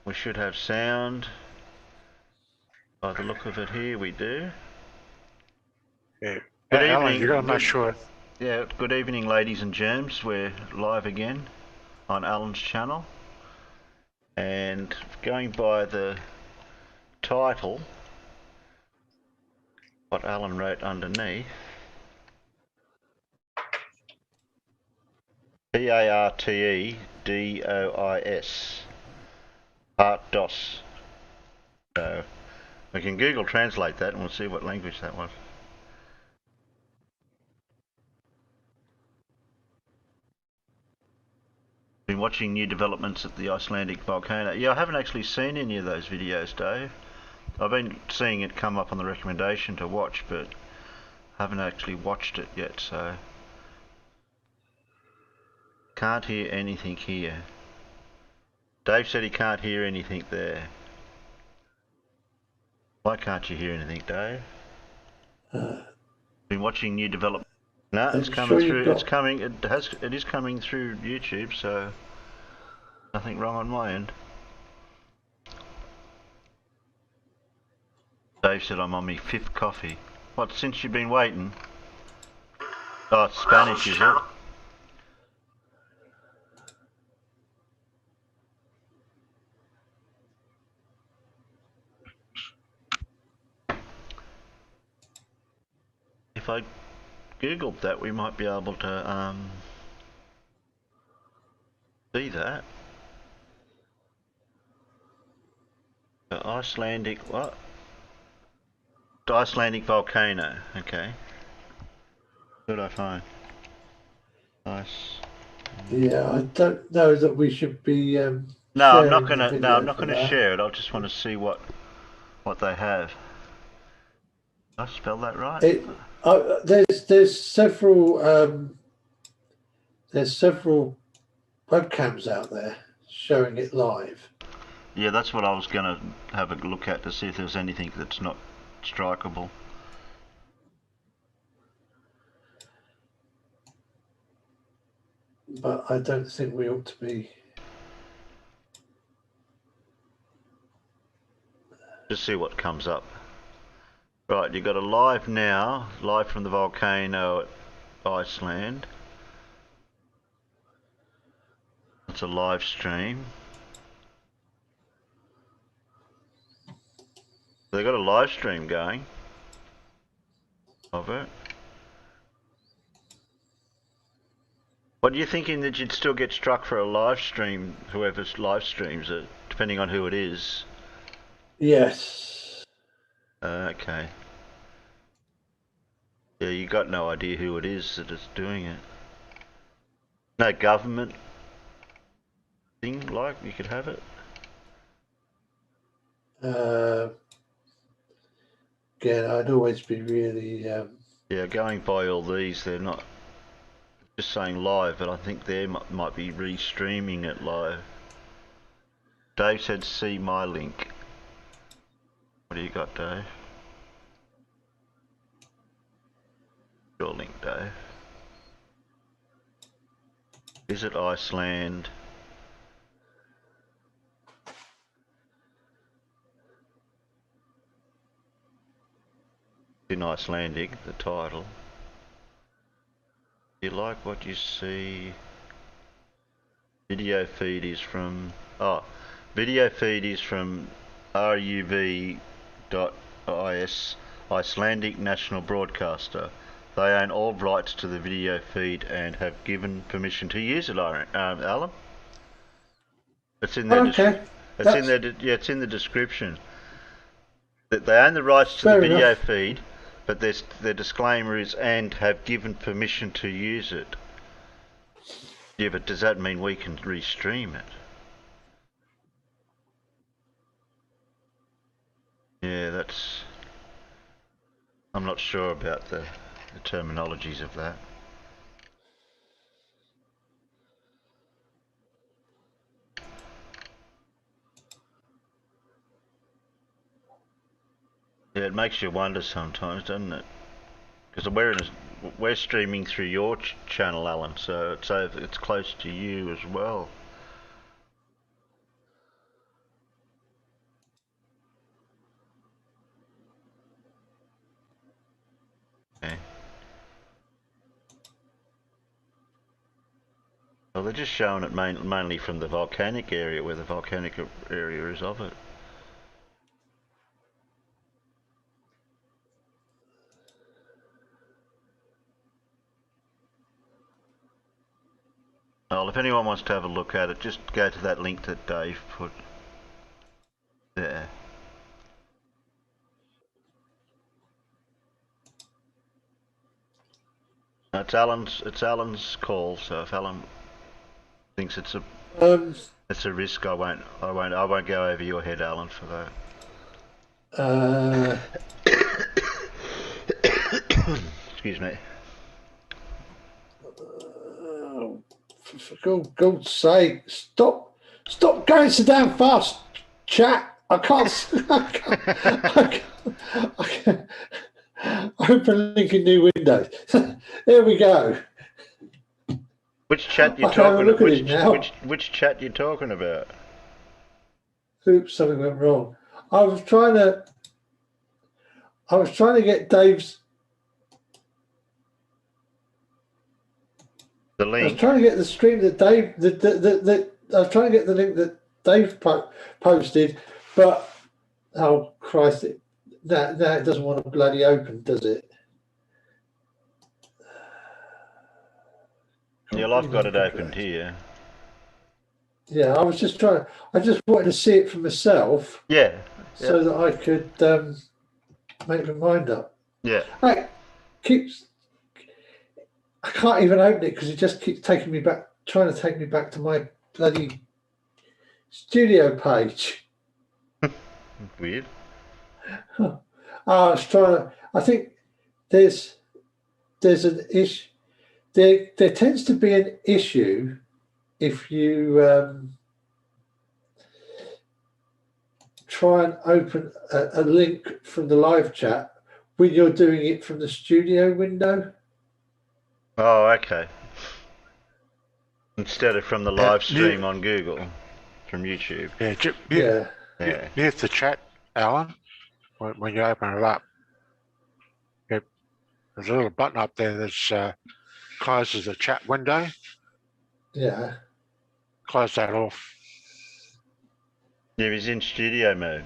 We should have sound. By the look of it here, we do. Yeah. Good Alan, evening. you gotta make sure. Yeah, good evening, ladies and germs. We're live again on Alan's channel. And going by the title, what Alan wrote underneath, Partedois, part dos. So we can Google translate that and we'll see what language that was. Been watching new developments at the Icelandic volcano. Yeah, I haven't actually seen any of those videos, Dave. I've been seeing it come up on the recommendation to watch, but haven't actually watched it yet, so can't hear anything here. Dave said he can't hear anything there. Why can't you hear anything, Dave? Been watching new development. No, it's coming through. It's coming. It is coming through YouTube, so nothing wrong on my end. Dave said I'm on my 5th coffee. What, since you've been waiting? Oh, it's Spanish, is it? If I googled that, we might be able to see that. The Icelandic, what? The Icelandic volcano, okay. What did I find? Nice. Yeah, I don't know that we should be. No, I'm not gonna. No, I'm not gonna share it. I just want to see what they have. Did I spell that right? There's several webcams out there showing it live. Yeah, that's what I was gonna have a look at to see if there's anything that's not strikeable. But I don't think we ought to be. Just see what comes up. Right, you've got a live now, live from the volcano at Iceland. It's a live stream. They've got a live stream going of it. What are you thinking, that you'd still get struck for a live stream, whoever's live streams it, depending on who it is? Yes. Okay. Yeah, you got no idea who it is that is doing it. No government thing, like, you could have it? Again, I'd always be really... Yeah, going by all these, they're not just saying live, but I think they might be re-streaming it live. Dave said see my link. What do you got, Dave? Your link, Dave. Visit Iceland. In Icelandic, the title. You like what you see? Video feed is from... Oh, video feed is from ruv.is, Icelandic National Broadcaster. They own all rights to the video feed and have given permission to use it, Alan. It's in their it's in the description. That they own the rights to the video feed, but their disclaimer is and have given permission to use it. Yeah, but does that mean we can restream it? Yeah, that's... I'm not sure about the terminologies of that. Yeah, it makes you wonder sometimes, doesn't it? Because we're streaming through your channel, Alan, so it's close to you as well. Well, they're just showing it mainly from the volcanic area, where the volcanic area is of it. Well, if anyone wants to have a look at it, just go to that link that Dave put there. It's Alan's call, so if Alan thinks it's a risk, I won't go over your head, Alan, for that. Excuse me. For God's sake, stop going so damn fast, chat. I can't. I can't. Open link in new windows. There we go. Which chat you talking about? Which chat you talking about? Oops, something went wrong. I was trying to get Dave's. The link. I was trying to get the stream that Dave. I was trying to get the link that Dave posted, but oh Christ! Now it doesn't want to bloody open, does it? Yeah, I've got it opened here. Yeah, I was just trying. I just wanted to see it for myself. Yeah. So that I could make my mind up. Yeah. I can't even open it because it just keeps taking me back, trying to take me back to my bloody studio page. Weird. I was trying to. I think there's an issue. There tends to be an issue if you try and open a link from the live chat when you're doing it from the studio window. Oh, okay. Instead of from the live stream on Google, from YouTube. Yeah. Near the chat, Alan, when you open it up, there's a little button up there that closes the chat window. Yeah. Close that off. Yeah, he's in studio mode.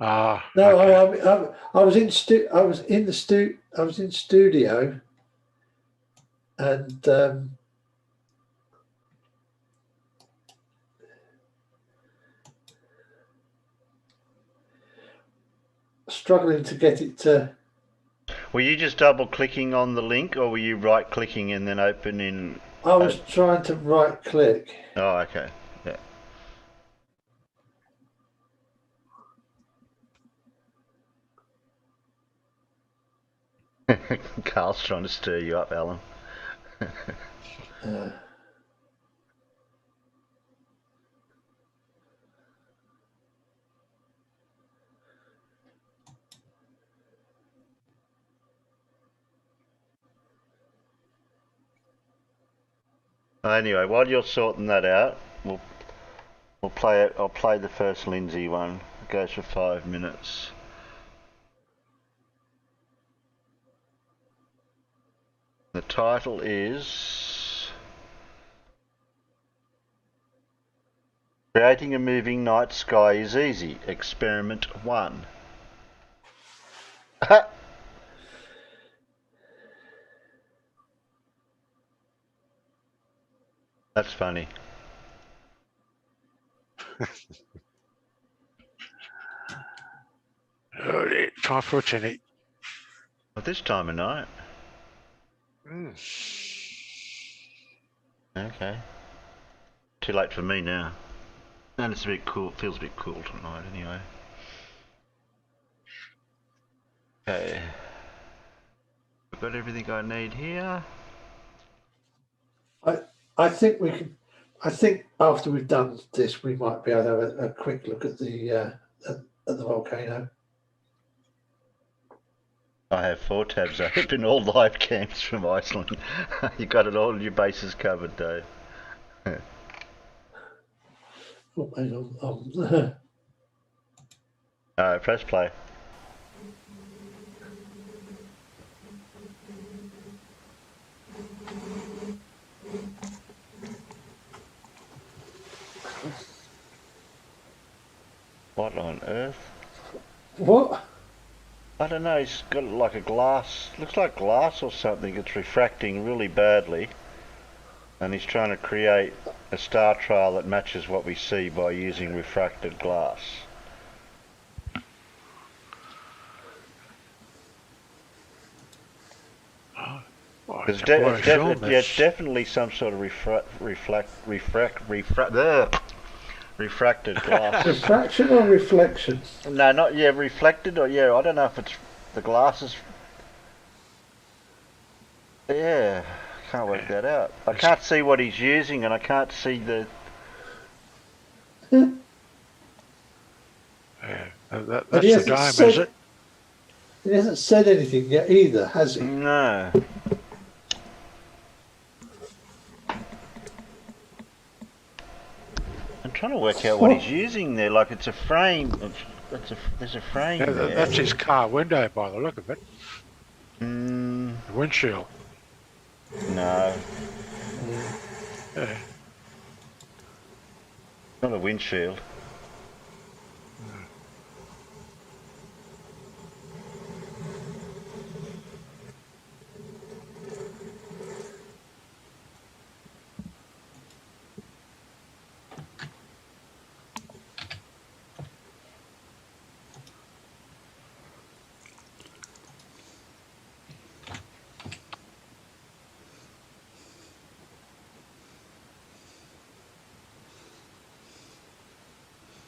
No, okay. I was in studio, and struggling to get it to. Were you just double clicking on the link, or were you right clicking and then opening? I was trying to right click. Oh, okay. Yeah. Carl's trying to stir you up, Alan. Anyway, while you're sorting that out, we'll play it. I'll play the first Lindsay one. It goes for 5 minutes. The title is Creating a Moving Night Sky is Easy, Experiment 1. That's funny. Time for a tinny. At this time of night. Okay. Too late for me now. And it's a bit cool. Feels a bit cool tonight anyway. Okay. I've got everything I need here. I think we can. I think after we've done this, we might be able to have a quick look at the volcano. I have 4 tabs open, all live cams from Iceland. You got it all, your bases covered, Dave. Oh, hang on. Alright, press play. What on earth? What? I don't know, he's got like a glass, looks like glass or something. It's refracting really badly. And he's trying to create a star trail that matches what we see by using refracted glass. It's definitely some sort of refracted glass. Refraction or reflection? No, not reflected or I don't know if it's the glasses. Yeah, can't work that out. I can't see what he's using, and I can't see the. That's the dome, is it? He hasn't said anything yet either, has he? No. I'm trying to work out what he's using there. Like it's a frame. There's a frame there. That's his car window by the look of it. The windshield. No. Yeah. Not a windshield.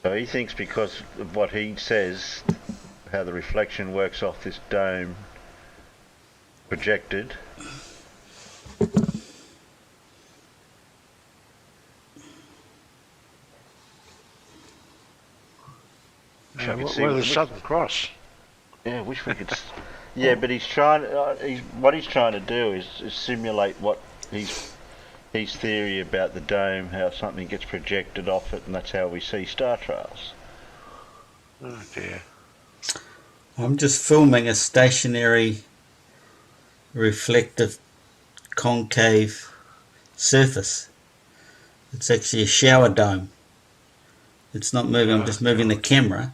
So he thinks because of what he says, how the reflection works off this dome projected. Yeah, where the Southern Cross? Yeah, wish we could. Yeah, but he's trying. What he's trying to do is simulate what his theory about the dome, how something gets projected off it, and that's how we see star trails. Oh dear. I'm just filming a stationary reflective concave surface. It's actually a shower dome. It's not moving, I'm just moving the camera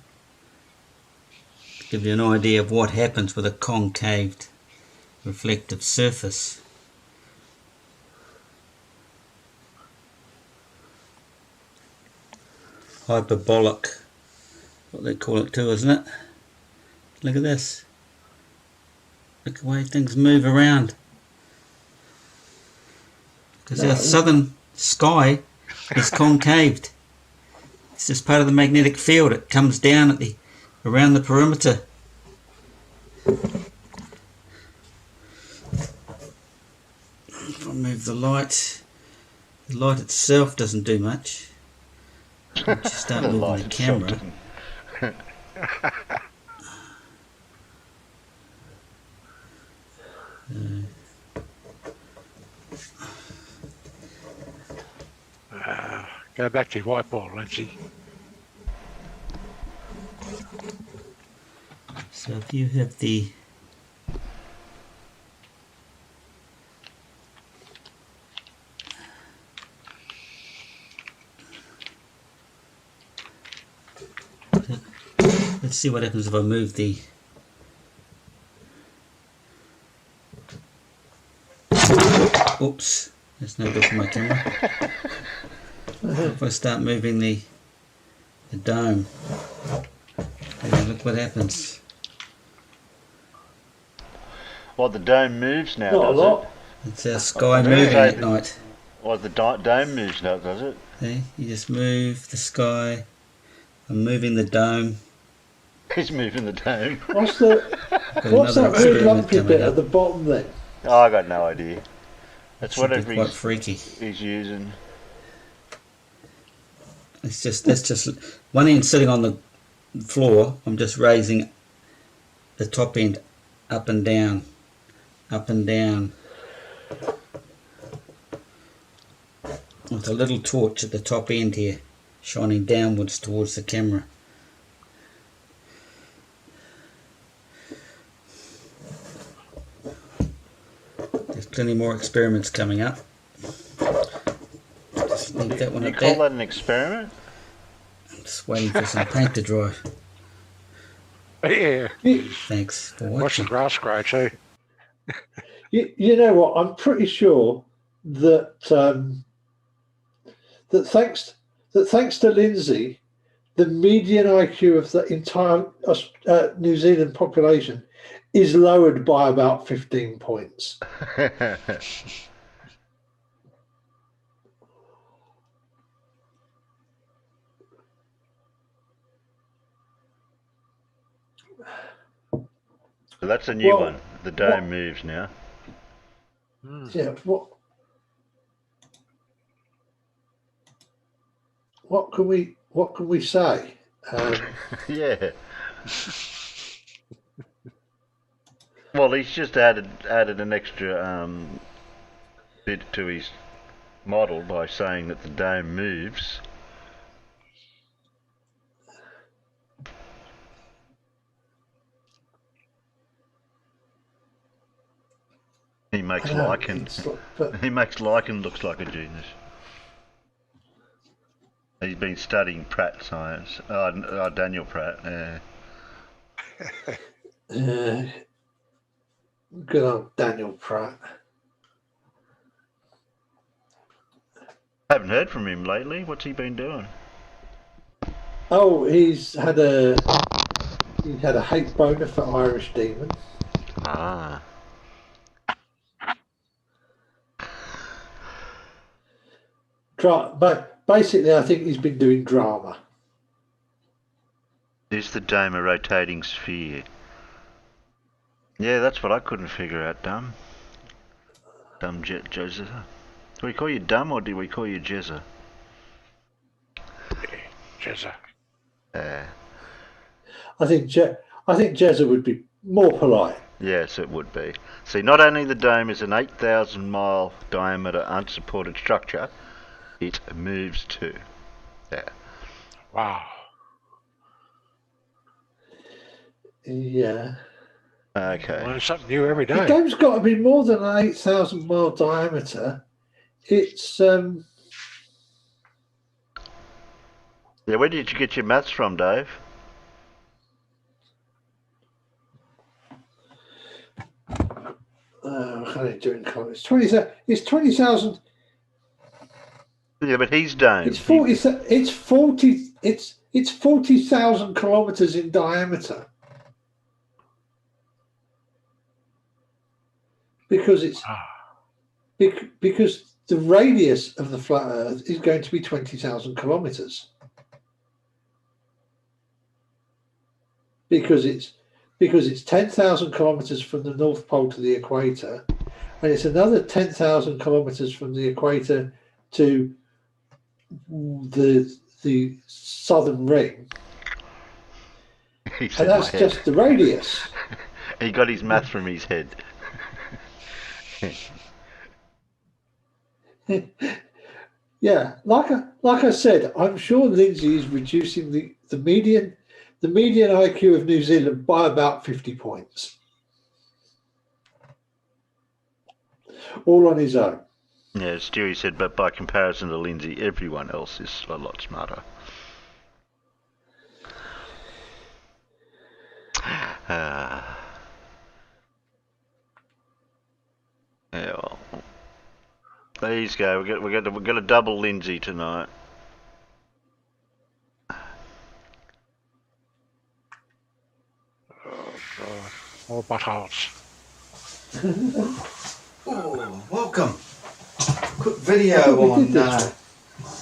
to give you an idea of what happens with a concaved reflective surface. Hyperbolic, what they call it too, isn't it? Look at this. Look at the way things move around. Because our southern sky is concaved. It's just part of the magnetic field. It comes down at around the perimeter. If I move the light itself doesn't do much. Once you start moving the camera. Go back to your whiteboard, Lindsay. So if you have the let's see what happens if I move the oops, that's no good for my camera. If I start moving the dome, and look what happens. Well, the dome moves now, Not a does lot. it? It's our sky moving at night. Well, the dome moves now, does it? See? You just move the sky. I'm moving the dome. He's moving the dome. What's that weird lumpy bit at the bottom then? Oh, I got no idea. That's whatever quite freaky. He's using. It's just that's just one end sitting on the floor. I'm just raising the top end up and down, up and down, with a little torch at the top end here, shining downwards towards the camera. There's plenty more experiments coming up. Just leave that one You at call that. that an experiment? Just waiting for some paint to dry. Yeah. Thanks for Watch the watching. grass grow too. You know what? I'm pretty sure that that thanks to Lindsay, the median IQ of the entire New Zealand population is lowered by about 15 points. So that's a new one. The dome moves now. Yeah. What can we say? Yeah. Well, he's just added an extra bit to his model by saying that the dome moves. He makes Lycan. He makes Lycan looks like a genius. He's been studying Pratt science. Daniel Pratt. Yeah. Good old Daniel Pratt. Haven't heard from him lately. What's he been doing? Oh, he's had a hate boner for Irish Demon. Ah. But basically, I think he's been doing drama. Is the dome a rotating sphere? Yeah, that's what I couldn't figure out, dumb. Dumb Jezza. Do we call you dumb or do we call you Jezza? Jezza. I think Jezza would be more polite. Yes, it would be. See, not only the dome is an 8,000 mile diameter unsupported structure, it moves too. Yeah. Wow. Yeah. Okay. Learn something new every day. The dome's got to be more than an 8,000 mile diameter. It's Yeah, where did you get your maths from, Dave? I can't do it in colours. It's 20,000. Yeah, but he's dome. It's 40,000 kilometers in diameter. Because because the radius of the flat Earth is going to be 20,000 kilometers. Because it's 10,000 kilometers from the North Pole to the equator, and it's another 10,000 kilometers from the equator to the southern ring, and that's just the radius. He got his math from his head. Yeah, like I said, I'm sure Lindsay is reducing the median IQ of New Zealand by about 50 points, all on his own. Yeah, Stewie said, but by comparison to Lindsay, everyone else is a lot smarter. Yeah, well, there you go. We're gonna double Lindsay tonight. More buttholes. Oh, welcome. Quick video on No,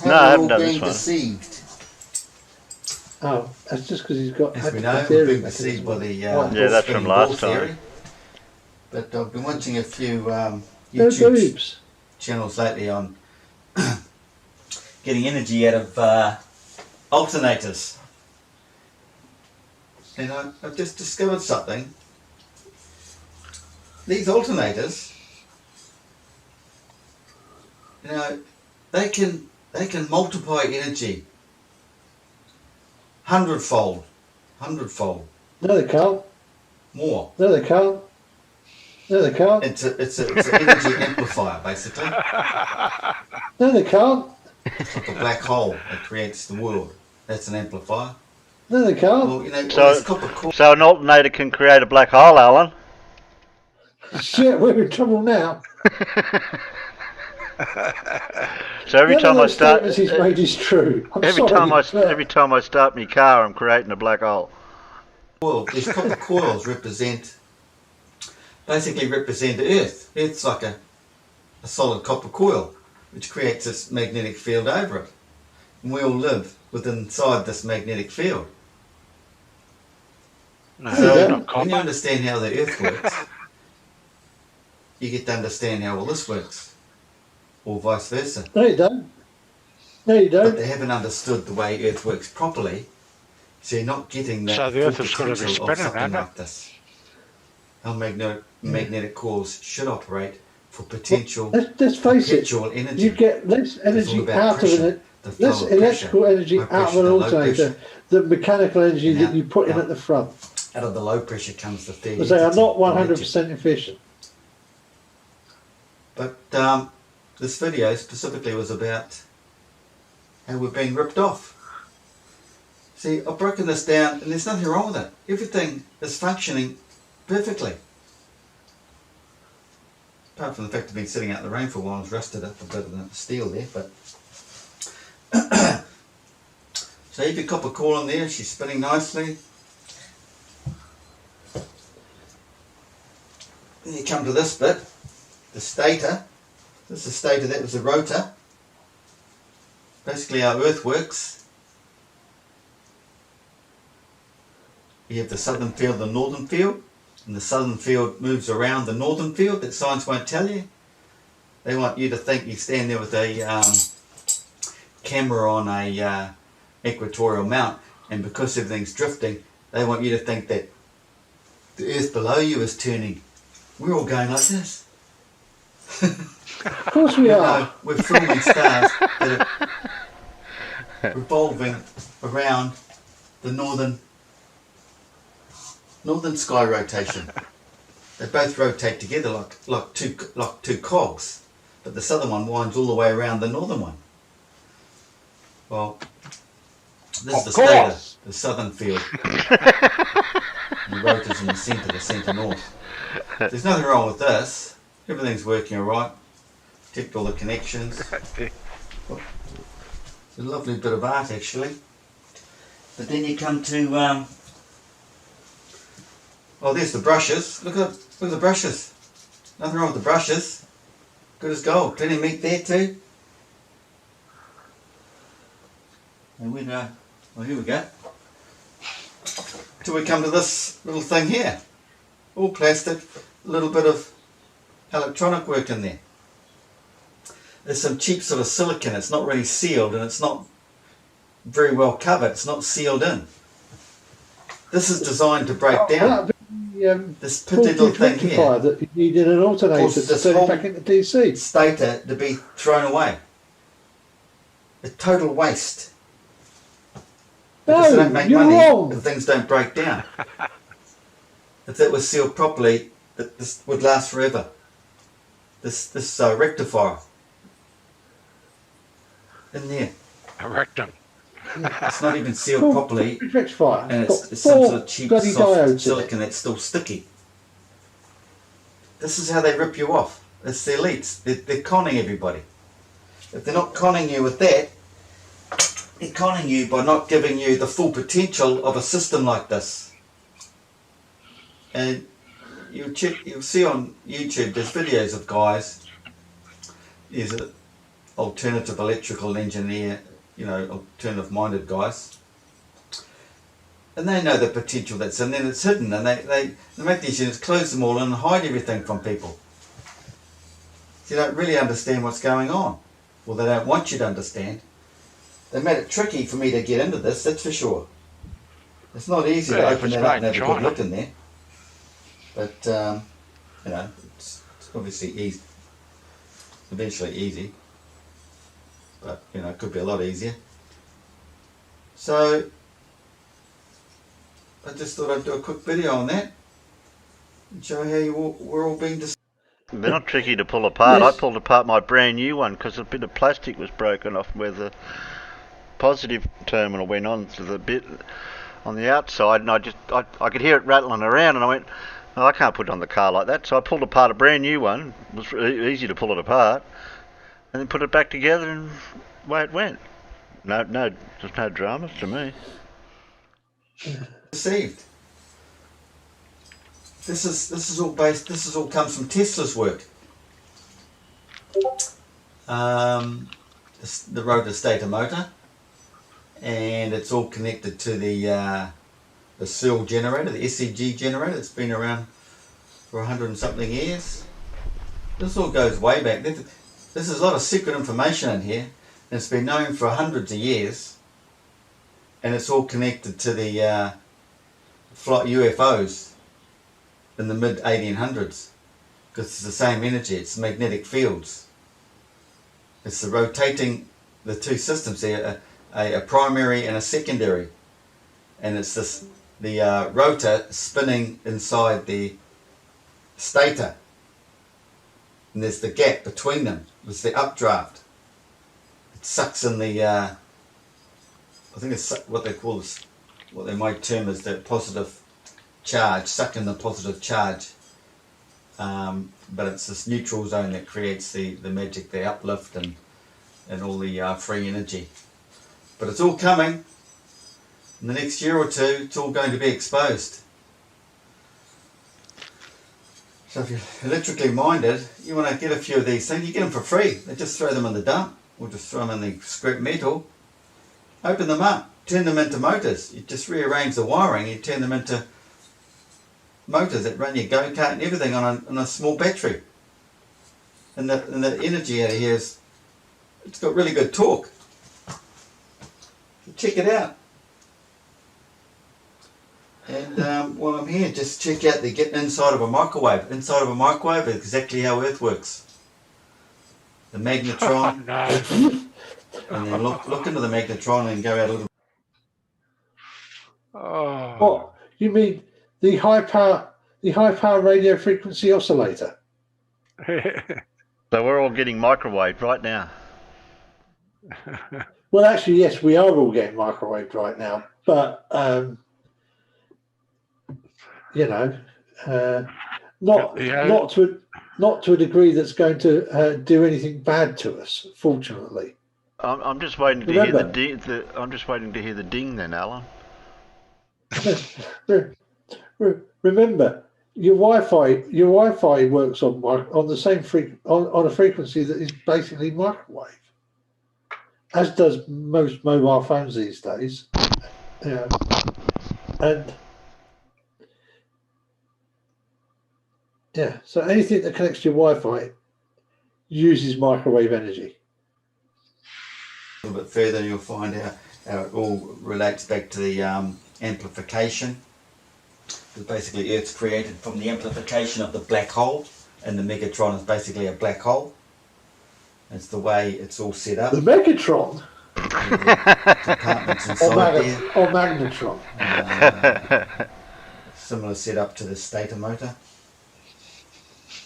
I haven't done this one. deceived. Oh, that's just because he's got. As we know, we've been deceived by the yeah, that's from last time. Theory. But I've been watching a few No YouTube boobs. channels lately on getting energy out of alternators. And I've just discovered something. These alternators, you know, they can multiply energy hundredfold. No, they can't. More. No, they can't. No, they can't. It's an energy amplifier, basically. No, they can't. It's like a black hole that creates the world. That's an amplifier. No, they can't. Well, you know, So an alternator can create a black hole, Alan. Shit, we're in trouble now. So every time I start, he's made is true. every time I start my car, I'm creating a black hole. Well, these copper coils basically represent the Earth. Earth's like a solid copper coil, which creates this magnetic field over it. And we all live inside this magnetic field. No, so when you understand how the Earth works, you get to understand how all this works, or vice versa. No, you don't. No, you don't. But they haven't understood the way Earth works properly, so you're not getting that. So the Earth has got to be spinning, hasn't like this. How magnetic coils should operate for potential. Let's face it. Energy. You get less energy out of it. Less electrical energy out of an alternator than mechanical energy that you put in at the front. Out of the low pressure comes the fair. Because they are not 100% efficient. But this video specifically was about how we're being ripped off. See, I've broken this down and there's nothing wrong with it. Everything is functioning perfectly. Apart from the fact I've been sitting out in the rain for a while and it's rusted up a bit of the steel there, but so you can copper coil in there, she's spinning nicely. Then you come to this bit, the stator. This is the stator, that was the rotor. Basically how Earth works. You have the southern field, the northern field, and the southern field moves around the northern field. That science won't tell you. They want you to think you stand there with a camera on a equatorial mount, and because everything's drifting, they want you to think that the Earth below you is turning. We're all going like this. Of course we are. No, we're filming stars that are revolving around the northern sky rotation. They both rotate together like two cogs, but the southern one winds all the way around the northern one. Well, this is the stator, the southern field. And the rotor's in the centre north. There's nothing wrong with this. Everything's working alright. Checked all the connections. It's a lovely bit of art actually. But then you come to oh, there's the brushes. Look at the brushes. Nothing wrong with the brushes. Good as gold. Plenty of meat there too. And we well, here we go. Till we come to this little thing here. All plastic, a little bit of electronic work in there. There's some cheap sort of silicone. It's not really sealed and it's not very well covered. It's not sealed in. This is designed to break down. This little thing here that you need in an alternator to turn it back into DC. Stator to be thrown away. A total waste. Because they don't make money if things don't break down. If that was sealed properly, this would last forever. This rectifier in there. A rectum. It's not even sealed properly, rectifier. and it's some sort of cheap soft silicone that's still sticky. This is how they rip you off. It's the elites. They're conning everybody. If they're not conning you with that, they're conning you by not giving you the full potential of a system like this. And you'll see on YouTube, there's videos of guys, there's an alternative electrical engineer, you know, alternative minded guys, and they know the potential that's in there, and it's hidden, and they make these units, close them all and hide everything from people. So you don't really understand what's going on. Well, they don't want you to understand. They made it tricky for me to get into this, that's for sure. It's not easy to open that up and have a good look in there. But, you know, it's obviously easy, eventually easy, but, you know, it could be a lot easier. So, I just thought I'd do a quick video on that and show how we're all being They're not tricky to pull apart. Yes. I pulled apart my brand new one because a bit of plastic was broken off where the positive terminal went on to the bit on the outside, and I could hear it rattling around, and I went, oh, I can't put it on the car like that. So I pulled apart a brand new one. It was easy to pull it apart, and then put it back together, and away it went. No, there's no dramas to me. Received. This is all based. This is all comes from Tesla's work. The rotor stator motor, and it's all connected to the SEL generator, the SEG generator. It's been around for 100 and something years. This all goes way back. There's a lot of secret information in here, and it's been known for hundreds of years. And it's all connected to the flight UFOs in the mid 1800s, because it's the same energy. It's magnetic fields. It's the rotating the two systems there, a primary and a secondary, and it's the rotor spinning inside the stator, and there's the gap between them. It's the updraft. It sucks in the I think it's what they call this, what they might term as the positive charge, suck in the positive charge. But it's this neutral zone that creates the magic, the uplift, and all the free energy. But it's all coming. In the next year or two, it's all going to be exposed. So if you're electrically minded, you want to get a few of these things, you get them for free. They just throw them in the dump, or just throw them in the scrap metal. Open them up, turn them into motors. You just rearrange the wiring, you turn them into motors that run your go-kart and everything on a small battery. And the energy out of here it's got really good torque. So check it out. And while I'm here, just check out getting inside of a microwave. Inside of a microwave is exactly how Earth works. The magnetron. Oh, no. And then look into the magnetron and go out a little. Oh. What? You mean the high power radio frequency oscillator? So we're all getting microwaved right now. Well, actually, yes, we are all getting microwaved right now, but you know, not to a degree that's going to do anything bad to us. Fortunately, I'm just waiting to hear the ding. I'm just waiting to hear the ding, then, Alan. Remember, your Wi-Fi works on the same on a frequency that is basically microwave, as does most mobile phones these days. Yeah, and yeah, so anything that connects to your Wi-Fi uses microwave energy. A little bit further, you'll find how it all relates back to the amplification. Because basically Earth's created from the amplification of the black hole, and the Megatron is basically a black hole. It's the way it's all set up. The Megatron? Compartments inside there. Or magnetron. Similar setup to the stator motor.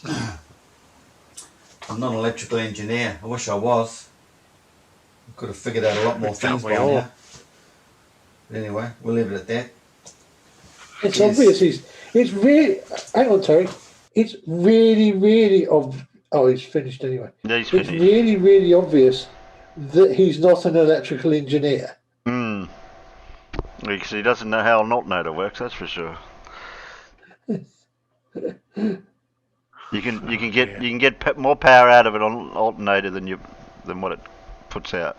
I'm not an electrical engineer. I wish I was. I could have figured out a lot more things by now. But anyway, we'll leave it at that. It's obvious. It's really. Hang on, Terry. It's really obvious. Oh, he's finished anyway. Yeah, he's finished. It's really obvious that he's not an electrical engineer. Because he doesn't know how an alternator works. That's for sure. You can get more power out of it on an alternator than what it puts out.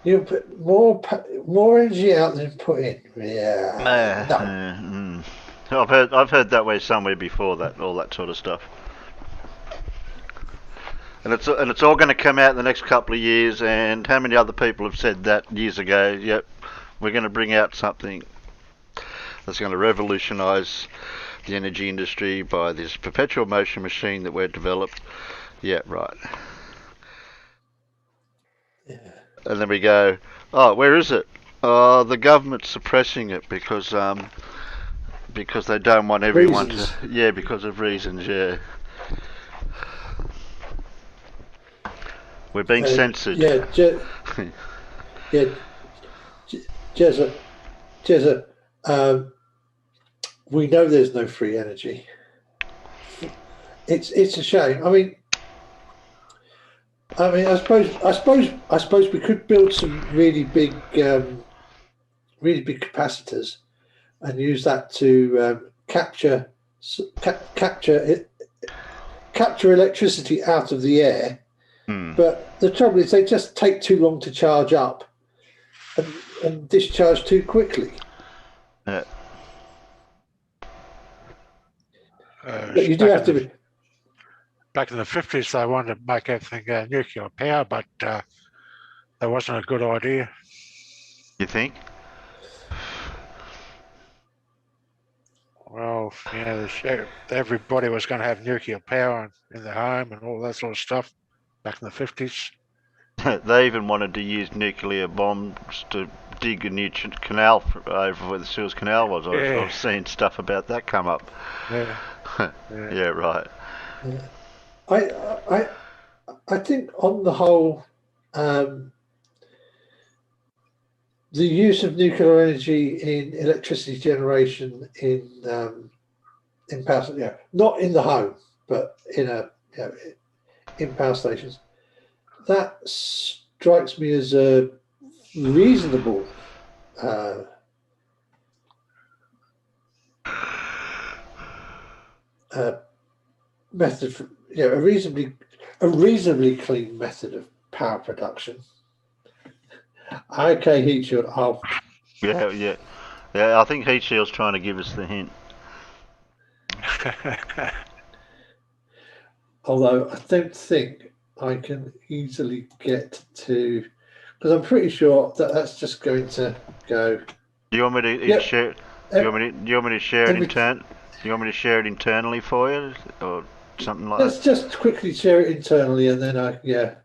You put more energy out than put in. Yeah. No. I've heard that way somewhere before, that all that sort of stuff. And it's all going to come out in the next couple of years. And how many other people have said that years ago? Yep, we're going to bring out something that's going to revolutionise the energy industry by this perpetual motion machine that we've developed. Yeah, right. Yeah. And then we go, oh, where is it? Oh, the government's suppressing it because they don't want everyone reasons. to. Yeah, because of reasons. Yeah. We're being censored. Yeah, Yeah, Jezza, we know there's no free energy. It's a shame. I suppose we could build some really big capacitors and use that to capture electricity out of the air. But the trouble is, they just take too long to charge up and discharge too quickly. Yeah. But you do have to. Back in the 50s, they wanted to make everything nuclear power, but that wasn't a good idea. You think? Well, everybody was going to have nuclear power in their home and all that sort of stuff back in the 50s. They even wanted to use nuclear bombs to dig a new canal over where the Suez Canal was. I've seen stuff about that come up. Yeah. Yeah, right. Yeah. I think on the whole, the use of nuclear energy in electricity generation in power, not in the home, but in power stations, that strikes me as a reasonable method for, a reasonably clean method of power production. Okay, heat shield. Yeah. I think heat shield's trying to give us the hint. Although I don't think I can easily get to, because I'm pretty sure that that's just going to go. Do you want me to share? Do you want me to share it Do you want me to share it internally for you, or something like Let's just quickly share it internally, and then the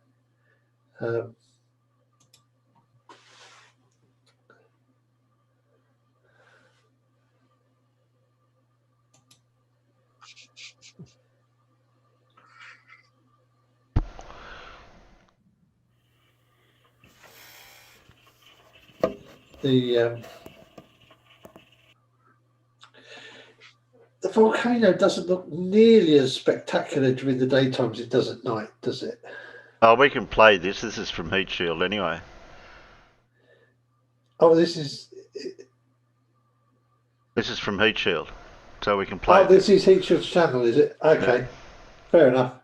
volcano doesn't look nearly as spectacular during the daytime as it does at night, does it? Oh, we can play this. This is from Heat Shield anyway. Oh, this is from Heat Shield, so we can play. Oh, this is Heat Shield's channel, is it? Okay, yeah. Fair enough.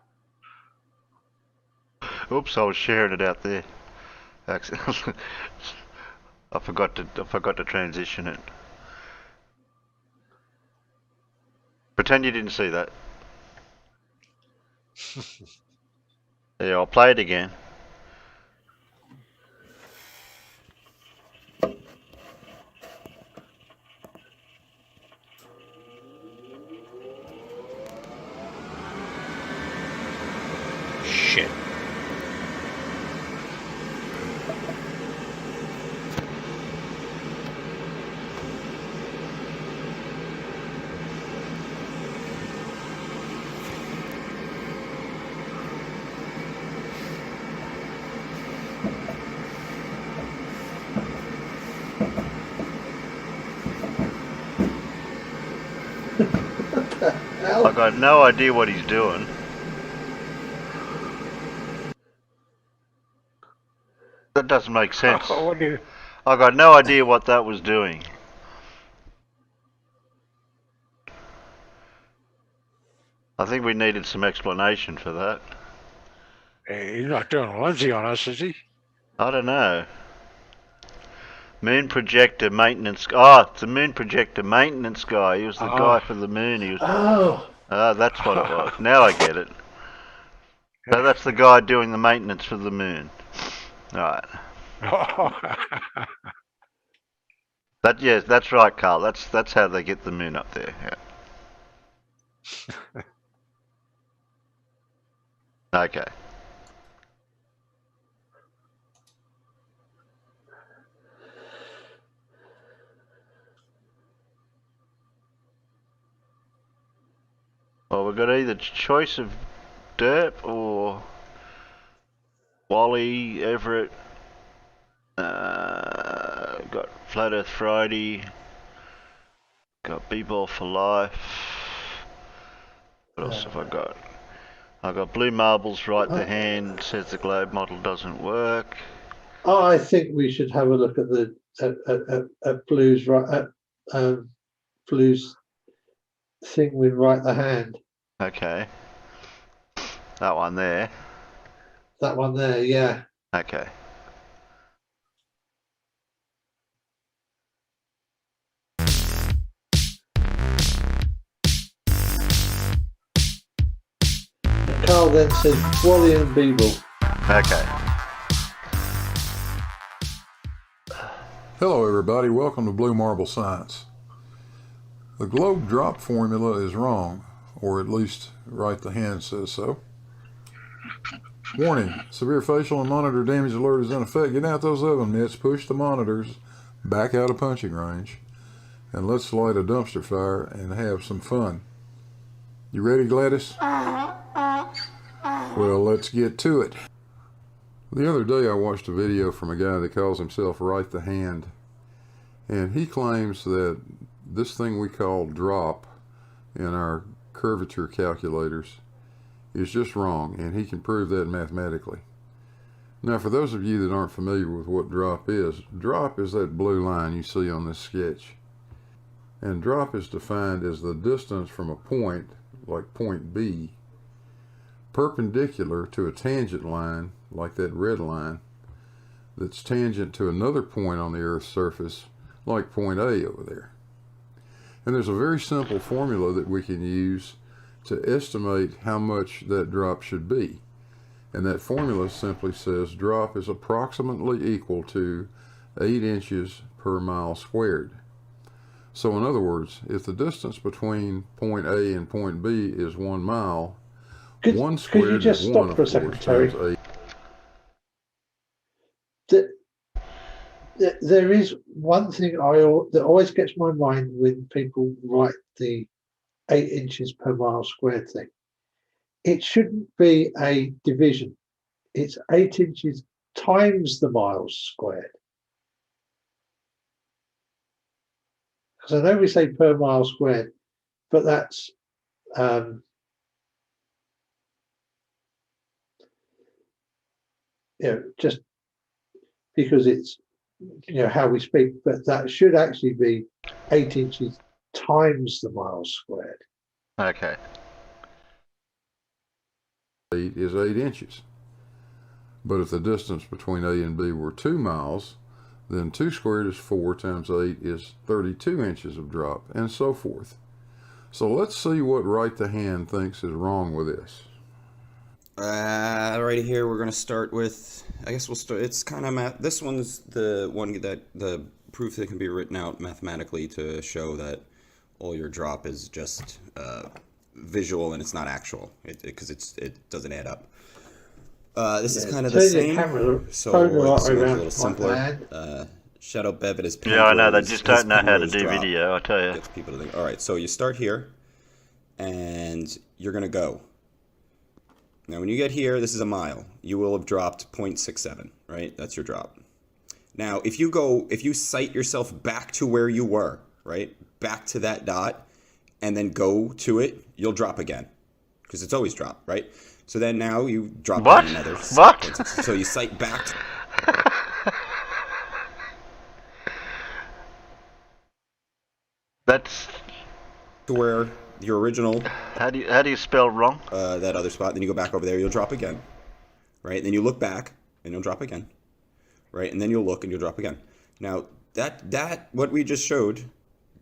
Oops, I was sharing it out there. I forgot to transition it. Pretend you didn't see that. Yeah, I'll play it again. Shit. I've got no idea what he's doing. That doesn't make sense. I've got no idea what that was doing. I think we needed some explanation for that. He's not doing a Lindsay on us, is he? I don't know. Moon projector maintenance. Oh, it's the moon projector maintenance guy. He was the guy for the moon. He was. Oh. That's what it was. Now I get it. So that's the guy doing the maintenance for the moon. Right. That's right, Carl. That's how they get the moon up there. Yeah. Okay. Well, we've got either choice of Derp or Wally, Everett, Flat Earth Friday. Got B-Ball for life. What else have I got? I got blue marbles right the hand. Says the globe model doesn't work. I think we should have a look at the at Blue's right Blue's thing with right the hand. Okay. That one there. That one there, yeah. Okay. Carl then says Wally and Beeble. Okay. Hello everybody, welcome to Blue Marble Science. The globe drop formula is wrong, or at least right the hand says so. Warning, severe facial and monitor damage alert is in effect. Get out those oven mitts, push the monitors back out of punching range, and let's light a dumpster fire and have some fun. You ready, Gladys? Well, let's get to it. The other day I watched a video from a guy that calls himself Right the Hand, and he claims that this thing we call drop in our curvature calculators is just wrong, and he can prove that mathematically. Now, for those of you that aren't familiar with what drop is that blue line you see on this sketch. And drop is defined as the distance from a point, like point B, perpendicular to a tangent line, like that red line, that's tangent to another point on the Earth's surface, like point A over there. And there's a very simple formula that we can use to estimate how much that drop should be. And that formula simply says drop is approximately equal to 8 inches per mile squared. So in other words, if the distance between point A and point B is 1 mile, one squared could you just is stop 1, for a of second, course, Terry? times 8. There is one thing that always gets my mind when people write the 8 inches per mile squared thing. It shouldn't be a division. It's 8 inches times the miles squared. Because I know we say per mile squared, but that's just because it's how we speak, but that should actually be 8 inches times the miles squared. Okay. 8 is 8 inches. But if the distance between A and B were 2 miles, then 2 squared is 4 times 8 is 32 inches of drop, and so forth. So let's see what Right the Hand thinks is wrong with this. Right here we're going to start with, I guess we'll start, it's kind of math. This one's the one that the proof that can be written out mathematically to show that all your drop is just visual and it's not actual, because it doesn't add up. This is kind of the same, so it's a little simpler. Shadow Bevan is yeah, I know, they just don't know how to do video, I tell you. Gets people to think. All right, so you start here, and you're going to go. Now, when you get here, this is a mile. You will have dropped 0.67, right? That's your drop. Now, if you sight yourself back to where you were, right? Back to that dot, and then go to it, you'll drop again. Because it's always drop, right? So then now you drop down another. What? So you sight back. That's to where your original. How do you spell wrong? That other spot. Then you go back over there. You'll drop again, right? Then you look back and you'll drop again, right? And then you'll look and you'll drop again. Now that what we just showed,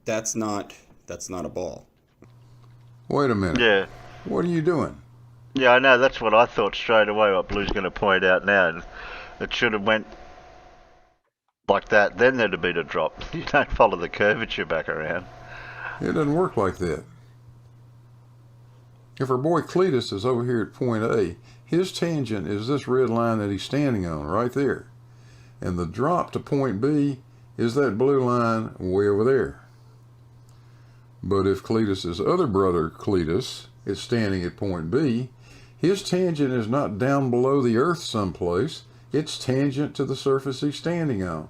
that's not a ball. Wait a minute. Yeah. What are you doing? Yeah, I know. That's what I thought straight away. What Blue's going to point out now, it should have went like that. Then there'd have been a drop. You don't follow the curvature back around. It doesn't work like that. If our boy Cletus is over here at point A, his tangent is this red line that he's standing on right there. And the drop to point B is that blue line way over there. But if Cletus's other brother Cletus is standing at point B, his tangent is not down below the earth someplace, it's tangent to the surface he's standing on.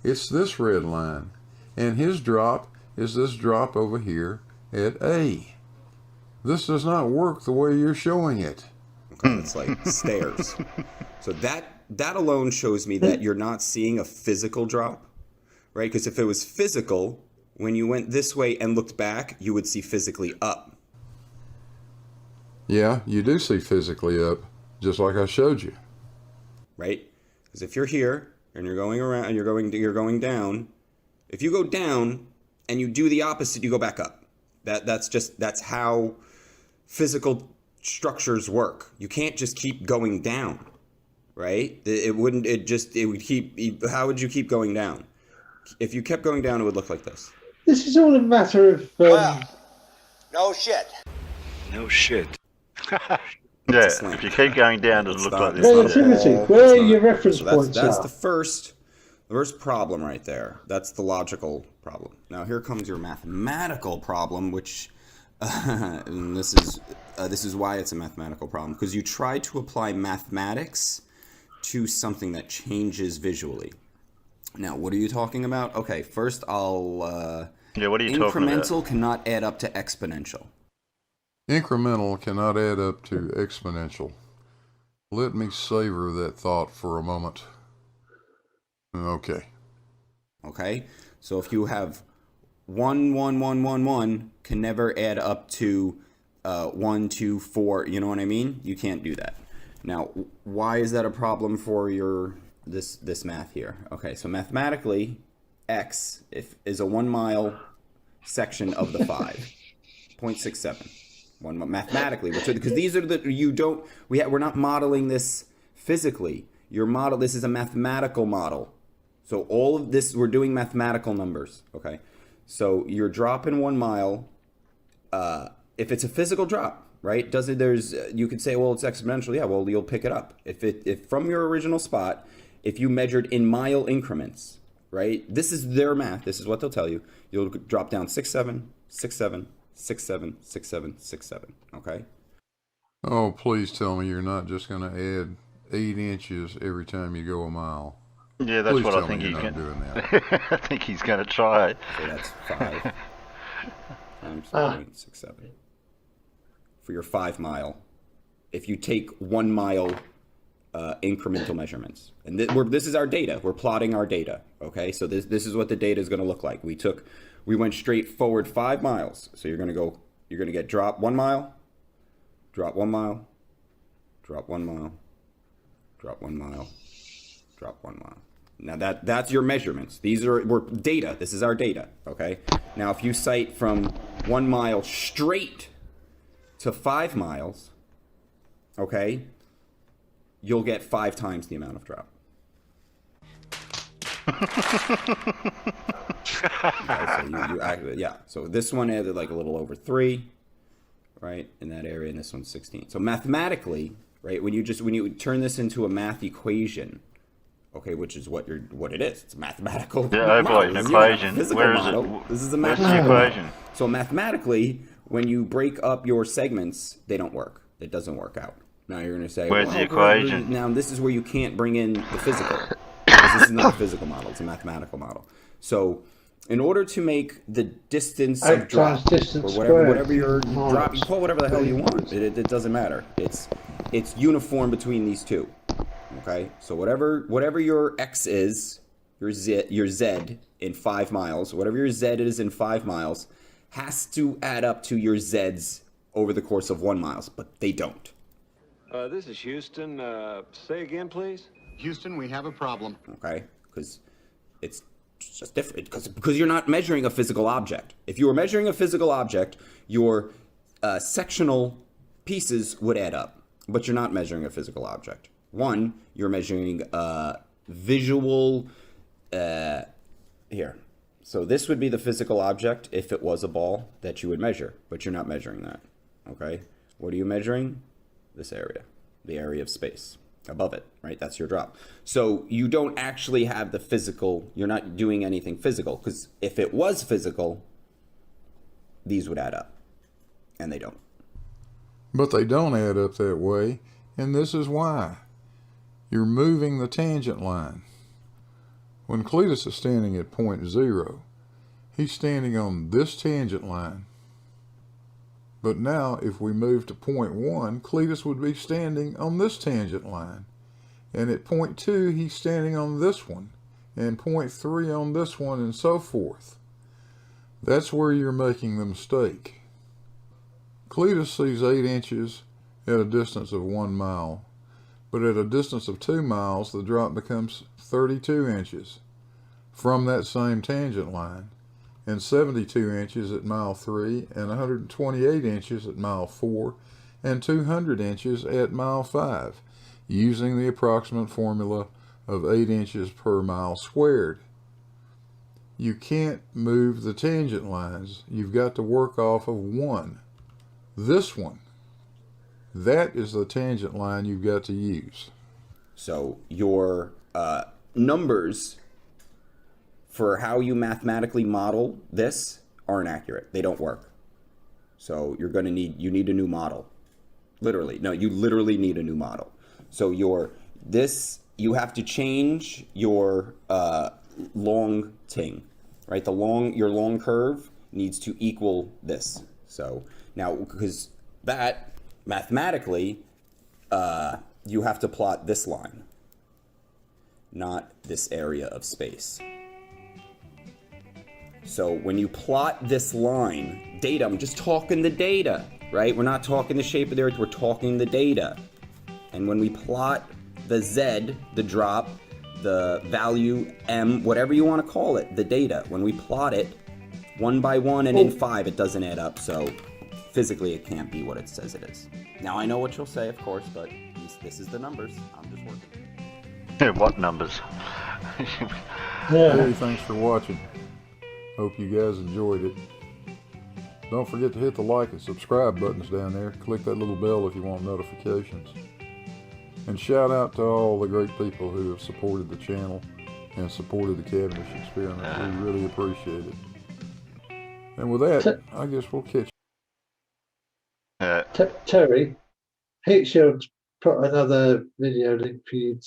it's this red line. And his drop is this drop over here at A. This does not work the way you're showing it. Okay, it's like stairs. So that alone shows me that you're not seeing a physical drop, right? Because if it was physical, when you went this way and looked back, you would see physically up. Yeah, you do see physically up, just like I showed you. Right? Because if you're here and you're going around and you're going down, if you go down and you do the opposite, you go back up. That's how physical structures work. You can't just keep going down, right? How would you keep going down? If you kept going down, it would look like this. This is all a matter of. No shit. No shit. Yeah, if you keep going down, it'll look like this. Relativity. Where are your reference So points that's are? the first problem right there. That's the logical problem. Now here comes your mathematical problem, which and this is why it's a mathematical problem, because you try to apply mathematics to something that changes visually. Now, what are you talking about? Okay, first I'll Yeah, what are you talking about? incremental cannot add up to exponential. Incremental cannot add up to exponential. Let me savor that thought for a moment. Okay. Okay, so if you have 1, 1, 1, 1, 1 can never add up to 1, 2, 4. You know what I mean? You can't do that. Now, why is that a problem for your this math here? Okay, so mathematically, x is a 1 mile section of the 5, 0.67. Mathematically, because these are we're not modeling this physically. This is a mathematical model. So all of this, we're doing mathematical numbers, okay? So you're dropping 1 mile. If it's a physical drop, right? You could say, well, it's exponential. Yeah, well, you'll pick it up. If from your original spot, if you measured in mile increments, right? This is their math. This is what they'll tell you. You'll drop down 6, 7, 6, 7, 6, 7, 6, 7, 6, 7, okay? Oh, please tell me you're not just going to add 8 inches every time you go a mile. Yeah, that's Please what tell I think me he's you're going not doing that. I think he's going to try. So that's 5 times 0.67 for your 5 mile. If you take 1 mile incremental measurements, and this is our data. We're plotting our data. Okay, so this is what the data is going to look like. We went straight forward 5 miles. So you're going to get drop 1 mile, drop 1 mile, drop 1 mile, drop 1 mile, drop 1 mile. Now that's your measurements. We're data. This is our data. Okay. Now if you cite from 1 mile straight to 5 miles, okay, you'll get 5 times the amount of drop. Okay, so so this one added like a little over 3, right, in that area, and this one's 16. So mathematically, right, when you turn this into a math equation, okay, which is what it is. It's a mathematical model. An equation. Where is it? This is a mathematical equation. So mathematically, when you break up your segments, they don't work. It doesn't work out. Now you're going to say, where's the equation? Now this is where you can't bring in the physical. Because this is not a physical model. It's a mathematical model. So in order to make the distance of drop, or whatever your drop, you call whatever the hell you want. It doesn't matter. It's uniform between these two. Okay, so whatever your x is, your z in 5 miles, whatever your z is in 5 miles, has to add up to your z's over the course of 1 mile, but they don't. This is Houston. Say again, please. Houston, we have a problem. Okay, because it's just different. Because you're not measuring a physical object. If you were measuring a physical object, your sectional pieces would add up, but you're not measuring a physical object. One, you're measuring visual, here. So this would be the physical object if it was a ball that you would measure, but you're not measuring that, okay? What are you measuring? This area, the area of space above it, right? That's your drop. So you don't actually have the physical, you're not doing anything physical, because if it was physical, these would add up, and they don't. But they don't add up that way, and this is why. You're moving the tangent line. When Cletus is standing at point 0, he's standing on this tangent line. But now, if we move to point 1, Cletus would be standing on this tangent line. And at point 2, he's standing on this one. And point 3 on this one, and so forth. That's where you're making the mistake. Cletus sees 8 inches at a distance of 1 mile. But at a distance of 2 miles, the drop becomes 32 inches from that same tangent line, and 72 inches at mile 3, and 128 inches at mile 4, and 200 inches at mile 5, using the approximate formula of 8 inches per mile squared. You can't move the tangent lines. You've got to work off of one. This one. That is the tangent line you've got to use. So your numbers for how you mathematically model this aren't accurate. They don't work. So you need a new model. Literally. No, you literally need a new model. So you have to change your long ting, right? Your long curve needs to equal this. So now, because that mathematically, you have to plot this line, not this area of space. So when you plot this line, data, I'm just talking the data, right? We're not talking the shape of the earth, we're talking the data. And when we plot the Z, the drop, the value M, whatever you want to call it, the data, when we plot it 1 by 1 and in 5, it doesn't add up. So physically, it can't be what it says it is. Now, I know what you'll say, of course, but this is the numbers. I'm just working. Yeah, what numbers? Hey, thanks for watching. Hope you guys enjoyed it. Don't forget to hit the like and subscribe buttons down there. Click that little bell if you want notifications. And shout out to all the great people who have supported the channel and supported the Cavendish experiment. We really appreciate it. And with that, I guess we'll catch you. Terry, Hitchell's put another video link for you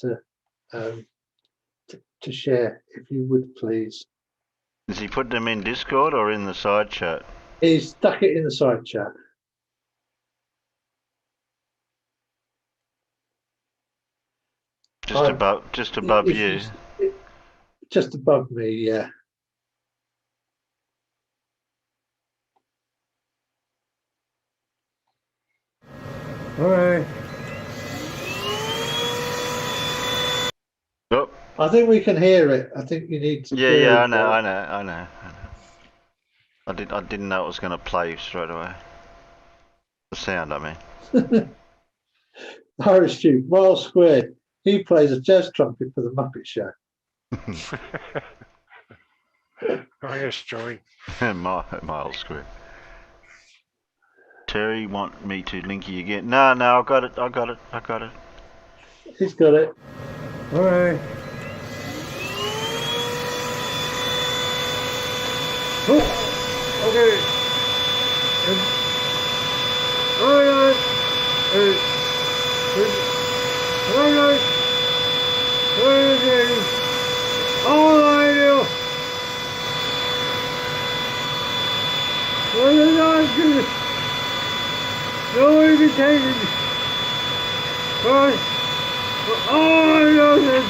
to share, if you would please. Is he putting them in Discord or in the side chat? He's stuck it in the side chat. Just above you. Just above me, yeah. All right. Oh. I think we can hear it. I think you need to. Yeah, I know. I didn't know it was going to play straight away. The sound, I mean. Irish Duke, Miles Squared. He plays a jazz trumpet for the Muppet Show. Nice, Joey. Miles Squared. Terry want me to link you again? No, I got it. He's got it. All right. Oh, okay. All right. All I do. What is not good? Nobody can take it. But all I know is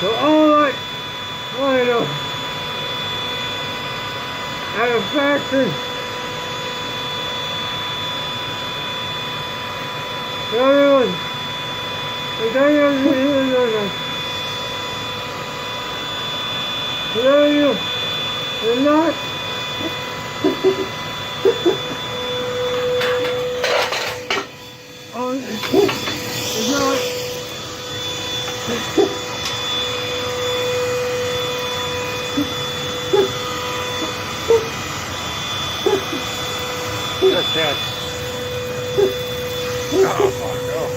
so all I know at a factory. Everyone, the day of the universe. Today you're not. Oh, it's not. That's that. Oh my God.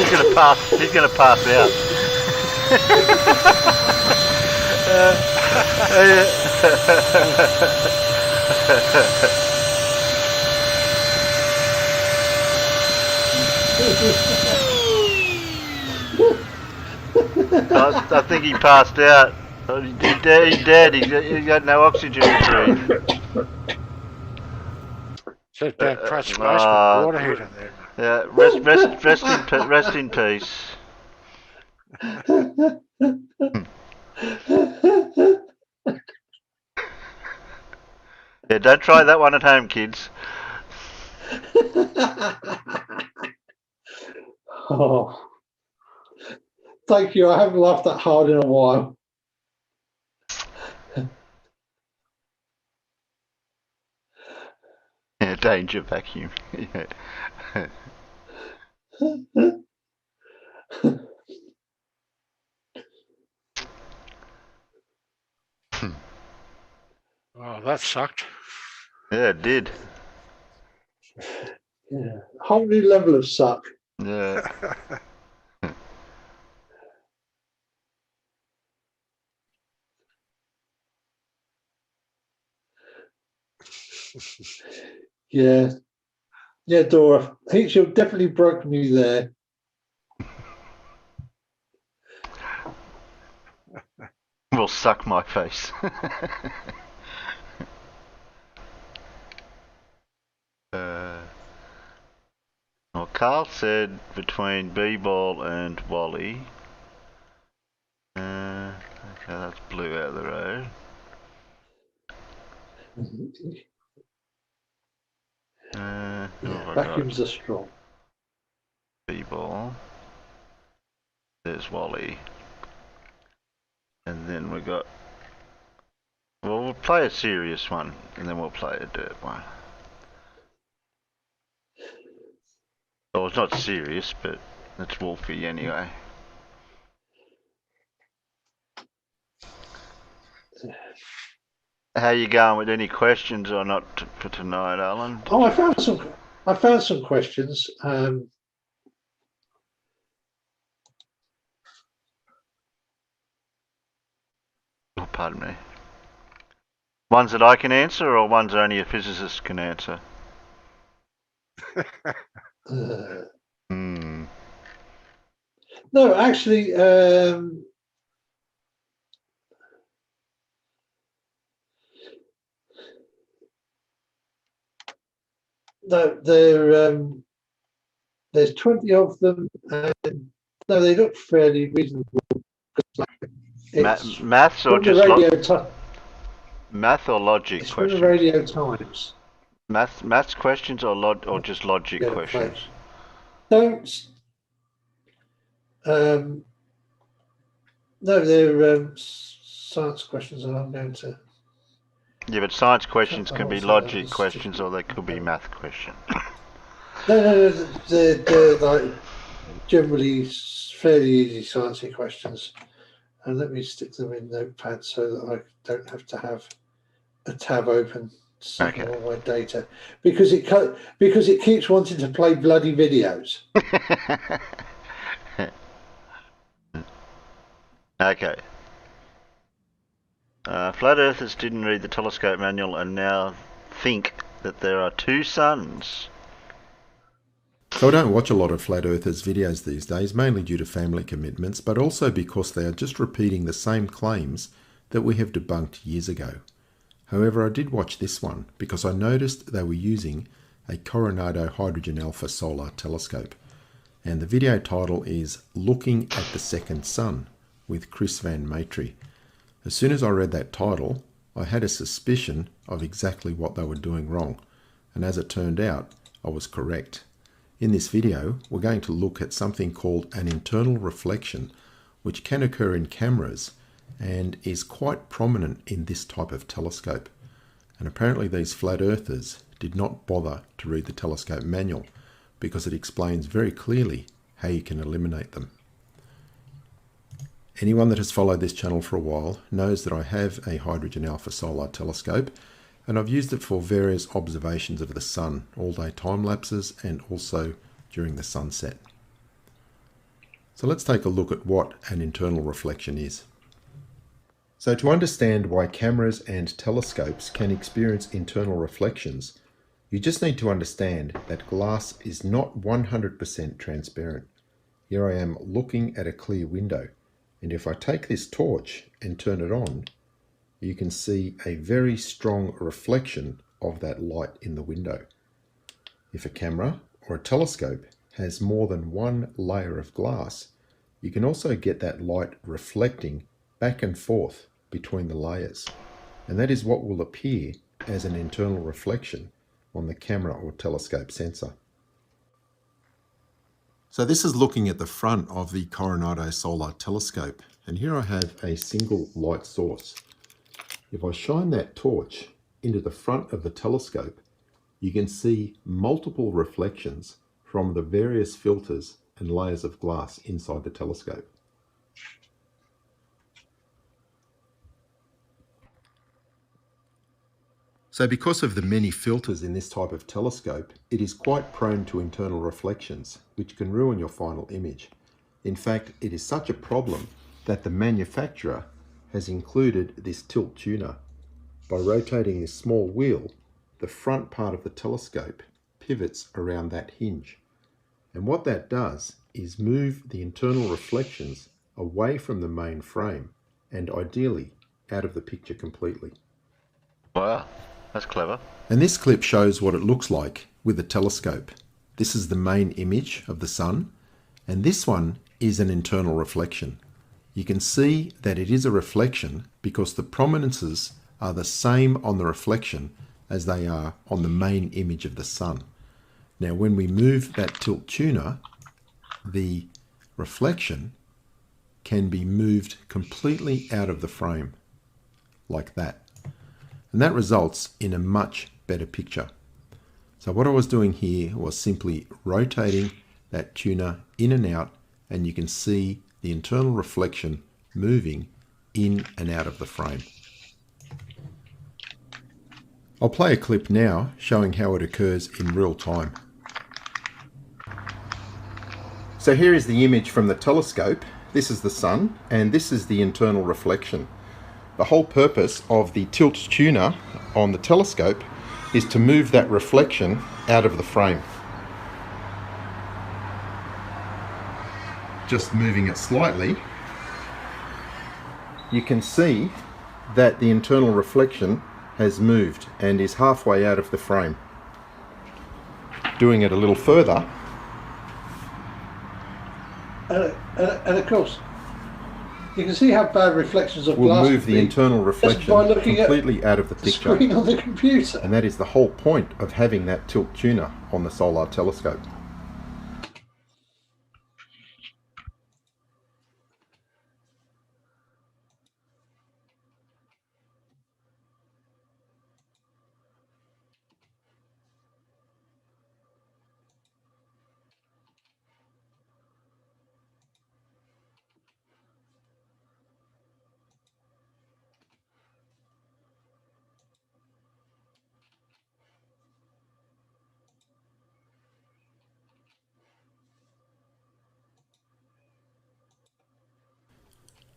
He's gonna pass. He's gonna pass out. I think he passed out. He's dead. He's got no oxygen to breathe. Just been pressed smash with water heater there. Yeah, rest in peace. Yeah, don't try that one at home, kids. Oh, thank you. I haven't laughed that hard in a while. Yeah, danger vacuum. Yeah. Oh, that sucked. Yeah, it did. Yeah, whole new level of suck. Yeah. Yeah, yeah, Dora. I think she'll definitely broke me there. Will suck my face. Well, Carl said between B-ball and Wally. Okay, that's blue out of the road. Vacuums are strong. B-ball. There's Wally. And then we got... Well, we'll play a serious one, and then we'll play a dirt one. Well, it's not serious, but it's Wolfie anyway. How you going with any questions or not for tonight, Alan? Oh, I found some questions. Oh, pardon me. Ones that I can answer, or ones only a physicist can answer? No, actually, no, there's 20 of them, and no, they look fairly reasonable. Maths or just math or logic it's questions? From the Radio Times. Maths questions or just logic questions? Don't. No, they're science questions, and I'm going to. Yeah, but science questions can be logic questions, or they could be math questions. No, they're like generally fairly easy sciencey questions. And let me stick them in Notepad so that I don't have to have a tab open sucking all my data, because it keeps wanting to play bloody videos. Okay. Flat earthers didn't read the telescope manual and now think that there are two suns. So I don't watch a lot of flat earthers videos these days, mainly due to family commitments, but also because they are just repeating the same claims that we have debunked years ago. However, I did watch this one because I noticed they were using a Coronado Hydrogen Alpha solar telescope. And the video title is Looking at the Second Sun with Chris Van Matry. As soon as I read that title, I had a suspicion of exactly what they were doing wrong. And as it turned out, I was correct. In this video, we're going to look at something called an internal reflection, which can occur in cameras and is quite prominent in this type of telescope. And apparently these flat earthers did not bother to read the telescope manual because it explains very clearly how you can eliminate them. Anyone that has followed this channel for a while knows that I have a hydrogen alpha solar telescope, and I've used it for various observations of the sun, all-day time lapses and also during the sunset. So let's take a look at what an internal reflection is. So to understand why cameras and telescopes can experience internal reflections, you just need to understand that glass is not 100% transparent. Here I am looking at a clear window, and if I take this torch and turn it on, you can see a very strong reflection of that light in the window. If a camera or a telescope has more than one layer of glass, you can also get that light reflecting back and forth between the layers, and that is what will appear as an internal reflection on the camera or telescope sensor. So this is looking at the front of the Coronado Solar Telescope, and here I have a single light source. If I shine that torch into the front of the telescope, you can see multiple reflections from the various filters and layers of glass inside the telescope. So because of the many filters in this type of telescope, it is quite prone to internal reflections, which can ruin your final image. In fact, it is such a problem that the manufacturer has included this tilt tuner. By rotating this small wheel, the front part of the telescope pivots around that hinge. And what that does is move the internal reflections away from the main frame and ideally out of the picture completely. Wow, that's clever. And this clip shows what it looks like with the telescope. This is the main image of the sun, and this one is an internal reflection. You can see that it is a reflection because the prominences are the same on the reflection as they are on the main image of the sun. Now when we move that tilt tuner, the reflection can be moved completely out of the frame, like that. And that results in a much better picture. So what I was doing here was simply rotating that tuner in and out, and you can see the internal reflection moving in and out of the frame. I'll play a clip now showing how it occurs in real time. So here is the image from the telescope. This is the sun, and this is the internal reflection. The whole purpose of the tilt tuner on the telescope is to move that reflection out of the frame. Just moving it slightly, you can see that the internal reflection has moved and is halfway out of the frame. Doing it a little further, and of course, you can see how bad reflections of will glass move the internal reflection completely out of the the picture. screen on the computer. And that is the whole point of having that tilt tuner on the solar telescope.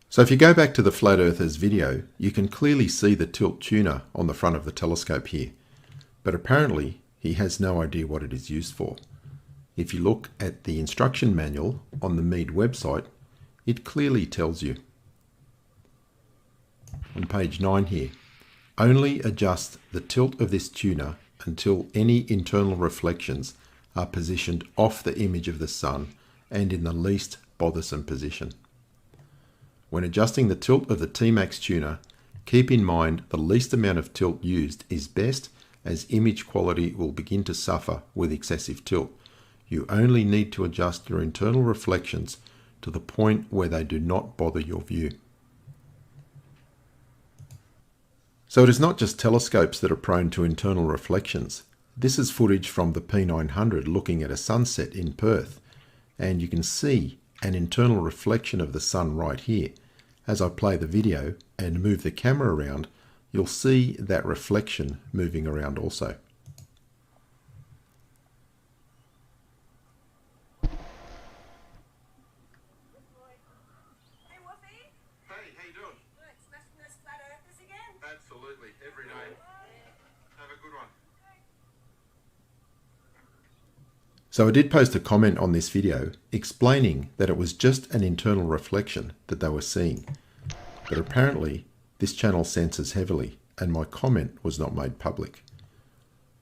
So if you go back to the Flat Earthers video, you can clearly see the tilt tuner on the front of the telescope here. But apparently he has no idea what it is used for. If you look at the instruction manual on the Mead website, it clearly tells you. On page 9 here, only adjust the tilt of this tuner until any internal reflections are positioned off the image of the sun and in the least bothersome position. When adjusting the tilt of the T-Max tuner, keep in mind the least amount of tilt used is best, as image quality will begin to suffer with excessive tilt. You only need to adjust your internal reflections to the point where they do not bother your view. So it is not just telescopes that are prone to internal reflections. This is footage from the P900 looking at a sunset in Perth, and you can see an internal reflection of the sun right here. As I play the video and move the camera around, you'll see that reflection moving around also. So I did post a comment on this video explaining that it was just an internal reflection that they were seeing. But apparently this channel censors heavily and my comment was not made public.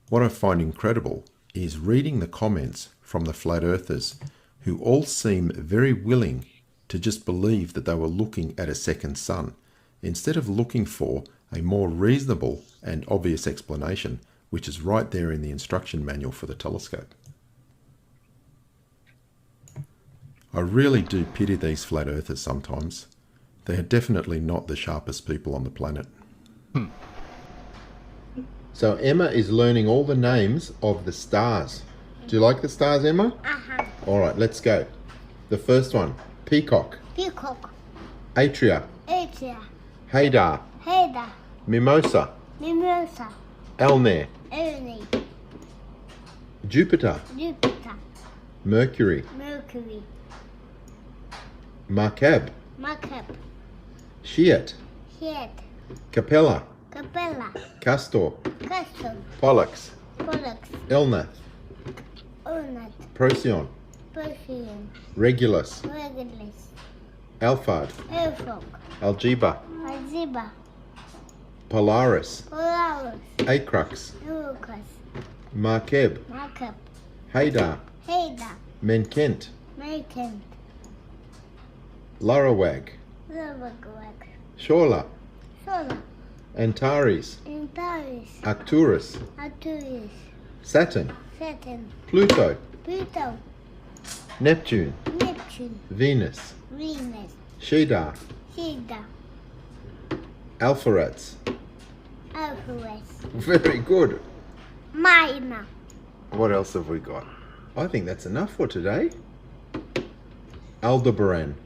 What I find incredible is reading the comments from the flat earthers who all seem very willing to just believe that they were looking at a second sun instead of looking for a more reasonable and obvious explanation, which is right there in the instruction manual for the telescope. I really do pity these flat earthers sometimes. They are definitely not the sharpest people on the planet. So Emma is learning all the names of the stars. Do you like the stars, Emma? Uh-huh. All right, let's go. The first one, Peacock. Peacock. Atria. Atria. Hadar. Haida. Mimosa. Mimosa. Elnare. Ernie. Jupiter. Jupiter. Mercury. Mercury. Markab. Markup. Shiat. Shed. Capella. Capella. Castor. Castle. Pollux. Pollux. Elnath. Ornat. Procyon. Perfume. Regulus. Regulus. Alphard. Airfolk. Algeba. Alziba. Polaris. Polaris. Acrux. Lucas. Markeb. Markup. Hadar. Haida. Menkent. Merchant. Larawag. Lavagwag. Shorla. Sola. Antares. Antares. Arcturus. Arcturus. Saturn. Saturn. Pluto. Pluto. Neptune. Neptune. Venus. Venus. Shedar. Shida. Alpharats. Alphabet. Very good. Minor. What else have we got? I think that's enough for today. Aldebaran.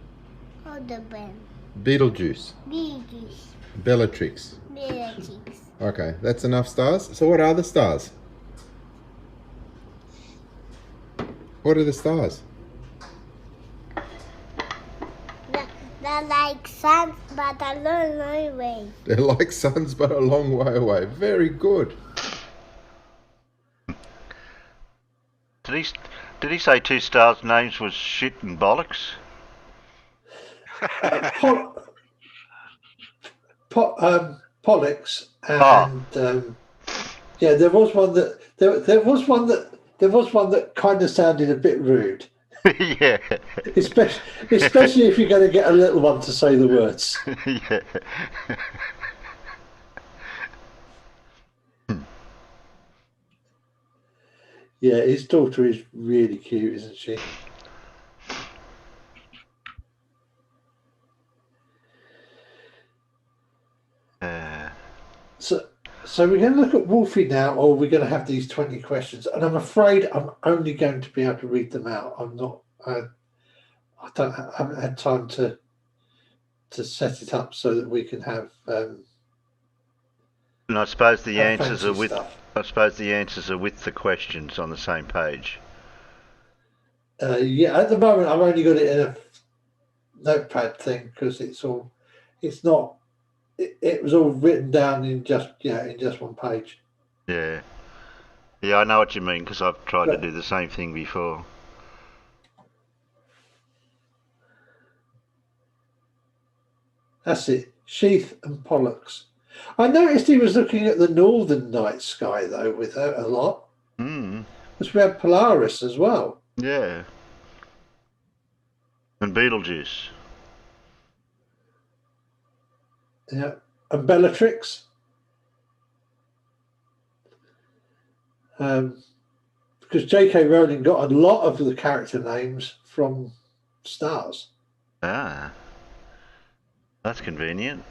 Aldebaran. Betelgeuse. Beetlejuice. Bellatrix. Bellatrix. Okay, that's enough stars. So what are the stars? What are the stars? They're like suns, but a long, long way. They're like suns but a long way away. Very good. Did he say two stars' names was shit and bollocks? Pollux and yeah, there was one that kind of sounded a bit rude. Yeah. Especially if you're going to get a little one to say the words. Yeah. Yeah, his daughter is really cute, isn't she? So we're going to look at Wolfie now, or we're going to have these 20 questions, and I'm afraid I'm only going to be able to read them out. I'm not. I haven't had time to set it up so that we can have. And I suppose the have answers fancy are with. stuff. I suppose the answers are with the questions on the same page. Yeah, at the moment I've only got it in a notepad thing because it's not. It was all written down in just one page. Yeah. Yeah, I know what you mean because I've tried to do the same thing before. That's it. Sheath and Pollux. I noticed he was looking at the northern night sky though with her a lot. Because we had Polaris as well. Yeah. And Beetlejuice. Yeah. And Bellatrix. Because J.K. Rowling got a lot of the character names from stars. Ah. That's convenient.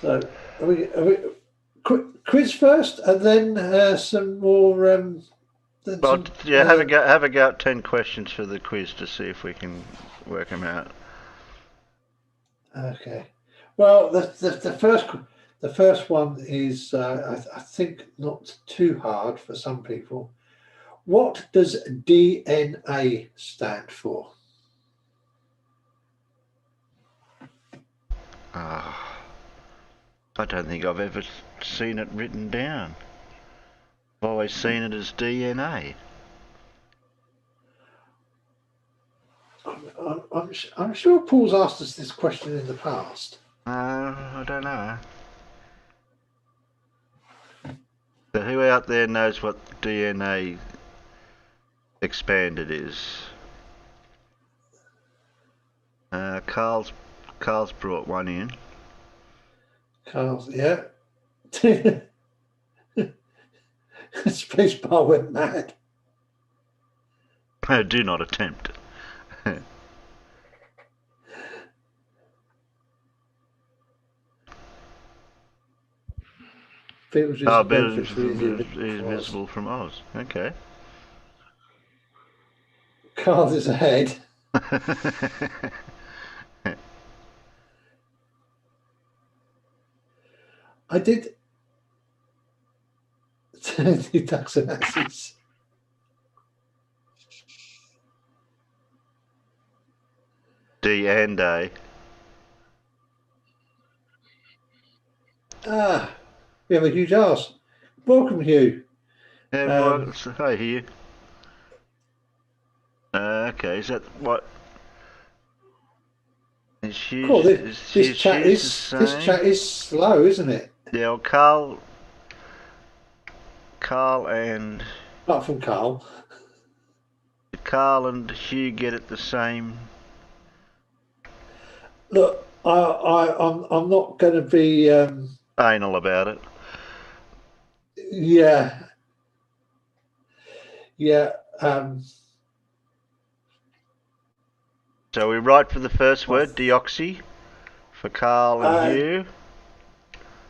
So, are we quiz first, and then some more. Well, yeah, have a go at 10 questions for the quiz to see if we can work them out. Okay. Well, the first one is I think not too hard for some people. What does DNA stand for? I don't think I've ever seen it written down. I've always seen it as DNA. I'm sure Paul's asked us this question in the past. I don't know. So who out there knows what DNA expanded is? Carl's brought one in. Carl's, yeah. Spacebar went mad. Do not attempt. Invisible from Oz. Okay. Carl is ahead. I did. Ducks and asses. D and A. Ah, we have a huge ass. Welcome, Hugh. Hi, Hugh. Okay, is that what? Cool, this chat is slow, isn't it? Yeah, well, Carl and... Apart from Carl. Carl and Hugh get it the same. Look, I'm not going to be anal about it. Yeah. So we write for the first word, deoxy, for Carl and Hugh.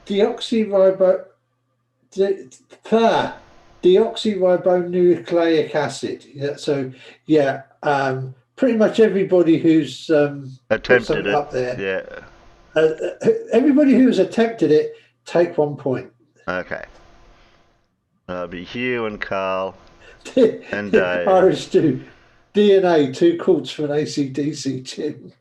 Deoxyribonucleic acid. Yeah, so yeah, pretty much everybody who's attempted it up there. Yeah. Everybody who's attempted it, take 1 point. Okay. That'll be Hugh and Carl and Dave. Irish do. DNA, 2 quarts for an AC/DC tune.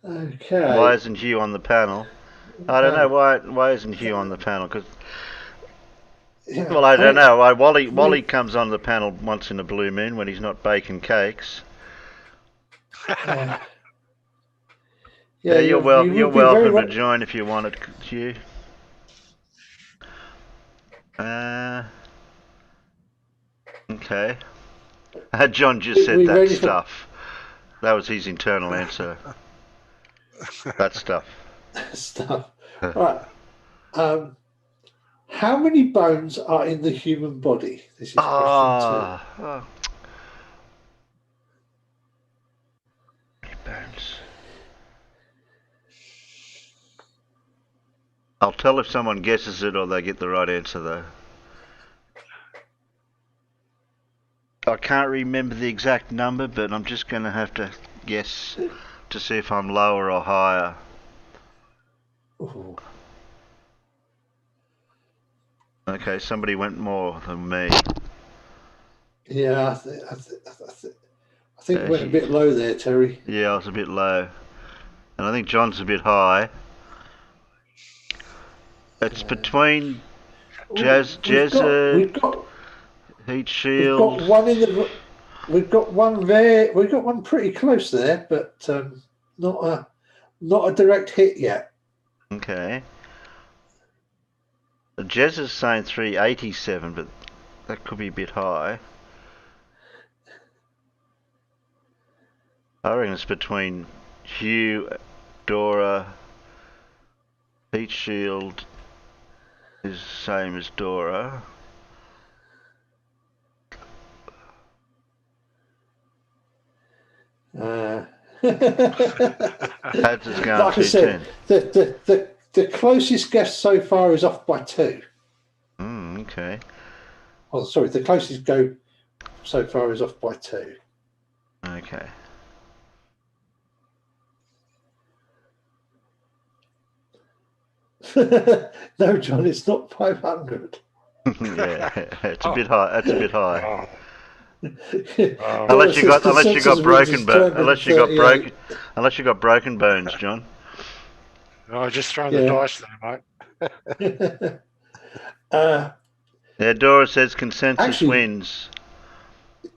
Okay. Why isn't Hugh on the panel? I don't know why isn't Hugh on the panel? Cause, well, I don't know. Why Wally comes on the panel once in a blue moon when he's not baking cakes. You're welcome to join if you wanted, Hugh. Okay. John just said that stuff. That was his internal answer. That stuff. Right. How many bones are in the human body? This is question 2. Bones. I'll tell if someone guesses it or they get the right answer, though. I can't remember the exact number, but I'm just going to have to guess to see if I'm lower or higher. Ooh. Okay, somebody went more than me. Yeah, I think you went a bit low there, Terry. Yeah, I was a bit low. And I think John's a bit high. It's between Jezza, Heat Shield. We've got one pretty close there, but not a direct hit yet. Okay. Jez is saying 387, but that could be a bit high. I reckon it's between Hugh, Dora, Heat Shield is the same as Dora. That's just going like I said, the closest guess so far is off by 2. Okay. Oh, sorry, the closest go so far is off by 2. Okay. No, John, it's not 500. Yeah, it's a bit high. That's a bit high. Unless you got broken bones, John. Oh, just throw the dice there, mate. Yeah, Dora says consensus wins.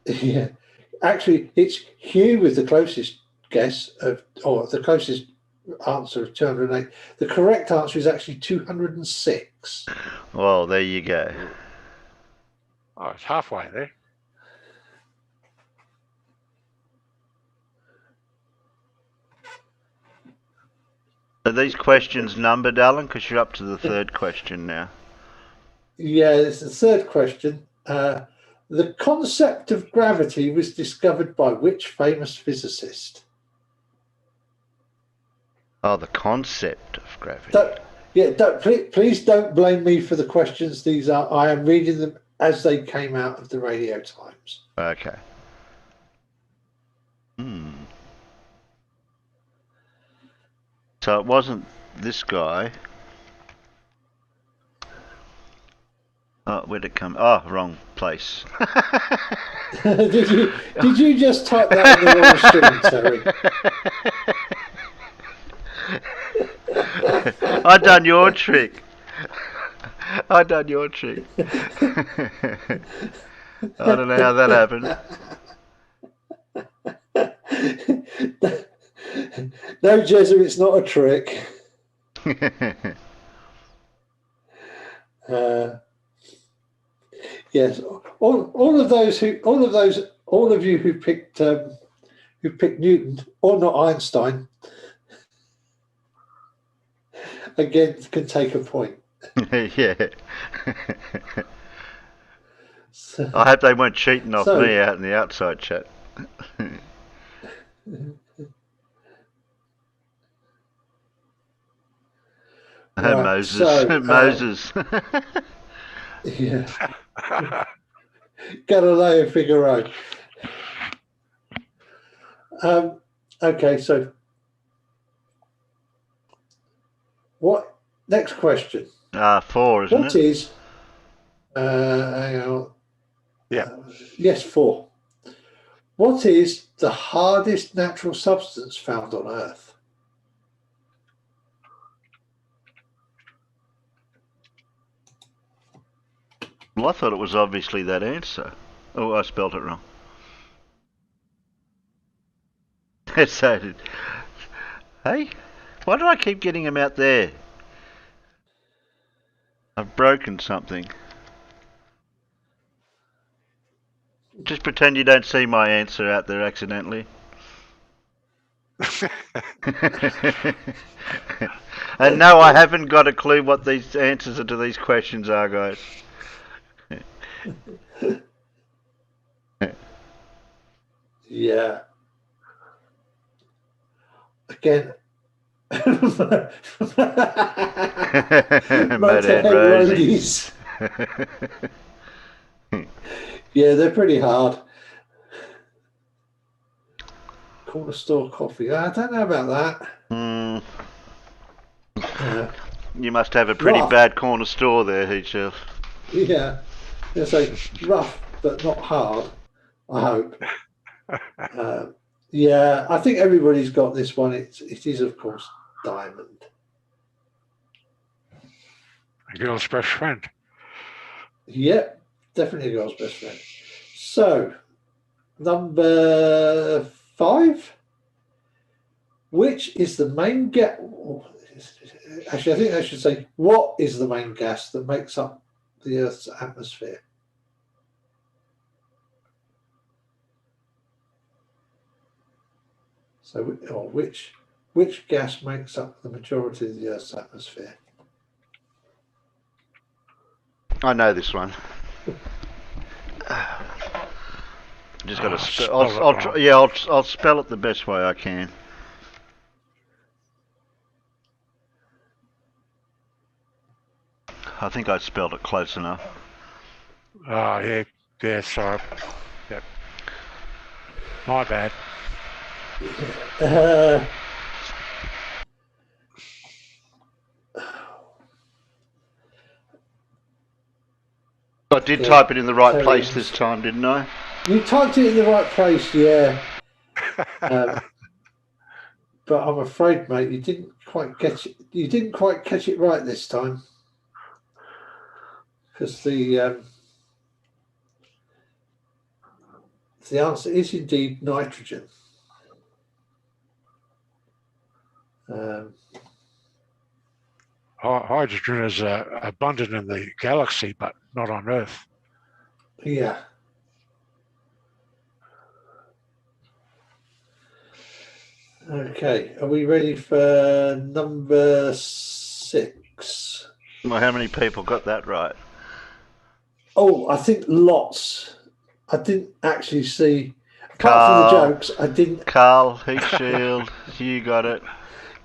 Yeah, actually, it's Hugh with the closest guess or the closest answer of 208. The correct answer is actually 206. Well, there you go. Oh, it's halfway there. Are these questions numbered, Alan? Because you're up to the third question now. Yeah, it's the third question. The concept of gravity was discovered by which famous physicist? Oh, the concept of gravity. Please don't blame me for the questions. I am reading them as they came out of the Radio Times. Okay. So it wasn't this guy. Oh, where'd it come? Oh, wrong place. Did you just type that in the wrong string, Terry? I done your trick. I don't know how that happened. No, Jesu, it's not a trick. Yes, all of you who picked Newton or not Einstein again can take a point. Yeah. I hope they weren't cheating off me out in the outside chat. Right, Moses. Yeah. Galileo Figaro. Okay, so what? Next question. 4, isn't it? What is? Hang on. Yeah. Yes, 4. What is the hardest natural substance found on Earth? Well, I thought it was obviously that answer. Oh, I spelled it wrong. So, hey, why do I keep getting them out there? I've broken something. Just pretend you don't see my answer out there accidentally. And no, I haven't got a clue what these answers to these questions are, guys. Yeah. Again. Motorhead roadies. Yeah, they're pretty hard. Corner store coffee. I don't know about that. You must have a pretty bad corner store there, Heathshelf. Yeah. It's like rough, but not hard, I hope. Yeah, I think everybody's got this one. It is, of course, diamond. A girl's best friend. Yep, definitely a girl's best friend. So, number 5. Which is the main gas? Actually, I think I should say, what is the main gas that makes up the Earth's atmosphere? So, which gas makes up the majority of the Earth's atmosphere? I know this one. Just got to spell. I'll spell it the best way I can. I think I spelled it close enough. Oh, yeah, sorry. Yep. My bad. I did type it in the right place this time, didn't I? You typed it in the right place, yeah. But I'm afraid, mate, you didn't quite catch it. You didn't quite catch it right this time, because the answer is indeed nitrogen. Hydrogen is abundant in the galaxy, but not on Earth. Yeah. Okay, are we ready for number 6? Well, how many people got that right? Oh, I think lots. I didn't actually see, apart Carl, from the jokes, I didn't. Carl, Heat Shield, you got it.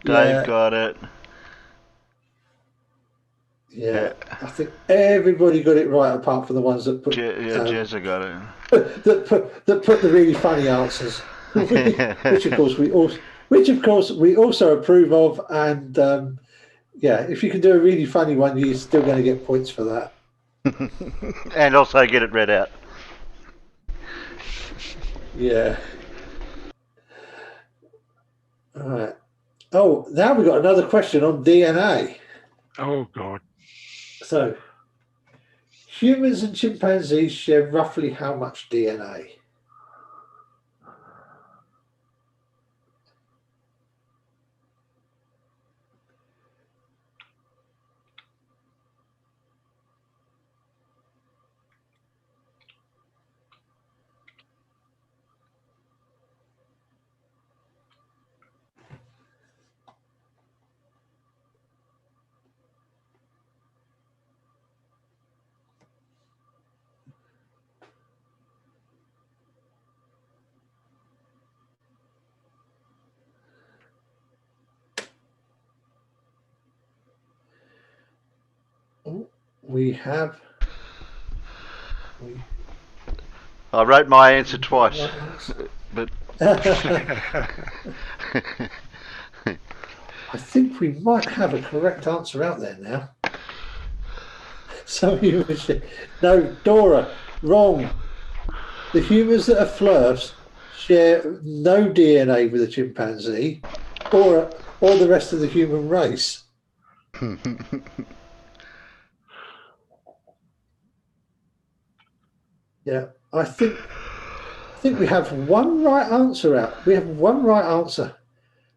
Dave got it. Yeah, I think everybody got it right apart from the ones that put. Jezza got it. that put the really funny answers, which of course we also approve of, and yeah, if you can do a really funny one, you're still going to get points for that. And also get it read out. Yeah. All right. Oh, now we've got another question on DNA. Oh, God. So, humans and chimpanzees share roughly how much DNA? We have. I wrote my answer twice, but I think we might have a correct answer out there now. So you would no, Dora, wrong. The humans that are flirts share no DNA with a chimpanzee, or the rest of the human race. Yeah, I think we have one right answer out. We have one right answer,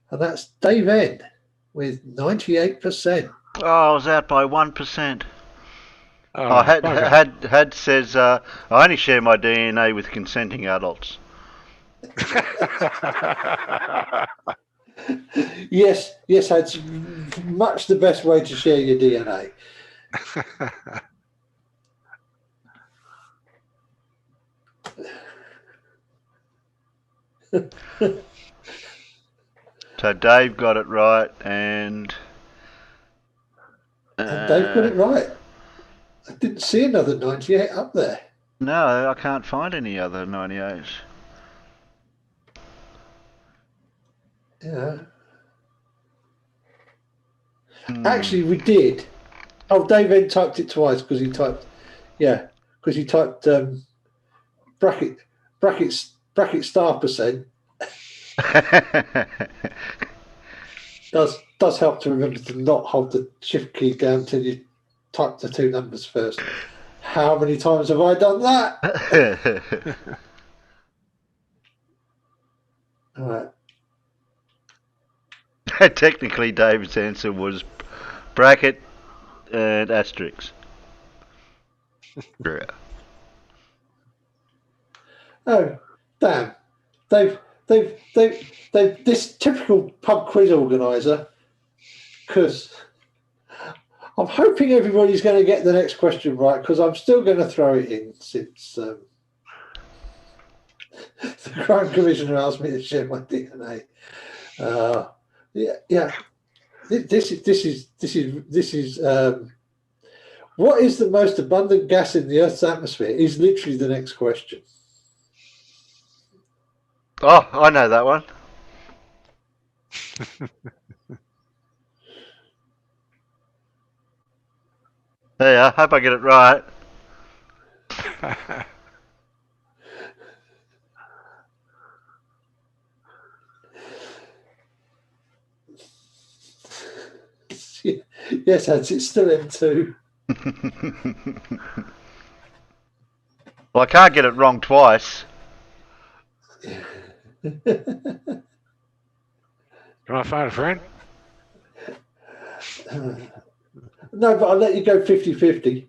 and that's Dave N with 98%. oh, I was out by 1%. Oh, Had says I only share my DNA with consenting adults. Yes, that's much the best way to share your DNA. So Dave got it right, and Dave got it right. I didn't see another 98 up there. No, I can't find any other 98s. Yeah. Actually, we did. Oh, Dave N typed it twice because he typed bracket star percent. does help to remember to not hold the shift key down until you type the two numbers first. How many times have I done that? All right. Technically, David's answer was bracket and asterisk. Yeah. Oh, damn. They've this typical pub quiz organizer, because I'm hoping everybody's going to get the next question right, because I'm still going to throw it in since the Crime Commissioner asked me to share my DNA. Yeah. This is what is the most abundant gas in the Earth's atmosphere is literally the next question. Oh, I know that one. Hey, I hope I get it right. Yes, it's still M2. Well, I can't get it wrong twice. Can I find a friend? No, but I'll let you go 50-50.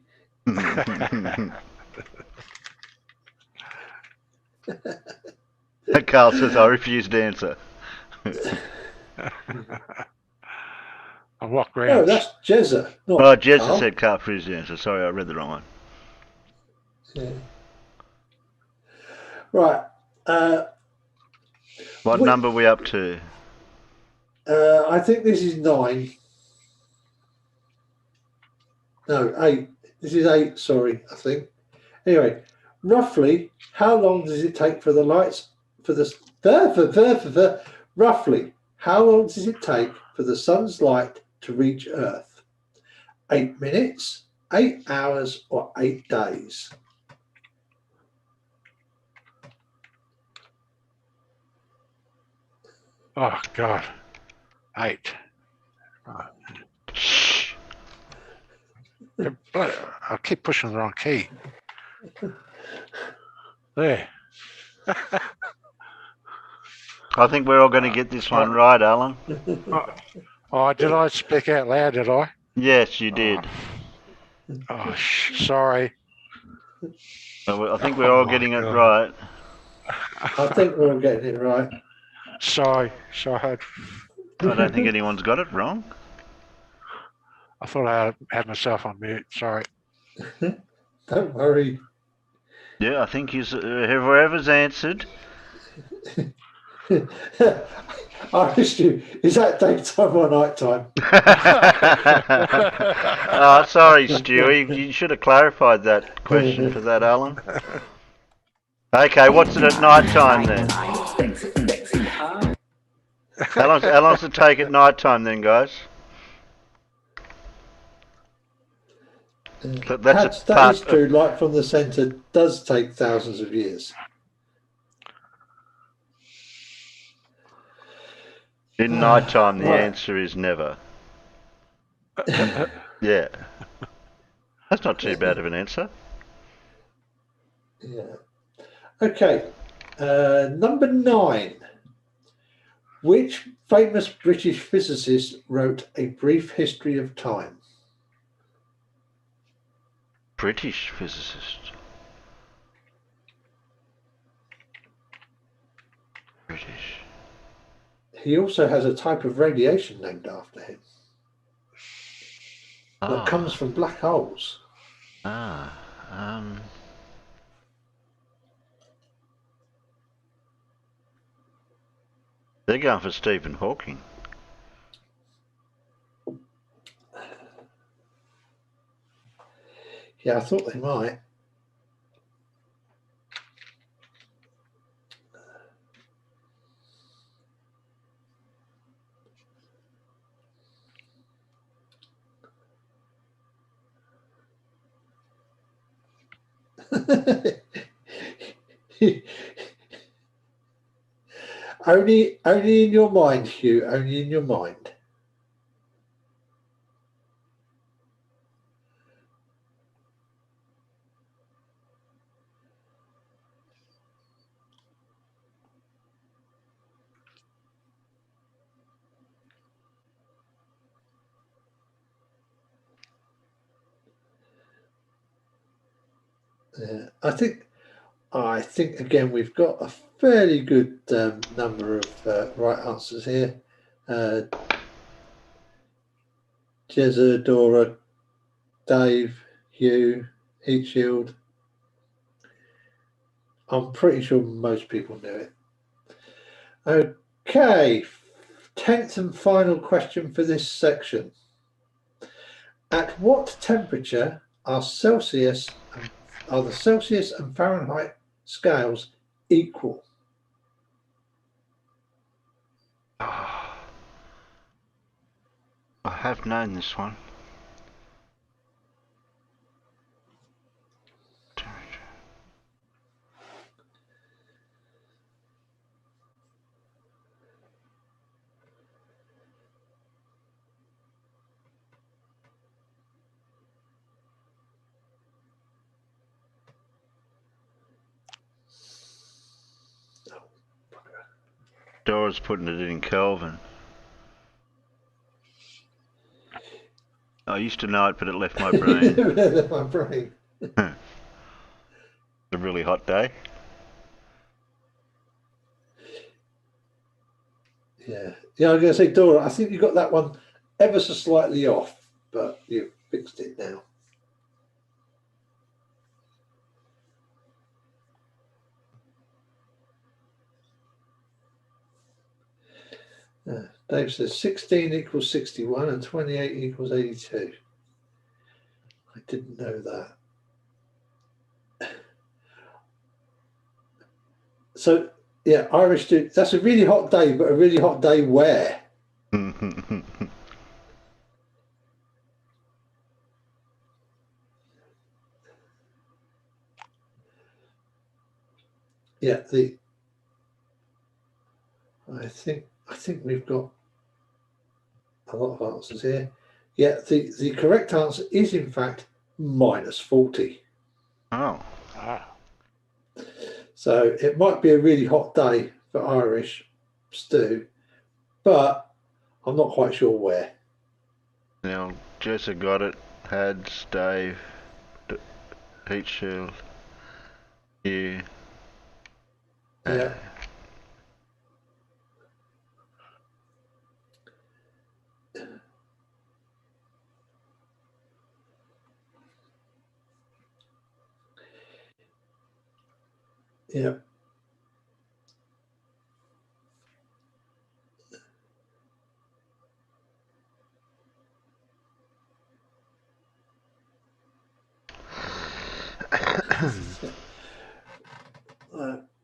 Carl says, I refuse to answer. On what grounds? No, that's Jezza, not Oh, Jezza Carl. said can't refuse to answer. Sorry, I read the wrong one. Yeah. Right. What number are we up to? I think this is 9. No, 8. This is 8, sorry, I think. Anyway, roughly, how long does it take for the lights, roughly, how long does it take for the sun's light to reach Earth? 8 minutes, 8 hours, or 8 days? Oh, God. 8. But I keep pushing the wrong key. There. I think we're all going to get this one right, Alan. Oh, did I speak out loud, did I? Yes, you did. Oh, sorry. I think we're all getting it right. I think we're all getting it right. Sorry. I don't think anyone's got it wrong. I thought I had myself on mute. Sorry. Don't worry. Yeah, I think whoever's answered. I asked you, is that daytime or nighttime? Oh, sorry, Stewie. You should have clarified that question for that, Alan. Okay, what's it at night time then? How long's to take at night time then, guys? That is true. Light from the centre does take thousands of years. In night time, the answer is never. Yeah. That's not too bad of an answer. Yeah. Okay. Number 9. Which famous British physicist wrote A Brief History of Time? British physicist. British. He also has a type of radiation named after him that comes from black holes. They're going for Stephen Hawking. Yeah, I thought they might. Only in your mind, Hugh. Only in your mind. I think again we've got a fairly good number of right answers here. Jezza, Dora, Dave, Hugh, Heat Shield. I'm pretty sure most people knew it. Okay, 10th and final question for this section. At what temperature are the Celsius and Fahrenheit scales equal? I have known this one. Dora's putting it in Kelvin. I used to know it, but it left my brain. My brain. It's a really hot day. Yeah. Yeah, I'm going to say, Dora, I think you got that one ever so slightly off, but you've fixed it now. Dave says 16 equals 61 and 28 equals 82. I didn't know that. So, yeah, Irish do. That's a really hot day, but a really hot day where? Yeah, I think we've got a lot of answers here. Yeah, the correct answer is in fact minus 40. Oh. Ah. So it might be a really hot day for Irish stew, but I'm not quite sure where. Now, Jessa got it. Hads, Dave, Heat Shield, you. Yeah. Yeah.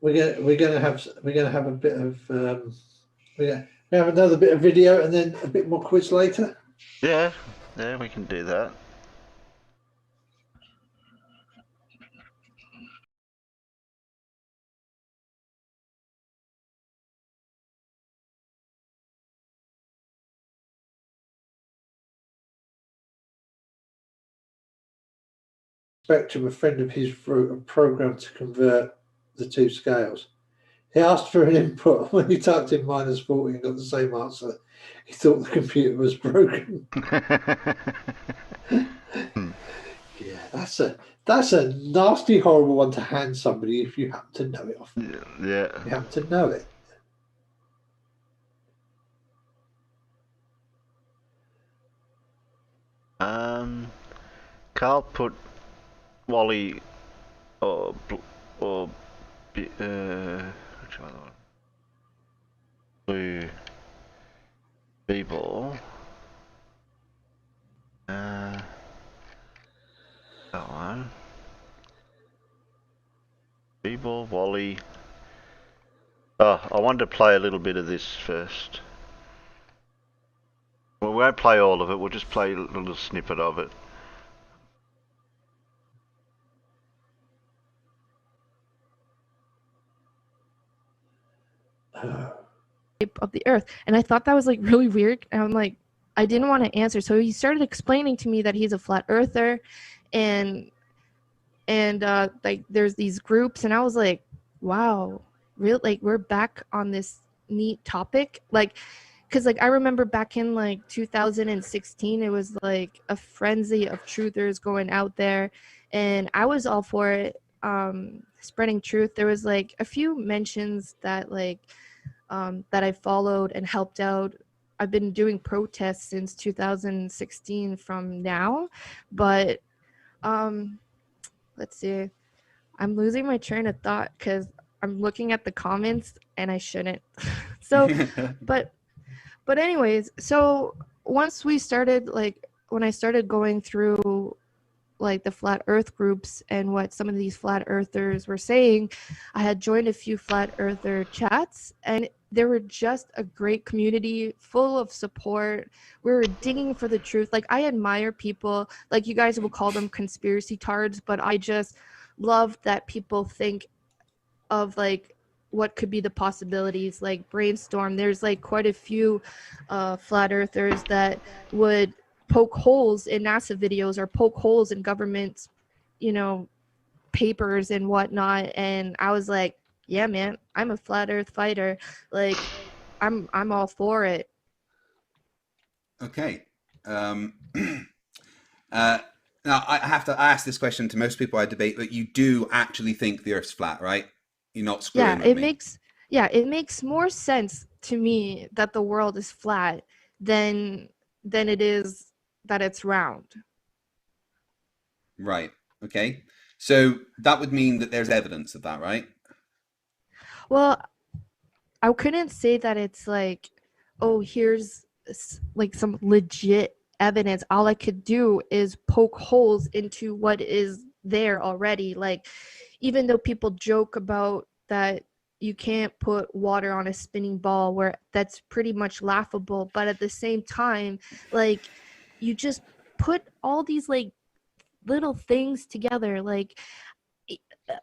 We're gonna have a bit of we have another bit of video and then a bit more quiz later. Yeah, we can do that. Spectrum, a friend of his, wrote a program to convert the two scales. He asked for an input. When he typed in minus 40 and got the same answer, he thought the computer was broken. Yeah, that's a nasty, horrible one to hand somebody if you happen to know it off. Yeah. You happen to know it. Carl put Wally or which other one? Blue B-ball. That one. B-ball, Wally. Oh, I wanted to play a little bit of this first. Well, we won't play all of it, we'll just play a little snippet of it. Of the earth, and I thought that was like really weird, and I'm like, I didn't want to answer, so he started explaining to me that he's a flat earther, and like there's these groups, and I was like, wow, real, like we're back on this neat topic, like because like I remember back in like 2016 it was like a frenzy of truthers going out there, and I was all for it, spreading truth. There was like a few mentions that like that I followed and helped out. I've been doing protests since 2016 from now, but let's see. I'm losing my train of thought because I'm looking at the comments and I shouldn't. So, but anyways, so once we started, like when I started going through like the flat earth groups and what some of these flat earthers were saying, I had joined a few flat earther chats, and they were just a great community full of support. We were digging for the truth. Like I admire people, like you guys will call them conspiracy tards, but I just love that people think of like what could be the possibilities, like brainstorm. There's like quite a few flat earthers that would poke holes in NASA videos or poke holes in government, papers and whatnot. And I was like, yeah, man, I'm a flat earth fighter. Like I'm all for it. Okay. Now, I have to ask this question to most people I debate, but you do actually think the Earth's flat, right? You're not screwing with me. It makes more sense to me that the world is flat than it is that it's round. Right. Okay. So that would mean that there's evidence of that, right? Well, I couldn't say that it's like, oh, here's like some legit evidence. All I could do is poke holes into what is there already. Like, even though people joke about that you can't put water on a spinning ball, where that's pretty much laughable, but at the same time, like, you just put all these like little things together. Like,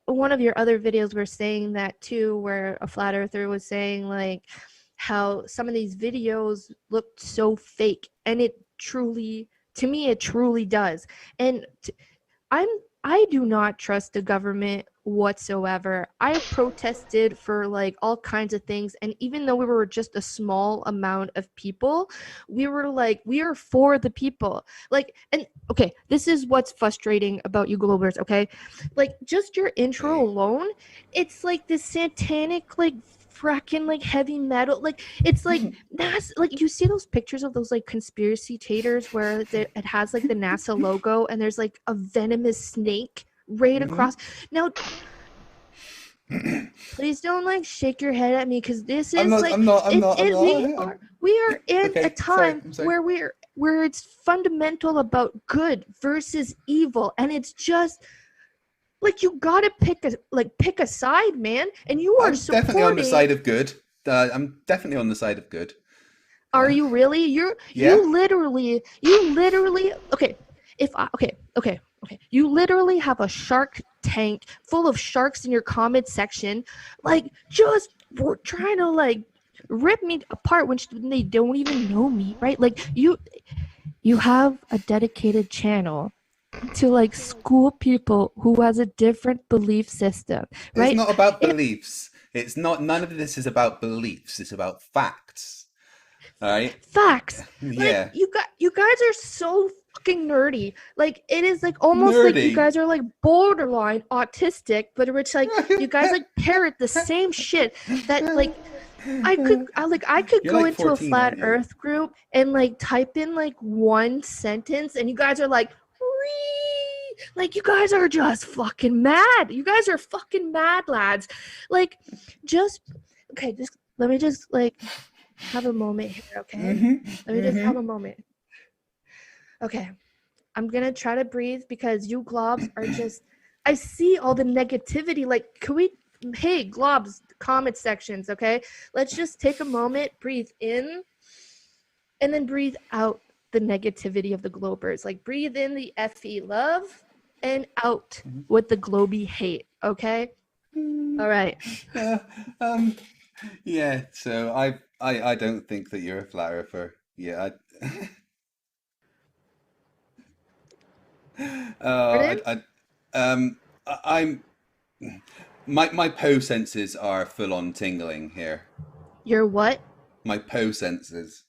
one of your other videos were saying that too, where a flat earther was saying like how some of these videos looked so fake, and it truly, to me, it truly does. And I do not trust the government whatsoever. I have protested for like all kinds of things, and even though we were just a small amount of people, we were like, we are for the people. Like, and okay, this is what's frustrating about you Globers, okay? Like, just your intro alone, it's like this satanic, like, fracking like heavy metal, like it's like NASA. Like, you see those pictures of those like conspiracy taters where it has like the NASA logo and there's like a venomous snake right across. Now, please don't like shake your head at me, because this is we are in a time where it's fundamental about good versus evil, and it's just like, you gotta pick a side, man. And you are definitely on the side of good. I'm definitely on the side of good. Are you really? You literally. Okay. Okay. You literally have a Shark Tank full of sharks in your comment section, like, just trying to like rip me apart when they don't even know me, right? Like, you have a dedicated channel to like school people who has a different belief system, right? It's not about beliefs. It's not. None of this is about beliefs. It's about facts. All right. Facts. Yeah. Like, you guys are so fucking nerdy. Like, it is like almost nerdy. Like you guys are like borderline autistic, but it's like you guys like parrot the same shit that like. I could go like into 14, a flat Earth group and like type in like one sentence, and you guys are like, like, you guys are just fucking mad. You guys are fucking mad, lads. Like, just let me just like have a moment here, okay? Let me just have a moment. Okay, I'm gonna try to breathe, because you globs are just, I see all the negativity. Like, hey globs, comment sections, okay? Let's just take a moment, breathe in, and then breathe out the negativity of the Globers. Like, breathe in the FE love and out with the Globy hate, okay? All right. Yeah, so I don't think that you're a flat earther. Yeah. I'm my Poe senses are full on tingling here. Your what? My Poe senses.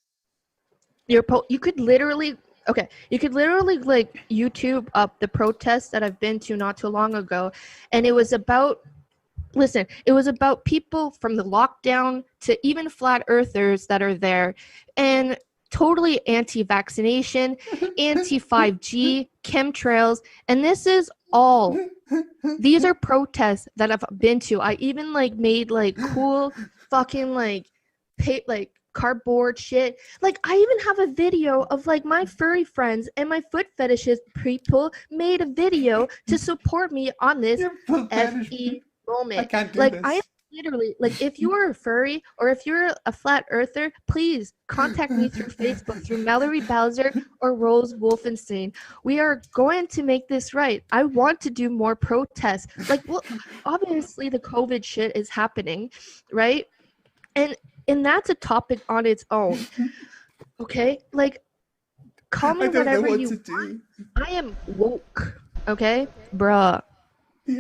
You could literally like YouTube up the protests that I've been to not too long ago, and it was about people from the lockdown to even flat earthers that are there, and totally anti-vaccination, anti-5G, chemtrails, and these are protests that I've been to. I even like made like cool fucking like cardboard shit. Like, I even have a video of like my furry friends and my foot fetishist people made a video to support me on this FE moment. I can't do like this. I am literally like, if you are a furry or if you're a flat earther, please contact me through Facebook, through Mallory Bowser or Rose Wolfenstein. We are going to make this right. I want to do more protests. Like, well, obviously the COVID shit is happening, right? And that's a topic on its own. Okay? Like, call me whatever you want. I am woke. Okay? Bruh.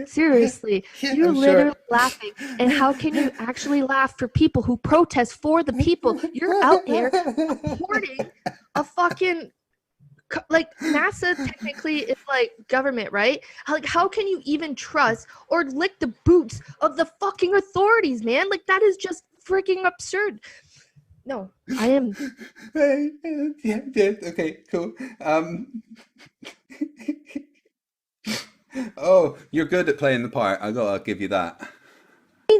Seriously, you're I'm literally sure. laughing. And how can you actually laugh for people who protest for the people? You're out here supporting a fucking like NASA technically is like government, right? Like how can you even trust or lick the boots of the fucking authorities, man? Like that is just freaking absurd. No, I am. Yeah, okay, cool. Oh, you're good at playing the part. I gotta give you that.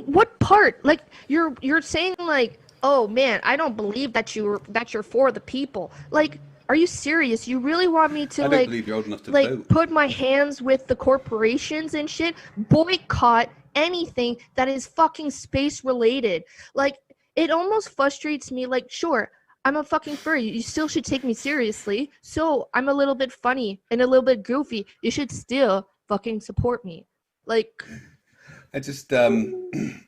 What part? Like you're saying like, oh man, I don't believe that you're for the people. Like, are you serious? You really want me to I don't believe you're old enough to vote. put my hands with the corporations and shit? Boycott anything that is fucking space related. Like, it almost frustrates me. Like, sure, I'm a fucking furry. You still should take me seriously. So I'm a little bit funny and a little bit goofy. You should still fucking support me. Like, I just isn't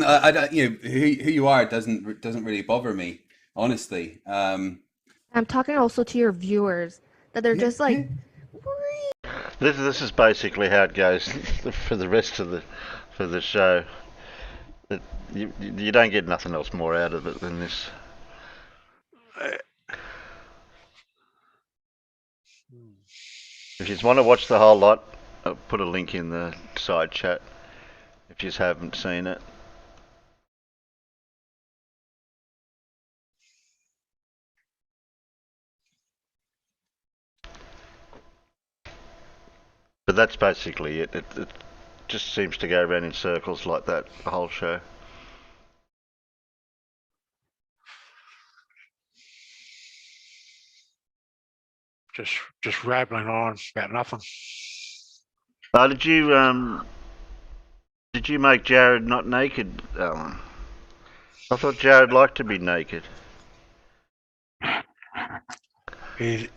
I don't who you are doesn't really bother me, honestly. I'm talking also to your viewers that they're just like. This is basically how it goes for the rest of the show. You don't get nothing else more out of it than this. If you want to watch the whole lot, I'll put a link in the side chat if you haven't seen it. But that's basically it. It just seems to go around in circles like that the whole show. Just rambling on about nothing. Did you make Jared not naked, Alan? I thought Jared liked to be naked. He's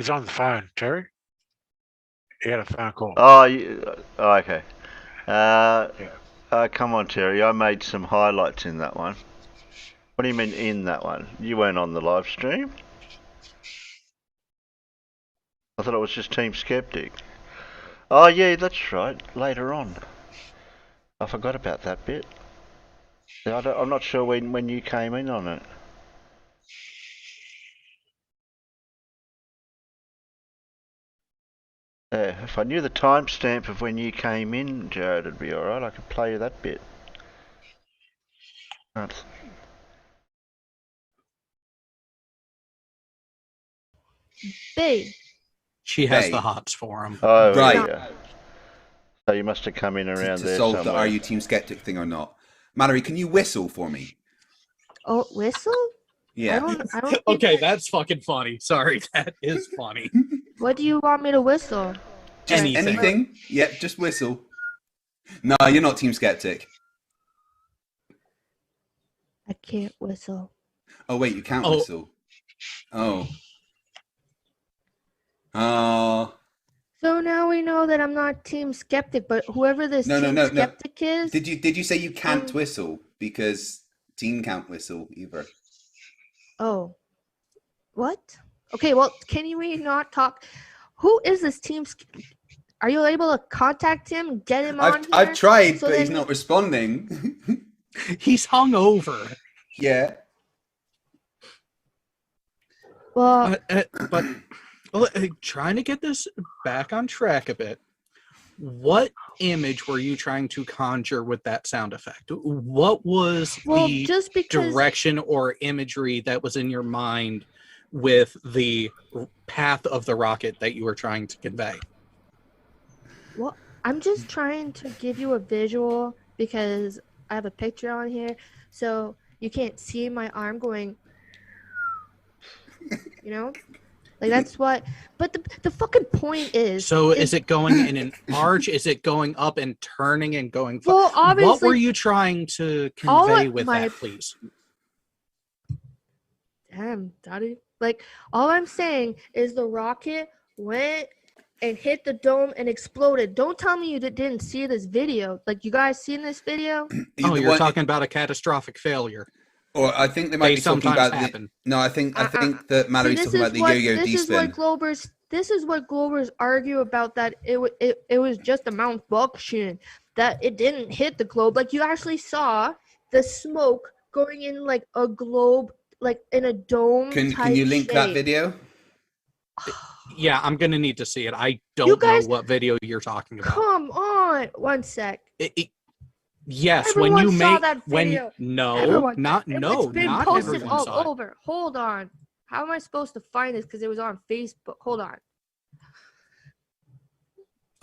on the phone, Terry. He had a phone call. Oh, okay. Come on, Terry. I made some highlights in that one. What do you mean in that one? You weren't on the live stream? I thought it was just Team Skeptic. Oh, yeah, that's right. Later on. I forgot about that bit. I'm not sure when you came in on it. Yeah, if I knew the timestamp of when you came in, Jared, it'd be alright. I could play you that bit. That's... Babe. She has the hots for him. Oh, right. Yeah. So you must have come in around to there solve somewhere. the Are You Team Skeptic thing or not. Mallory, can you whistle for me? Oh, whistle? Yeah. I don't Okay, that's fucking funny. Sorry, that is funny. What do you want me to whistle? Just anything? Yeah, just whistle. No, you're not Team Skeptic. I can't whistle. Oh, wait, you can't whistle. Oh. Oh. So now we know that I'm not Team Skeptic, but whoever this Team Skeptic is... Did you say you can't whistle? Because Team can't whistle either. Oh. What? Okay, well, can we not talk... Who is this Team Skeptic? Are you able to contact him, get him on here? I've tried, but he's not responding. He's hungover. Yeah. Well... but trying to get this back on track a bit, what image were you trying to conjure with that sound effect? What was the direction or imagery that was in your mind with the path of the rocket that you were trying to convey? Well, I'm just trying to give you a visual because I have a picture on here, so you can't see my arm going, you know? Like, that's what... But the fucking point is... So is it going in an arch? Is it going up and turning and going... Well, obviously... What were you trying to convey with that, please? Damn, Daddy. Like, all I'm saying is the rocket went and hit the dome and exploded. Don't tell me you didn't see this video. Like, you guys seen this video? You're talking about a catastrophic failure. Or I think they might be talking about the... No, I think that Mallory's talking about the yo-yo D-spin. This is what Glober's this is what Globers argue about, that it was just a malfunction, that it didn't hit the globe. Like, you actually saw the smoke going in like a globe, like in a dome. Can you link that video? Yeah, I'm gonna need to see it. I don't know what video you're talking about. Come on, one sec. Yes, everyone when you saw make that video. It's been not posted everyone all saw it. over. Hold on. How am I supposed to find this? Because it was on Facebook. Hold on.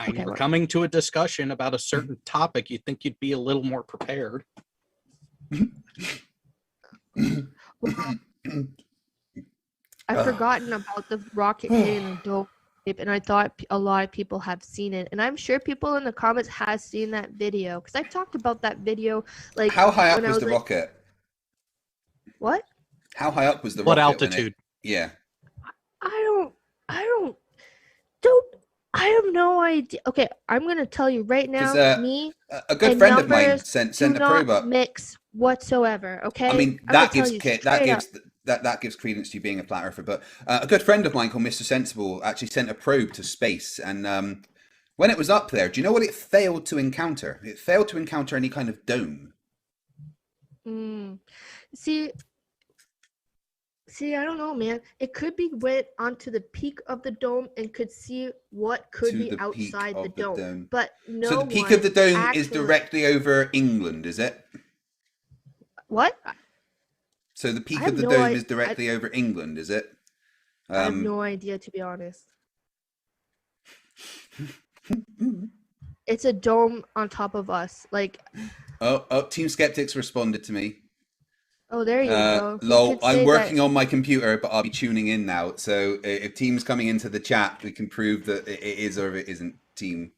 We're coming to a discussion about a certain topic. You'd think you'd be a little more prepared. I've forgotten about the rocket hitting the dome, and I thought a lot of people have seen it, and I'm sure people in the comments has seen that video, because I talked about that video. Like, how high up was the rocket? What? How high up was the rocket? What altitude? Yeah. I have no idea. Okay, I'm gonna tell you right now. A good friend of mine sent a probe up. Mix whatsoever. Okay. I mean, that gives credence to you being a flat earther. But a good friend of mine called Mr. Sensible actually sent a probe to space, and when it was up there, do you know what it failed to encounter? It failed to encounter any kind of dome. See, I don't know, man. It could be went onto the peak of the dome and could see what could be outside the dome. But no. So the peak of the dome is directly over England, is it? What? So the peak of the dome is directly over England, is it? I have no idea, to be honest. It's a dome on top of us, like. Oh! Team Skeptics responded to me. Oh, there you go. Lol, I'm working on my computer, but I'll be tuning in now. So if Team's coming into the chat, we can prove that it is or it isn't Team.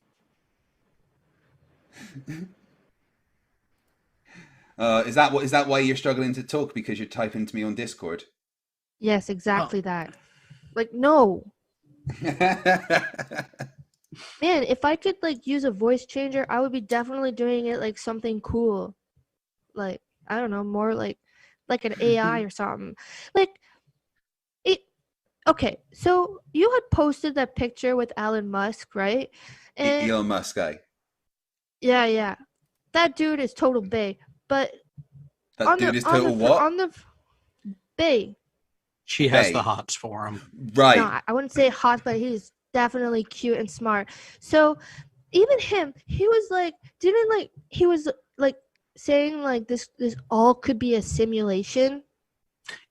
Is that why you're struggling to talk, because you're typing to me on Discord? Yes, exactly that. Like, no. Man, if I could like use a voice changer, I would be definitely doing it like something cool. Like, I don't know, more like an AI or something. Okay, so you had posted that picture with Elon Musk, right? And Elon Musk guy. Yeah. That dude is total bae. But that dude is total what? On the bae. She has the hots for him. Right. No, I wouldn't say hot, but he's definitely cute and smart. So even him, he was like, saying like this all could be a simulation.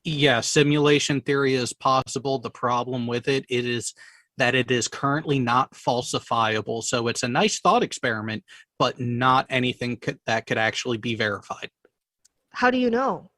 Yeah, simulation theory is possible. The problem with it is that it is currently not falsifiable. So it's a nice thought experiment, but not anything that could actually be verified. How do you know?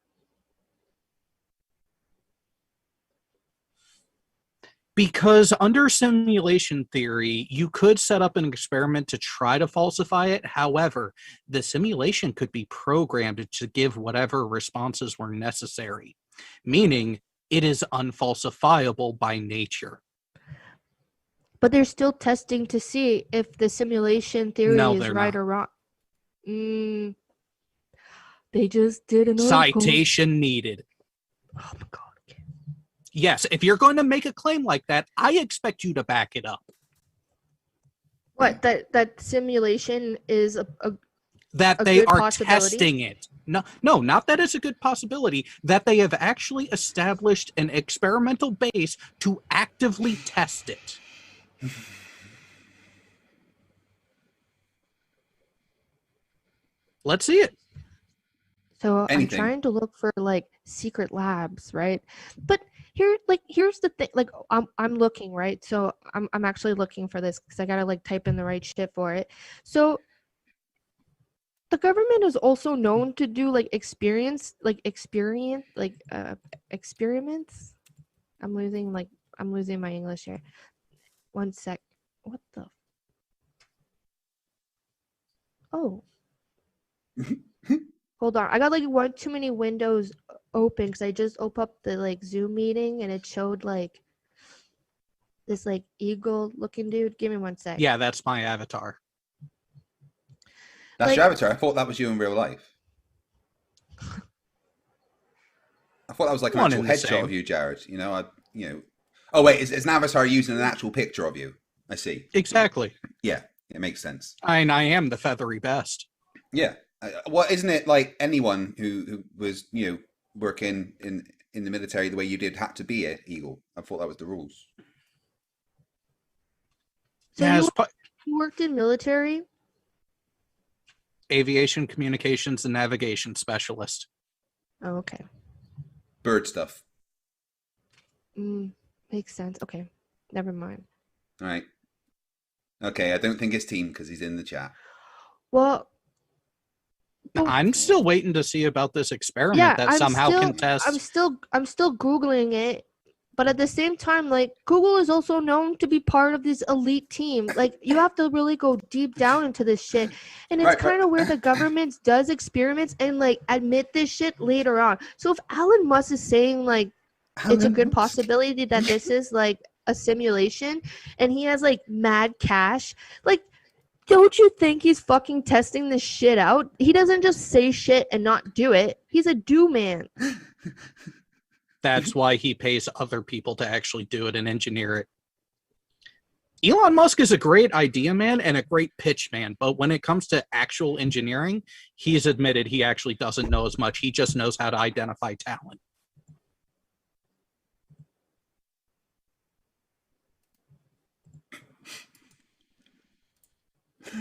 Because under simulation theory, you could set up an experiment to try to falsify it. However, the simulation could be programmed to give whatever responses were necessary, meaning it is unfalsifiable by nature. But they're still testing to see if the simulation theory is right or wrong. They just did an citation needed. Oh my God. Yes, if you're going to make a claim like that, I expect you to back it up. What, that simulation is that they are testing it. No, not that it's a good possibility. That they have actually established an experimental base to actively test it. Let's see it. So anything. I'm trying to look for like secret labs, right? But here's the thing. Like I'm looking, right? So I'm actually looking for this because I gotta like type in the right shit for it. So the government is also known to do like experiments. I'm losing my English here. One sec. What the? Oh. Hold on. I got like too many windows open because I just opened up the like Zoom meeting and it showed like this like eagle looking dude. Give me one sec. Yeah, that's my avatar. That's your avatar? I thought that was you in real life. I thought that was like an actual headshot of you, Jared. You know, Oh wait, is an avatar using an actual picture of you? I see. Exactly. Yeah, it makes sense. I am the feathery best. Yeah. Well, isn't it like anyone who was working in the military the way you did had to be an eagle? I thought that was the rules. So you worked in military? Aviation, communications, and navigation specialist. Oh, okay. Bird stuff. Makes sense. Okay, never mind. All right. Okay, I don't think it's team because he's in the chat. Well, I'm still waiting to see about this experiment that somehow can test. I'm still Googling it, but at the same time, like, Google is also known to be part of this elite team. Like, you have to really go deep down into this shit, and it's kind of where the government does experiments and like admit this shit later on. So if Elon Musk is saying like it's a good possibility that this is like a simulation, and he has like mad cash, like, don't you think he's fucking testing this shit out? He doesn't just say shit and not do it. He's a do man. That's why he pays other people to actually do it and engineer it. Elon Musk is a great idea man and a great pitch man, but when it comes to actual engineering, he's admitted he actually doesn't know as much. He just knows how to identify talent.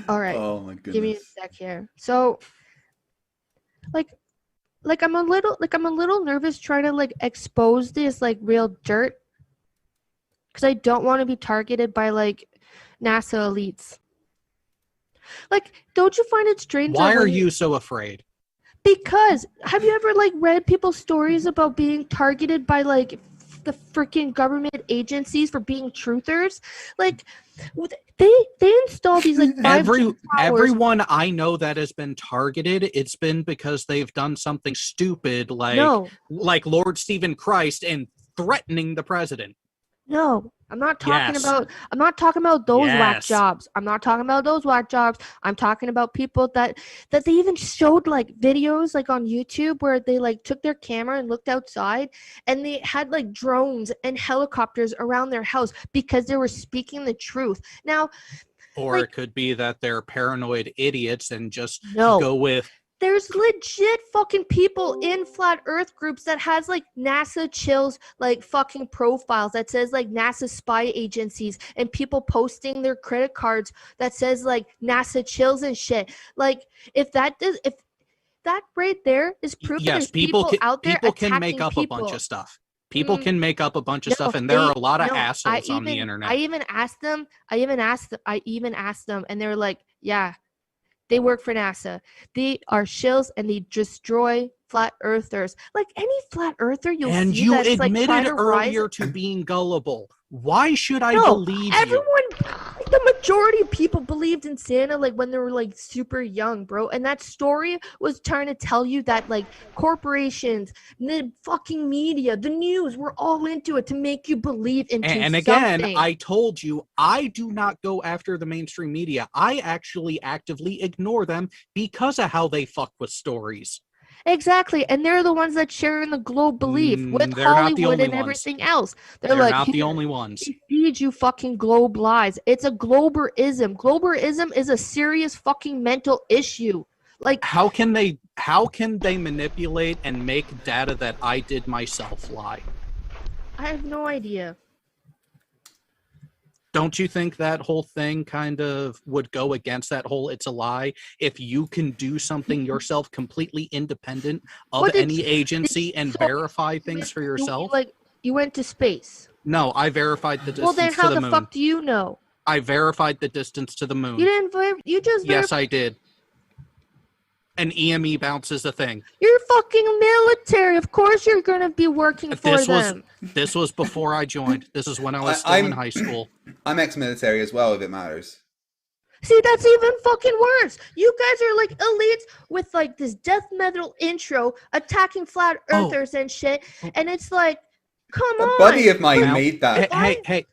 All right. Oh my goodness. Give me a sec here. So, like I'm a little nervous trying to like expose this like real dirt, because I don't want to be targeted by like NASA elites. Like, don't you find it strange? Why are you so afraid? Because have you ever like read people's stories about being targeted by like the freaking government agencies for being truthers? Like, they install these like everyone I know that has been targeted, it's been because they've done something stupid like Lord Stephen Christ and threatening the president. No, I'm not talking about those whack jobs. I'm not talking about those whack jobs. I'm talking about people that they even showed like videos like on YouTube where they like took their camera and looked outside, and they had like drones and helicopters around their house because they were speaking the truth. Now, or it could be that they're paranoid idiots and just go with. There's legit fucking people in flat earth groups that has like NASA chills like fucking profiles that says like NASA spy agencies, and people posting their credit cards that says like NASA chills and shit. Like, if that right there is proof that there's people out there people can make up a bunch of stuff. People can make up a bunch of stuff, and there are a lot of assholes on the internet. I even asked them, and they were like, yeah, they work for NASA. They are shills, and they destroy flat earthers. Like any flat earther you'll see. And you that's admitted like earlier to being gullible. Why should I believe you? The majority of people believed in Santa like when they were like super young, bro. And that story was trying to tell you that like corporations, the fucking media, the news, were all into it to make you believe into something. And again, I told you, I do not go after the mainstream media. I actually actively ignore them because of how they fuck with stories. Exactly, and they're the ones that share in the globe belief with Hollywood and everything else. They're like, not the only ones. They feed you fucking globe lies. It's a globerism. Globerism is a serious fucking mental issue. Like, how can they manipulate and make data that I did myself lie? I have no idea. Don't you think that whole thing kind of would go against that whole it's a lie if you can do something yourself completely independent of any agency and verify things for yourself? Like, you went to space. No, I verified the distance to the moon. Well, then how the fuck do you know? I verified the distance to the moon. You didn't you just Yes, I did. An EME bounce is a thing. You're fucking military. Of course you're going to be working for them. This was before I joined. This is when I was still in high school. I'm ex-military as well, if it matters. See, that's even fucking worse. You guys are like elites with like this death metal intro attacking flat earthers and shit. And it's like, come on. A buddy of mine made that. Hey,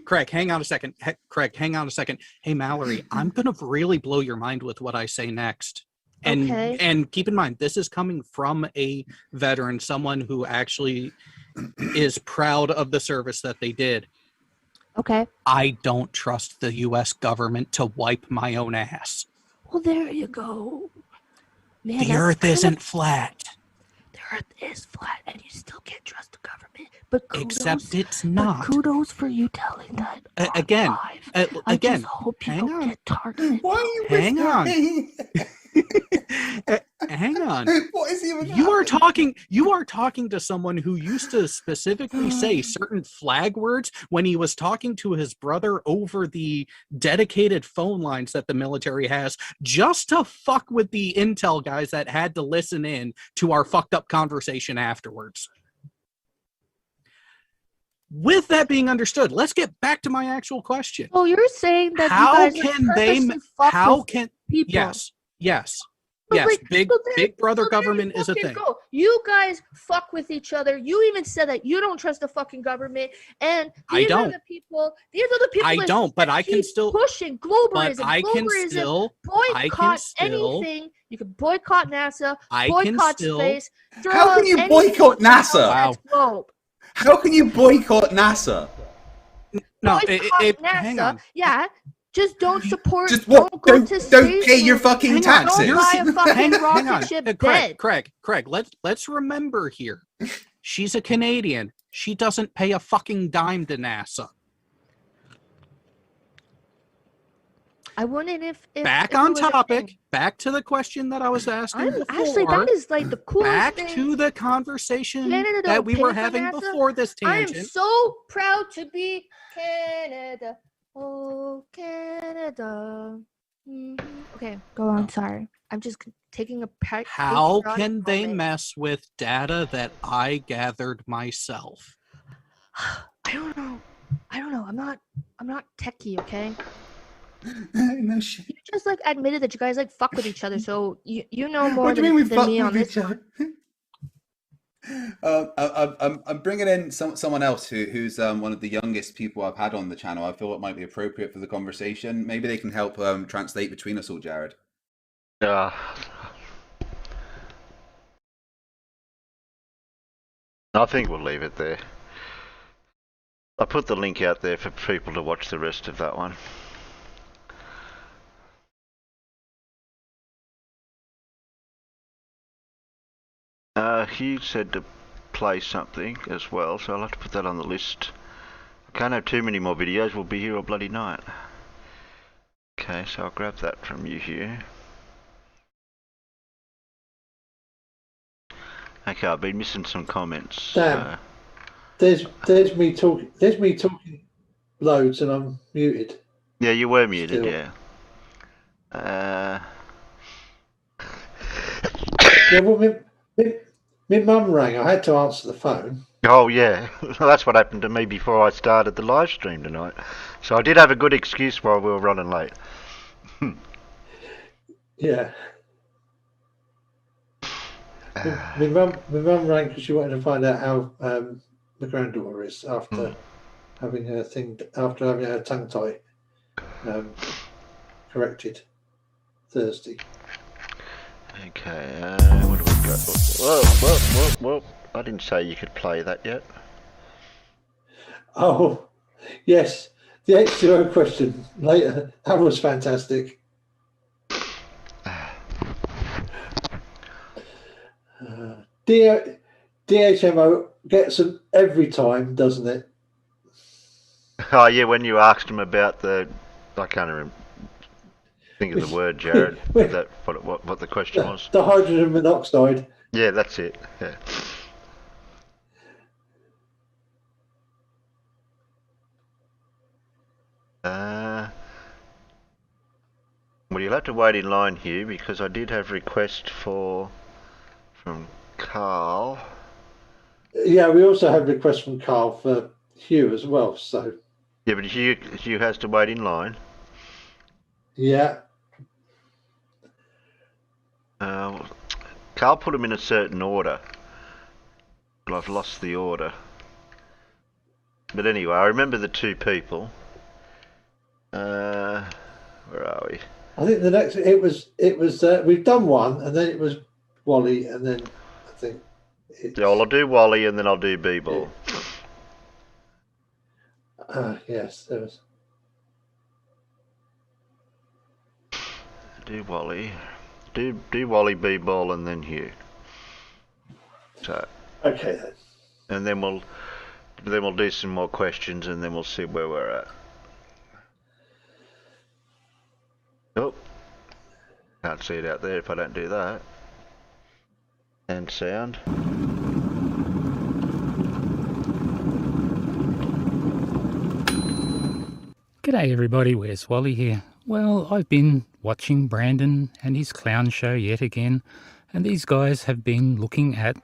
Craig, hang on a second. Hey, Mallory, I'm going to really blow your mind with what I say next. And keep in mind, this is coming from a veteran, someone who actually is proud of the service that they did. Okay. I don't trust the U.S. government to wipe my own ass. Well, there you go. Man, the Earth isn't flat. The Earth is flat, and you still can't trust the government. But kudos, except it's not. But kudos for you telling that. Again, I just hope you don't get targeted. Why are you hang on? Hang on. What is even you are talking to someone who used to specifically say certain flag words when he was talking to his brother over the dedicated phone lines that the military has, just to fuck with the intel guys that had to listen in to our fucked up conversation afterwards. With that being understood, let's get back to my actual question. Oh, you're saying that people? Yes. But yes, like, big brother government is a thing. Go. You guys fuck with each other. You even said that you don't trust the fucking government, and these are the people. I don't, but I can still pushing globalism. But I can still boycott anything. You can boycott NASA. Boycott space. How can you boycott NASA? Wow. How can you boycott NASA? No, boycott NASA. Hang on. Yeah. Just don't support. Just what? Don't pay your fucking hang taxes. Don't buy a fucking rocket ship bed. Craig. Let's remember here. She's a Canadian. She doesn't pay a fucking dime to NASA. I wouldn't if back on topic. Back to the question that I was asking before. Actually, that is like the coolest back thing. to the conversation Canada that we were having NASA. before this tangent. I am so proud to be Canada. Oh, Canada. Okay, go on. Sorry. I'm just taking a peek. How can they mess with data that I gathered myself? I don't know. I'm not techie, okay? No shit. You just like admitted that you guys like fuck with each other, so you know more what do you mean than me on this. I'm bringing in someone else who's one of the youngest people I've had on the channel. I feel it might be appropriate for the conversation. Maybe they can help translate between us all, Jared. I think we'll leave it there. I put the link out there for people to watch the rest of that one. Hugh said to play something as well, so I'll have to put that on the list. I can't have too many more videos, we'll be here all bloody night. Okay, so I'll grab that from you here. Okay, I've been missing some comments. Damn. There's me talking. There's me talking loads, and I'm muted. Yeah, you were muted. Still. Yeah. Yeah, well, my mum rang. I had to answer the phone. Oh yeah, that's what happened to me before I started the live stream tonight. So I did have a good excuse while we were running late. Yeah. My mum rang because she wanted to find out how my granddaughter is after having her tongue tie corrected Thursday. Okay, what do we got? Whoa, I didn't say you could play that yet. Oh, yes. The H2O question later. That was fantastic. DHMO gets them every time, doesn't it? Oh yeah, when you asked him about the, I can't remember. Think of the word, Jared. What the question was? The hydrogen monoxide. Yeah, that's it. Yeah. Well, you'll have to wait in line here because I did have request from Carl. Yeah, we also had requests from Carl for Hugh as well. So. Yeah, but Hugh has to wait in line. Yeah. Carl put them in a certain order, but I've lost the order. But anyway, I remember the two people. Where are we? I think the next it was we've done one, and then it was Wally, and then I think Yeah, well, I'll do Wally and then I'll do B-ball. Yes, there was. Do Wally. Do Wally, B-ball, and then Hugh. So. Okay then. And then we'll do some more questions and then we'll see where we're at. Oh. Can't see it out there if I don't do that. And sound. G'day everybody, where's Wally here? Well, I've been watching Brandon and his clown show yet again, and these guys have been looking at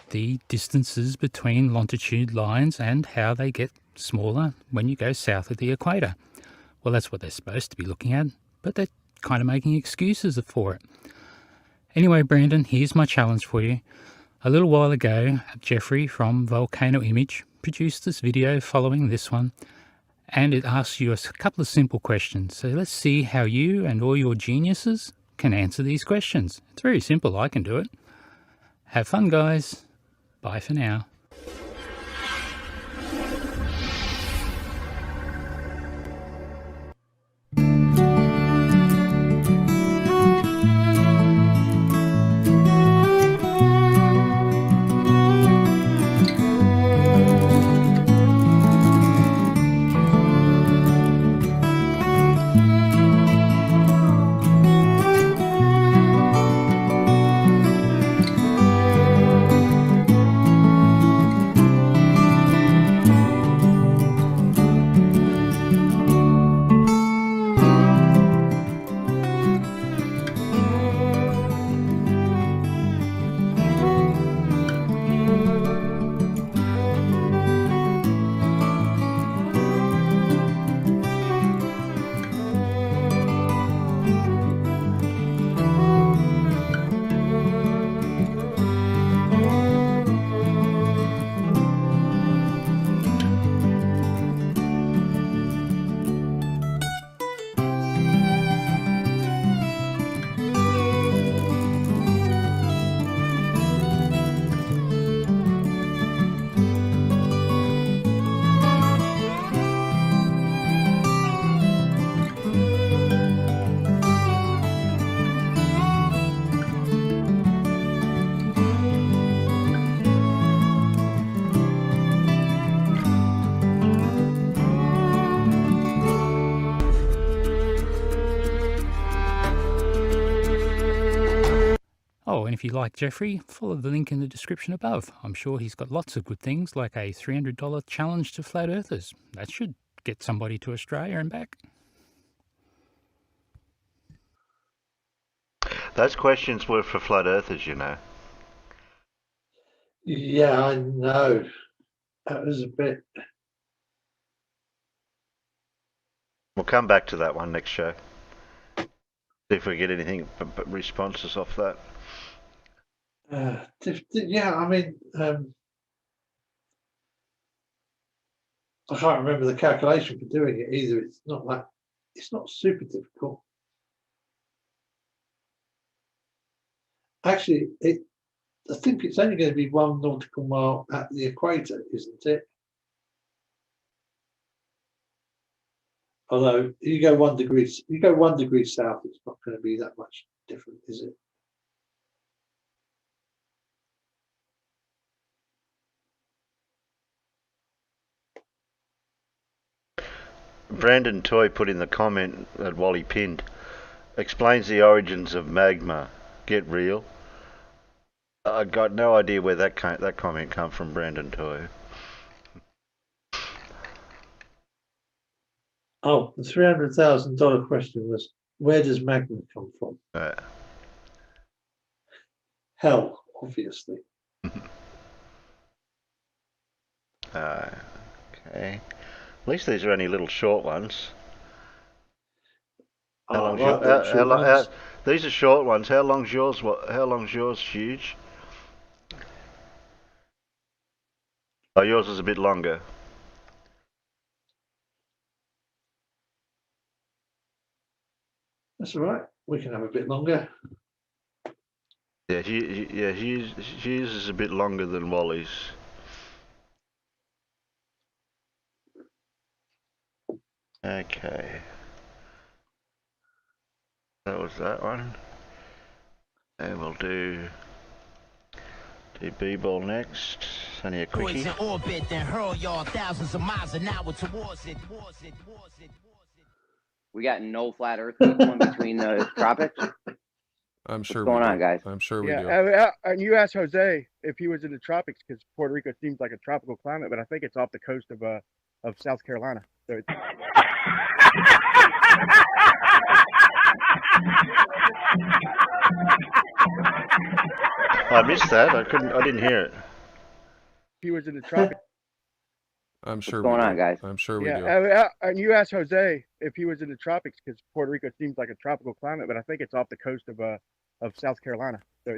the distances between longitude lines and how they get smaller when you go south of the equator. Well, that's what they're supposed to be looking at, but they're kind of making excuses for it. Anyway, Brandon, here's my challenge for you. A little while ago, Jeffrey from Volcano Image produced this video following this one, and it asks you a couple of simple questions. So let's see how you and all your geniuses can answer these questions. It's very simple, I can do it. Have fun, guys. Bye for now. Oh, and if you like Jeffrey, follow the link in the description above. I'm sure he's got lots of good things, like a $300 challenge to flat earthers. That should get somebody to Australia and back. Those questions were for flat earthers, you know. Yeah, I know. That was a bit. We'll come back to that one next show. See if we get anything but responses off that. Yeah, I mean, I can't remember the calculation for doing it either. It's not super difficult. Actually, I think it's only going to be 1 nautical mile at the equator, isn't it? Although you go 1 degree south, it's not going to be that much different, is it? Brandon Toy put in the comment that Wally pinned, explains the origins of magma. Get real. I got no idea where that comment come from, Brandon Toy. Oh, the $300,000 question was, where does magma come from? Hell, obviously. Okay. At least these are only little short ones. These are short ones. How long's yours? How long's yours, Huge? Oh, yours is a bit longer. That's all right. We can have a bit longer. Yeah, Hughes is a bit longer than Wally's. Okay. That was that one. And we'll do B-ball next. It's only a quickie. In orbit, then hurl y'all thousands of miles an hour towards it. We got no flat Earth people in between the tropics. I'm sure. What's going on, guys? I'm sure we do. And you asked Jose if he was in the tropics because Puerto Rico seems like a tropical climate, but I think it's off the coast of South Carolina. So I missed that. I didn't hear it. He was in the tropics. I'm sure. What's going on, guys? I'm sure we do. And you asked Jose if he was in the tropics because Puerto Rico seems like a tropical climate, but I think it's off the coast of South Carolina. So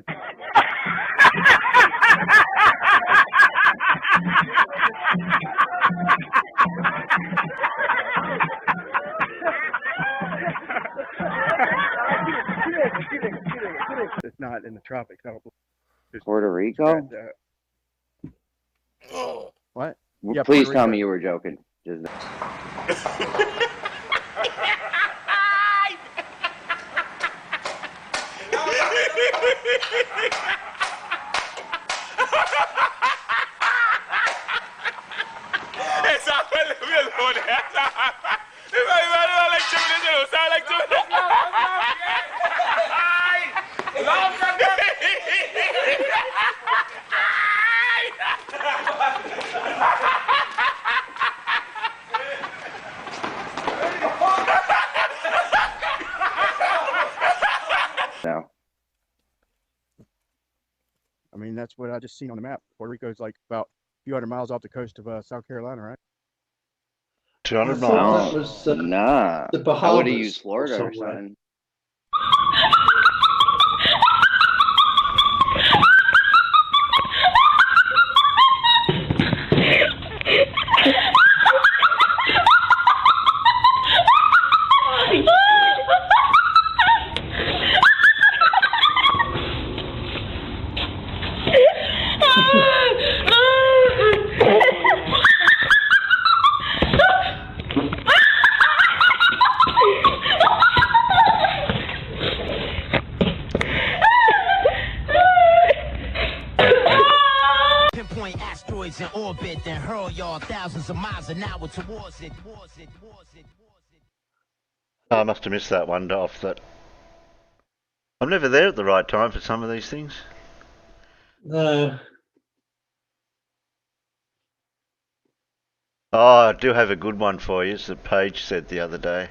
it's not in the tropics. I don't believe. Puerto Rico? What? Yeah, please tell me you were joking. Just... No. I mean, that's what I just seen on the map. Puerto Rico is like about a few hundred miles off the coast of South Carolina, right? 200 miles. That was, nah. The Bahamas. I would have used Florida or something. In orbit, then hurl y'all thousands of miles an hour towards it. I must have missed that one off that. I'm never there at the right time for some of these things. No. Oh, I do have a good one for you, as the Paige said the other day.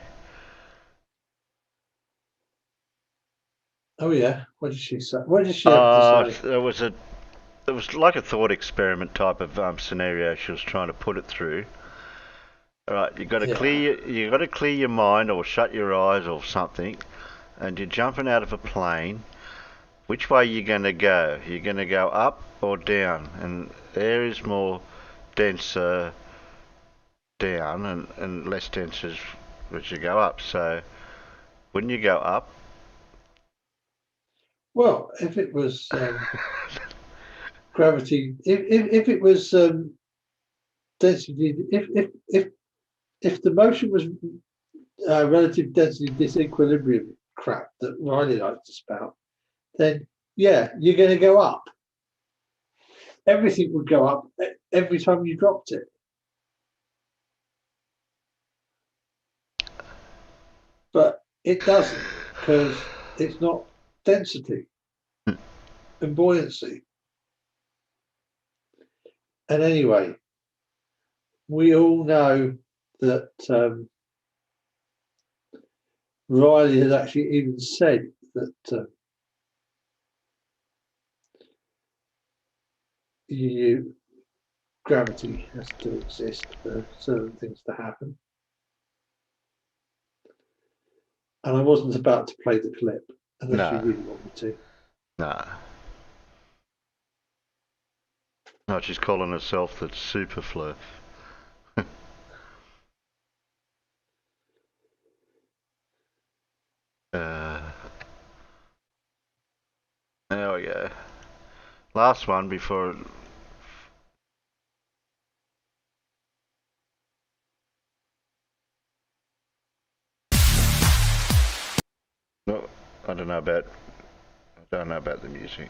Oh yeah, what did she say? What did she have to say? It was like a thought experiment type of scenario she was trying to put it through. All right, you got to clear your mind or shut your eyes or something, and you're jumping out of a plane. Which way are you going to go? You're going to go up or down, and air is more denser down and less dense as you go up. So, wouldn't you go up? Well, if it was gravity, if it was density, if the motion was relative density disequilibrium crap that Riley likes to spout, then yeah, you're going to go up. Everything would go up every time you dropped it. But it doesn't, because it's not density and buoyancy. And anyway, we all know that Riley has actually even said that gravity has to exist for certain things to happen. And I wasn't about to play the clip unless you really want me to. Nah. No, she's calling herself the super flirt. There we go. last one before. No, I don't know about the music.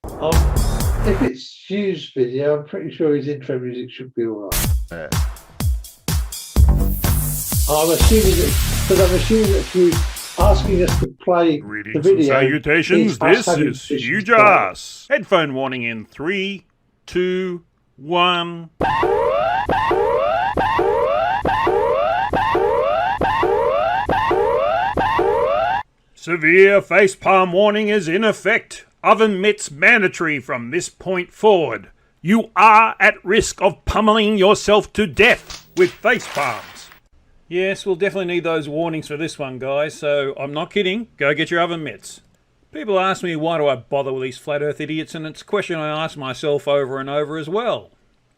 If it's Hugh's video, I'm pretty sure his intro music should be alright. Yeah. I'm assuming that Hugh asking us to play the video. Salutations, this is Huge Ass. Headphone warning in 3, 2, 1. Severe facepalm warning is in effect. Oven mitts mandatory from this point forward. You are at risk of pummeling yourself to death with facepalms. Yes, we'll definitely need those warnings for this one, guys, so I'm not kidding. Go get your oven mitts. People ask me why do I bother with these flat earth idiots, and it's a question I ask myself over and over as well.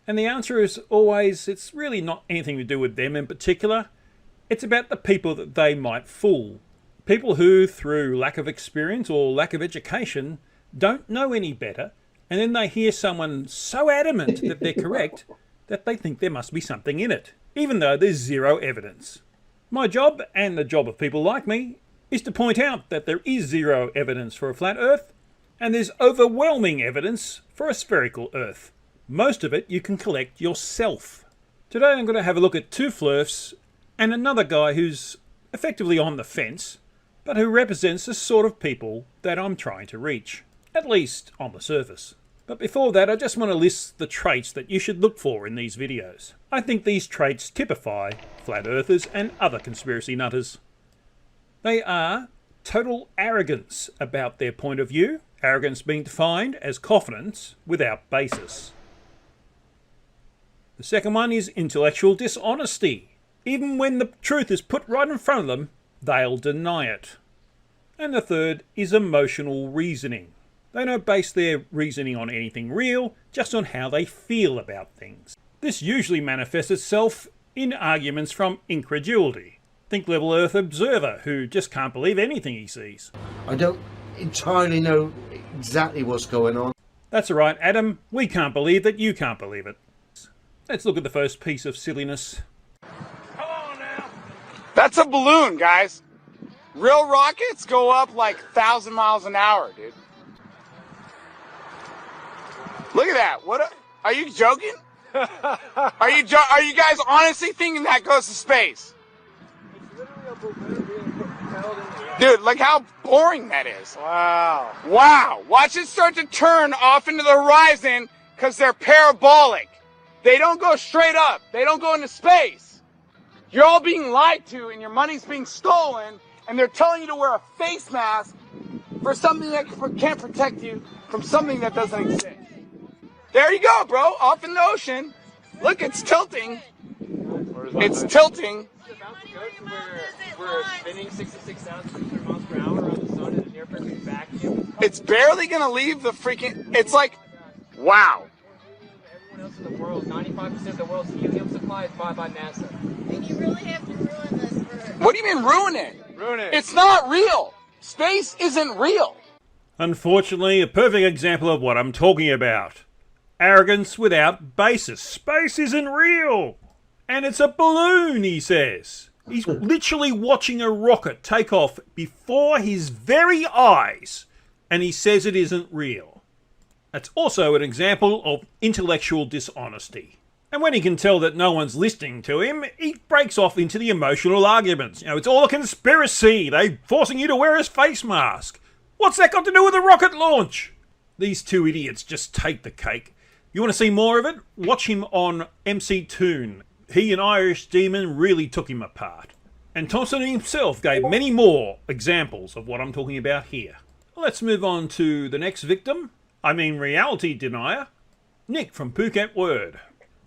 And the answer is always, it's really not anything to do with them in particular. It's about the people that they might fool. People who, through lack of experience or lack of education, don't know any better, and then they hear someone so adamant that they're correct that they think there must be something in it, even though there's zero evidence. My job, and the job of people like me, is to point out that there is zero evidence for a flat Earth, and there's overwhelming evidence for a spherical Earth. Most of it you can collect yourself. Today I'm going to have a look at two flirfs and another guy who's effectively on the fence, but who represents the sort of people that I'm trying to reach, at least on the surface. But before that, I just want to list the traits that you should look for in these videos. I think these traits typify flat earthers and other conspiracy nutters. They are total arrogance about their point of view, arrogance being defined as confidence without basis. The second one is intellectual dishonesty. Even when the truth is put right in front of them, they'll deny it. And the third is emotional reasoning. They don't base their reasoning on anything real, just on how they feel about things. This usually manifests itself in arguments from incredulity. Think level Earth observer who just can't believe anything he sees. I don't entirely know exactly what's going on. That's right, Adam. We can't believe that you can't believe it. Let's look at the first piece of silliness. That's a balloon, guys. Real rockets go up like 1,000 miles an hour, dude. Look at that. Are you joking? Are you guys honestly thinking that goes to space? Dude, look how boring that is. Wow. Wow. Watch it start to turn off into the horizon because they're parabolic. They don't go straight up. They don't go into space. You're all being lied to and your money's being stolen, and they're telling you to wear a face mask for something that can't protect you from something that doesn't exist. There you go, bro. Off in the ocean. Look, it's tilting. It's tilting. We're spinning 66,600 miles per hour around the sun in a near perfect vacuum. It's barely going to leave the freaking... It's like, wow. Everyone else in the world, 95% of the world's helium supply is bought by NASA. And you really have to ruin this for... What do you mean ruin it? Ruin it. It's not real. Space isn't real. Unfortunately, a perfect example of what I'm talking about. Arrogance without basis. Space isn't real. And it's a balloon, he says. He's literally watching a rocket take off before his very eyes, and he says it isn't real. That's also an example of intellectual dishonesty. And when he can tell that no one's listening to him, he breaks off into the emotional arguments. You know, it's all a conspiracy. They're forcing you to wear a face mask. What's that got to do with a rocket launch? These two idiots just take the cake. You want to see more of it? Watch him on MC Toon. He and Irish Demon really took him apart. And Thompson himself gave many more examples of what I'm talking about here. Let's move on to the next victim. Reality denier. Nick from Phuket Word.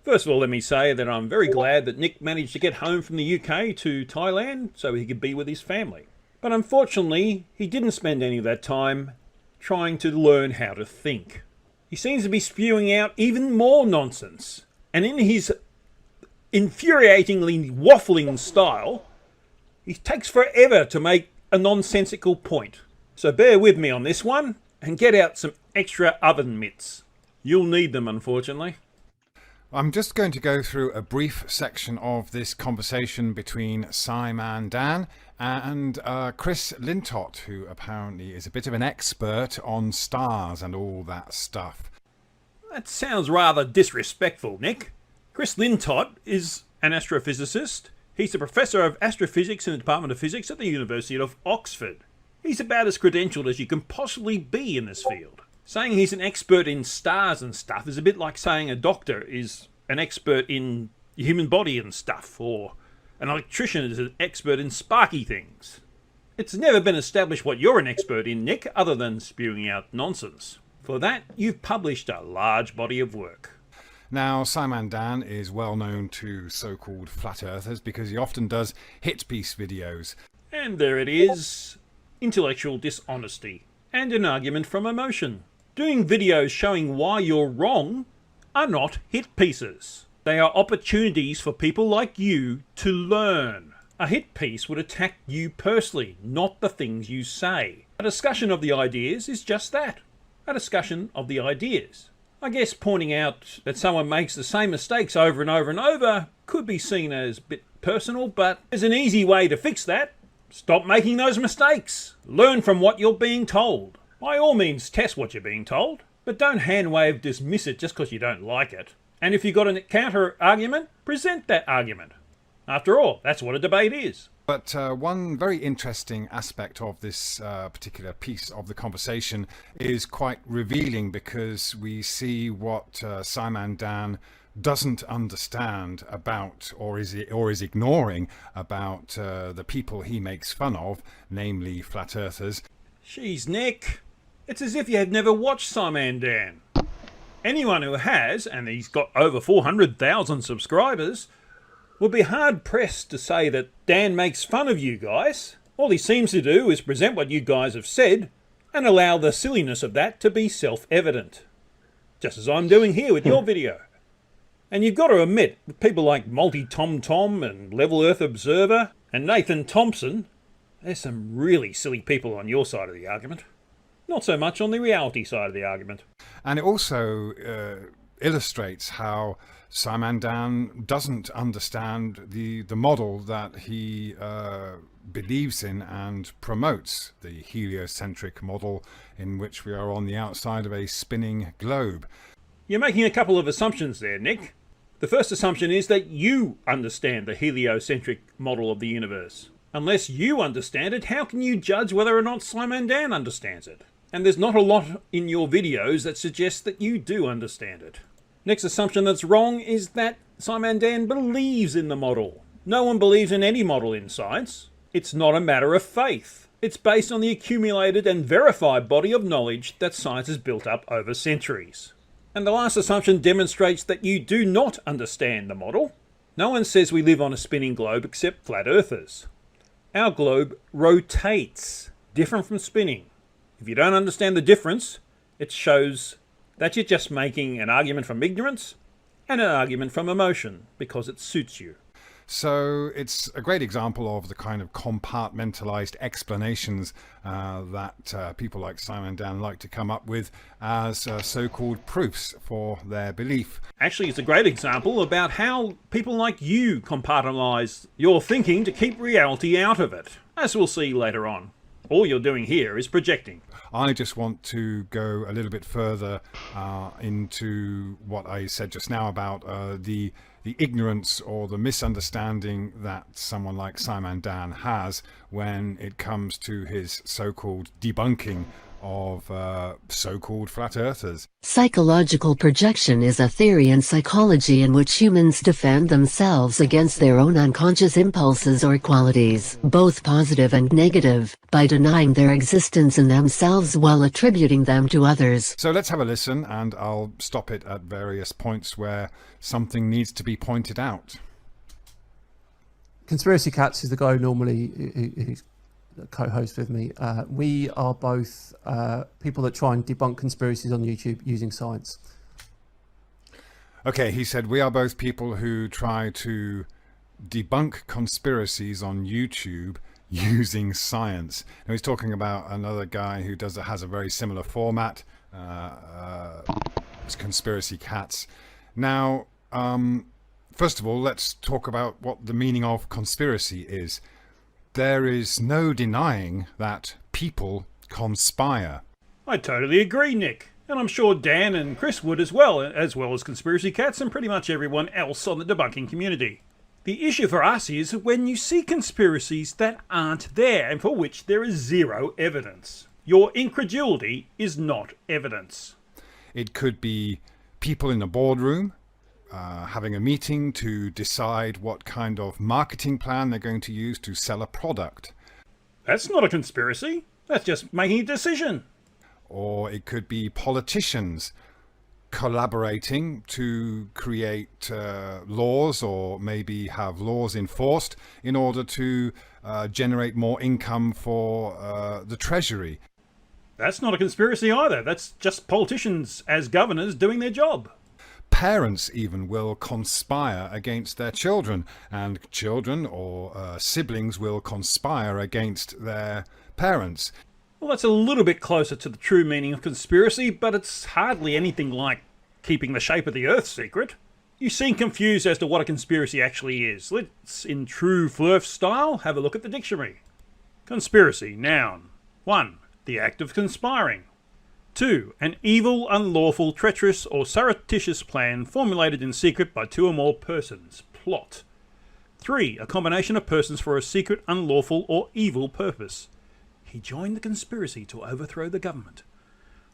First of all, let me say that I'm very glad that Nick managed to get home from the UK to Thailand so he could be with his family. But unfortunately, he didn't spend any of that time trying to learn how to think. He seems to be spewing out even more nonsense. And in his infuriatingly waffling style, he takes forever to make a nonsensical point. So bear with me on this one and get out some extra oven mitts. You'll need them, unfortunately. I'm just going to go through a brief section of this conversation between Simon Dan and Chris Lintott, who apparently is a bit of an expert on stars and all that stuff. That sounds rather disrespectful, Nick. Chris Lintott is an astrophysicist. He's a professor of astrophysics in the Department of Physics at the University of Oxford. He's about as credentialed as you can possibly be in this field. Saying he's an expert in stars and stuff is a bit like saying a doctor is an expert in the human body and stuff, or an electrician is an expert in sparky things. It's never been established what you're an expert in, Nick, other than spewing out nonsense. For that, you've published a large body of work. Now, Simon Dan is well known to so-called flat earthers because he often does hit piece videos. And there it is. Intellectual dishonesty and an argument from emotion. Doing videos showing why you're wrong are not hit pieces. They are opportunities for people like you to learn. A hit piece would attack you personally, not the things you say. A discussion of the ideas is just that. A discussion of the ideas. I guess pointing out that someone makes the same mistakes over and over and over could be seen as a bit personal, but there's an easy way to fix that. Stop making those mistakes. Learn from what you're being told. By all means, test what you're being told, but don't hand-wave dismiss it just because you don't like it. And if you've got a counter-argument, present that argument. After all, that's what a debate is. But one very interesting aspect of this particular piece of the conversation is quite revealing, because we see what Simon Dan doesn't understand about, or is ignoring about the people he makes fun of, namely flat earthers. Jeez, Nick, it's as if you had never watched Simon Dan. Anyone who has, and he's got over 400,000 subscribers, would be hard-pressed to say that Dan makes fun of you guys. All he seems to do is present what you guys have said and allow the silliness of that to be self-evident. Just as I'm doing here with your video. And you've got to admit, with people like Multi-Tom-Tom and Level Earth Observer and Nathan Thompson, there's some really silly people on your side of the argument. Not so much on the reality side of the argument. And it also illustrates how Simon Dan doesn't understand the model that he believes in and promotes, the heliocentric model in which we are on the outside of a spinning globe. You're making a couple of assumptions there, Nick. The first assumption is that you understand the heliocentric model of the universe. Unless you understand it, how can you judge whether or not Simon Dan understands it? And there's not a lot in your videos that suggests that you do understand it. Next assumption that's wrong is that Simon Dan believes in the model. No one believes in any model in science. It's not a matter of faith. It's based on the accumulated and verified body of knowledge that science has built up over centuries. And the last assumption demonstrates that you do not understand the model. No one says we live on a spinning globe except flat earthers. Our globe rotates, different from spinning. If you don't understand the difference, it shows that you're just making an argument from ignorance and an argument from emotion because it suits you. So it's a great example of the kind of compartmentalized explanations that people like Simon Dan like to come up with as so-called proofs for their belief. Actually, it's a great example about how people like you compartmentalize your thinking to keep reality out of it, as we'll see later on. All you're doing here is projecting. I just want to go a little bit further into what I said just now about the ignorance or the misunderstanding that someone like Simon Dan has when it comes to his so-called debunking of so-called flat earthers. Psychological projection is a theory in psychology in which humans defend themselves against their own unconscious impulses or qualities, both positive and negative, by denying their existence in themselves while attributing them to others. So let's have a listen, and I'll stop it at various points where something needs to be pointed out. Conspiracy Cats is the guy who normally who's co-host with me. We are both people that try and debunk conspiracies on YouTube using science. Okay, he said we are both people who try to debunk conspiracies on YouTube using science. Now he's talking about another guy who has a very similar format, conspiracy cats. Now, first of all, let's talk about what the meaning of conspiracy is. There is no denying that people conspire. I totally agree, Nick. And I'm sure Dan and Chris would as well as conspiracy cats and pretty much everyone else on the debunking community. The issue for us is when you see conspiracies that aren't there and for which there is zero evidence. Your incredulity is not evidence. It could be people in a boardroom having a meeting to decide what kind of marketing plan they're going to use to sell a product. That's not a conspiracy. That's just making a decision. Or it could be politicians collaborating to create laws, or maybe have laws enforced in order to generate more income for the Treasury. That's not a conspiracy either. That's just politicians as governors doing their job. Parents even will conspire against their children, and children or siblings will conspire against their parents. Well, that's a little bit closer to the true meaning of conspiracy, but it's hardly anything like keeping the shape of the Earth secret. You seem confused as to what a conspiracy actually is. Let's, in true Flurf style, have a look at the dictionary. Conspiracy, noun. 1. The act of conspiring. 2. An evil, unlawful, treacherous or surreptitious plan formulated in secret by 2 or more persons. Plot. 3. A combination of persons for a secret, unlawful or evil purpose. He joined the conspiracy to overthrow the government.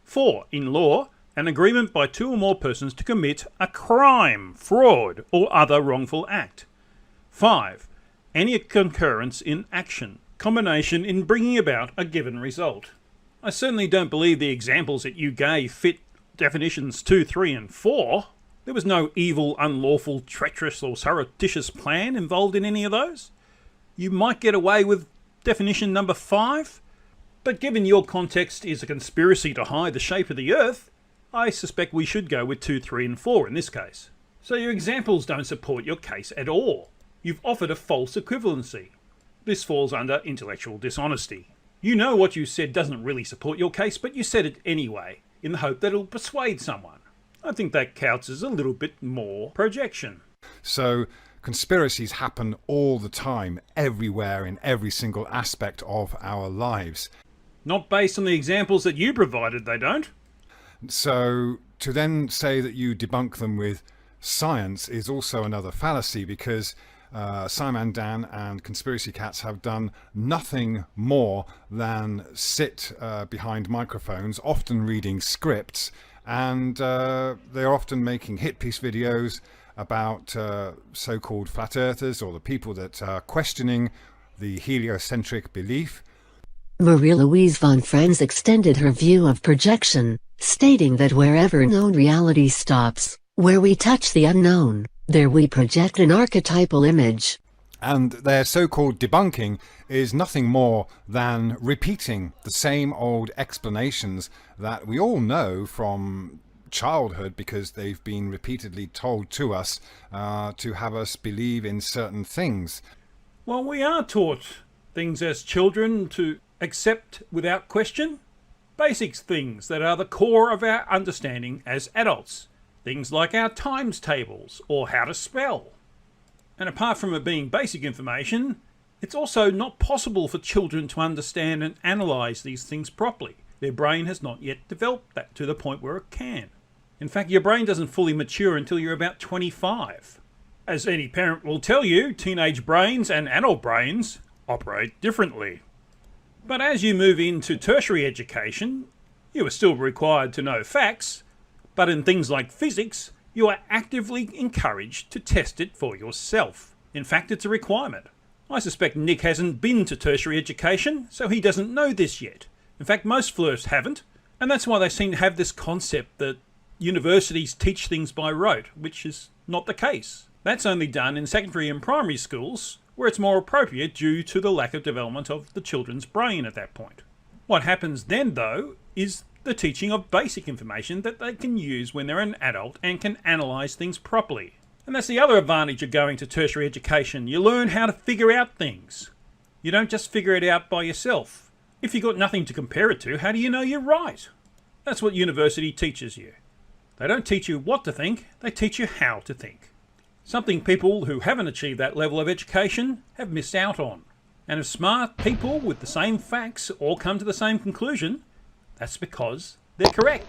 4. In law, an agreement by 2 or more persons to commit a crime, fraud or other wrongful act. 5. Any concurrence in action, combination in bringing about a given result. I certainly don't believe the examples that you gave fit definitions 2, 3 and 4. There was no evil, unlawful, treacherous or surreptitious plan involved in any of those. You might get away with definition number 5, but given your context is a conspiracy to hide the shape of the Earth, I suspect we should go with 2, 3 and 4 in this case. So your examples don't support your case at all. You've offered a false equivalency. This falls under intellectual dishonesty. You know what you said doesn't really support your case, but you said it anyway, in the hope that it'll persuade someone. I think that counts as a little bit more projection. So conspiracies happen all the time, everywhere, in every single aspect of our lives. Not based on the examples that you provided, they don't. So to then say that you debunk them with science is also another fallacy, because Simon Dan and Conspiracy Cats have done nothing more than sit behind microphones, often reading scripts, and they're often making hit piece videos about so-called flat earthers or the people that are questioning the heliocentric belief. Marie-Louise von Franz extended her view of projection, stating that wherever known reality stops, where we touch the unknown, there we project an archetypal image. And their so-called debunking is nothing more than repeating the same old explanations that we all know from childhood, because they've been repeatedly told to us to have us believe in certain things. Well, we are taught things as children to accept without question. Basic things that are the core of our understanding as adults. Things like our times tables or how to spell. And apart from it being basic information, it's also not possible for children to understand and analyse these things properly. Their brain has not yet developed that to the point where it can. In fact, your brain doesn't fully mature until you're about 25. As any parent will tell you, teenage brains and adult brains operate differently. But as you move into tertiary education, you are still required to know facts, but in things like physics, you are actively encouraged to test it for yourself. In fact, it's a requirement. I suspect Nick hasn't been to tertiary education, so he doesn't know this yet. In fact, most Flurfs haven't, and that's why they seem to have this concept that universities teach things by rote, which is not the case. That's only done in secondary and primary schools, where it's more appropriate due to the lack of development of the children's brain at that point. What happens then, though, is the teaching of basic information that they can use when they're an adult and can analyse things properly. And that's the other advantage of going to tertiary education. You learn how to figure out things. You don't just figure it out by yourself. If you've got nothing to compare it to, how do you know you're right? That's what university teaches you. They don't teach you what to think, they teach you how to think. Something people who haven't achieved that level of education have missed out on. And if smart people with the same facts all come to the same conclusion, that's because they're correct.